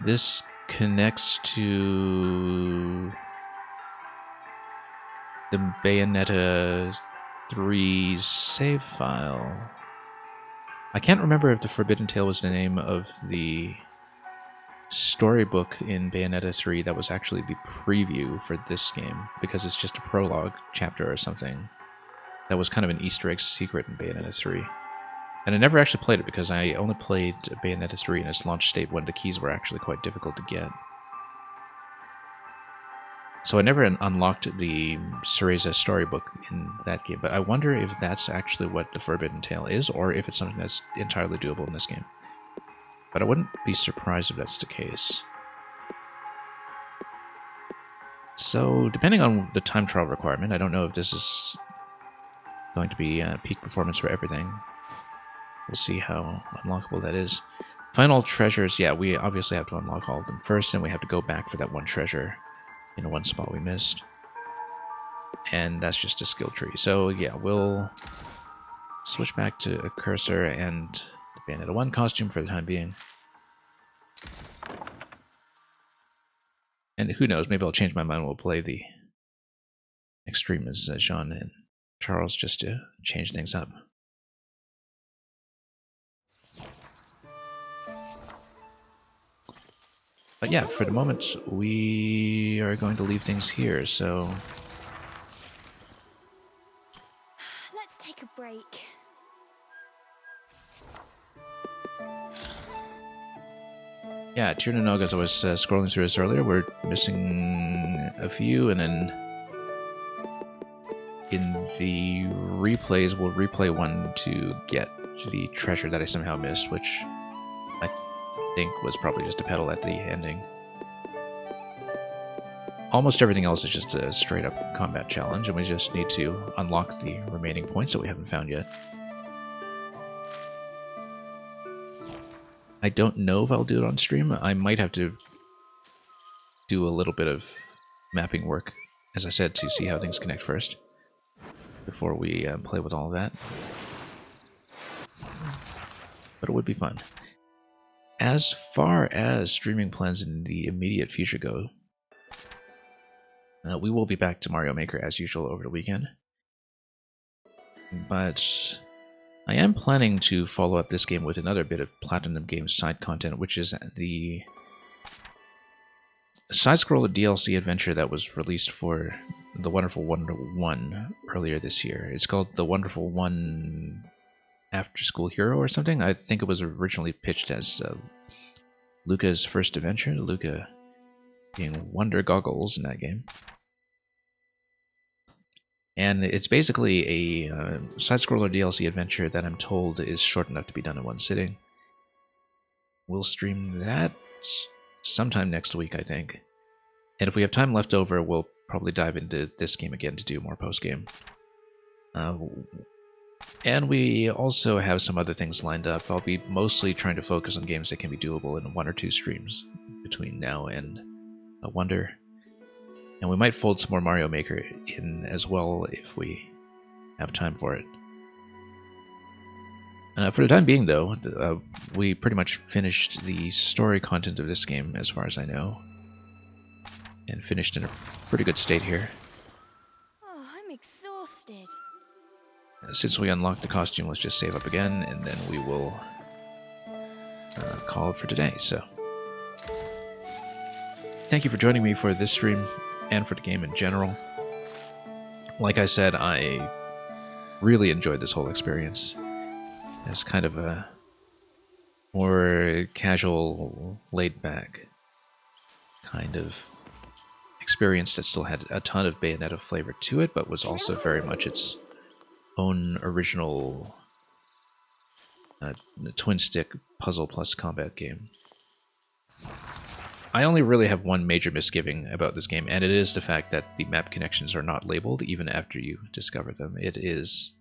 this connects to the Bayonetta 3 save file. I can't remember if the Forbidden Tale was the name of the storybook in Bayonetta 3 that was actually the preview for this game, because it's just a prologue chapter or something that was kind of an Easter egg secret in Bayonetta 3. And I never actually played it because I only played Bayonetta 3 in its launch state when the keys were actually quite difficult to get. So I never unlocked the Cereza storybook in that game, but I wonder if that's actually what the Forbidden Tale is, or if it's something that's entirely doable in this game. But I wouldn't be surprised if that's the case. So, depending on the time trial requirement, I don't know if this is going to be peak performance for everything. We'll see how unlockable that is. Final treasures, yeah, we obviously have to unlock all of them first, and we have to go back for that one treasure in one spot we missed. And that's just a skill tree. So, yeah, we'll switch back to a cursor and Bayonetta 1 costume for the time being. And who knows, maybe I'll change my mind and we'll play the Extreme as Jean and Charles just to change things up. But yeah, for the moment, we are going to leave things here, so... Let's take a break. Yeah, Tier Nanog, as I was scrolling through this earlier, we're missing a few, and then in the replays, we'll replay one to get the treasure that I somehow missed, which I think was probably just a pedal at the ending. Almost everything else is just a straight-up combat challenge, and we just need to unlock the remaining points that we haven't found yet. I don't know if I'll do it on stream. I might have to do a little bit of mapping work, as I said, to see how things connect first, before we play with all of that. But it would be fun. As far as streaming plans in the immediate future go, we will be back to Mario Maker as usual over the weekend. but I am planning to follow up this game with another bit of Platinum Games side content, which is the side-scroller DLC adventure that was released for The Wonderful 101 earlier this year. It's called The Wonderful 1 After School Hero or something. I think it was originally pitched as Luca's first adventure, Luca being Wonder Goggles in that game. And it's basically a side-scroller DLC adventure that I'm told is short enough to be done in one sitting. We'll stream that sometime next week, I think. And if we have time left over, we'll probably dive into this game again to do more post-game. And we also have some other things lined up. I'll be mostly trying to focus on games that can be doable in 1 or 2 streams between now and Wonder. And we might fold some more Mario Maker in as well if we have time for it. For the time being, though, we pretty much finished the story content of this game, as far as I know. And finished in a pretty good state here. Oh, I'm exhausted. Since we unlocked the costume, let's just save up again, and then we will call it for today. So, thank you for joining me for this stream, and for the game in general. Like I said, I really enjoyed this whole experience. As kind of a more casual, laid-back kind of experience that still had a ton of Bayonetta flavor to it, but was also very much its own original twin-stick puzzle plus combat game. I only really have one major misgiving about this game, and it is the fact that the map connections are not labeled even after you discover them. It is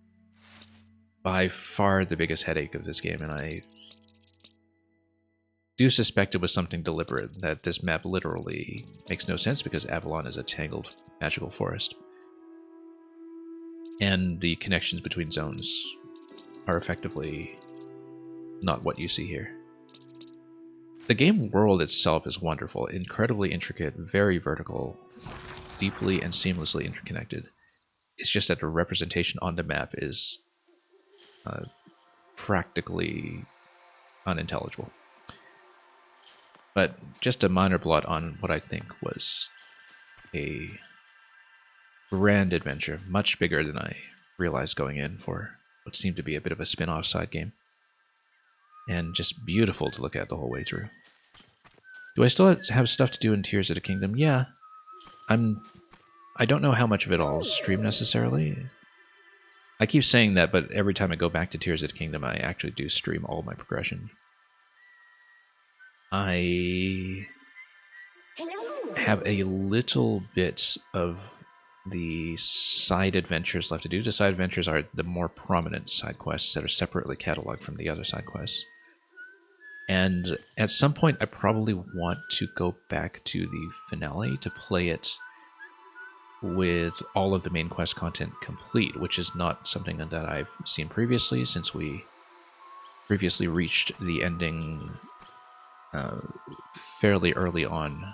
by far the biggest headache of this game, and I do suspect it was something deliberate, that this map literally makes no sense because Avalon is a tangled magical forest. And the connections between zones are effectively not what you see here. The game world itself is wonderful, incredibly intricate, very vertical, deeply and seamlessly interconnected. It's just that the representation on the map is practically unintelligible. But just a minor blot on what I think was a grand adventure, much bigger than I realized going in for what seemed to be a bit of a spin-off side game. And just beautiful to look at the whole way through. Do I still have stuff to do in Tears of the Kingdom? Yeah. I don't know how much of it I'll stream necessarily. I keep saying that, but every time I go back to Tears of the Kingdom, I actually do stream all my progression. I have a little bit of the side adventures left to do. The side adventures are the more prominent side quests that are separately cataloged from the other side quests. And at some point, I probably want to go back to the finale to play it with all of the main quest content complete, which is not something that I've seen previously, since we previously reached the ending fairly early on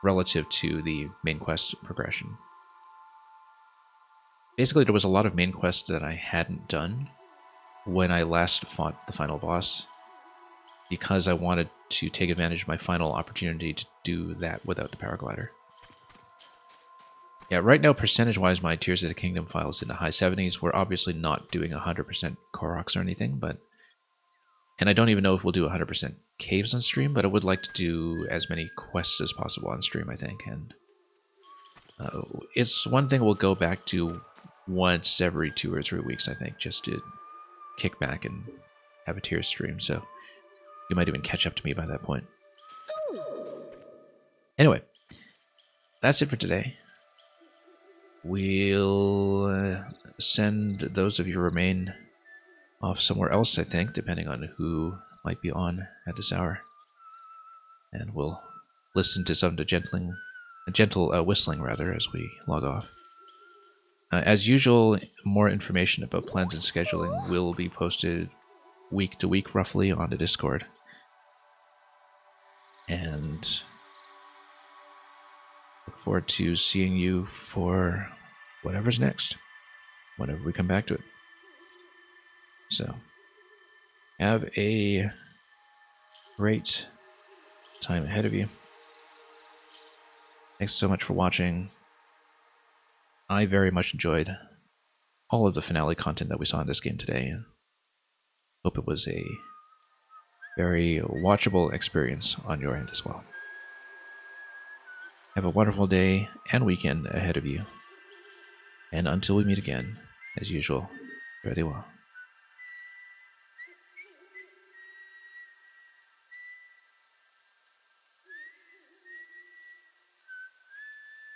relative to the main quest progression. Basically, there was a lot of main quests that I hadn't done when I last fought the final boss, because I wanted to take advantage of my final opportunity to do that without the paraglider. Yeah, right now, percentage-wise, my Tears of the Kingdom file is in the high 70s. We're obviously not doing 100% Koroks or anything, but... And I don't even know if we'll do 100% caves on stream, but I would like to do as many quests as possible on stream, I think. And it's one thing we'll go back to once every 2 or 3 weeks, I think, just to kick back and have a Tears stream. So you might even catch up to me by that point. Anyway, that's it for today. We'll send those of you who remain off somewhere else, I think, depending on who might be on at this hour. And we'll listen to some of the gentle whistling, rather, as we log off. As usual, more information about plans and scheduling will be posted week to week, roughly, on the Discord. And look forward to seeing you for whatever's next. whenever we come back to it. So, have a great time ahead of you. Thanks so much for watching. I very much enjoyed all of the finale content that we saw in this game today. Hope it was a very watchable experience on your end as well. Have a wonderful day and weekend ahead of you. And until we meet again, as usual, very well.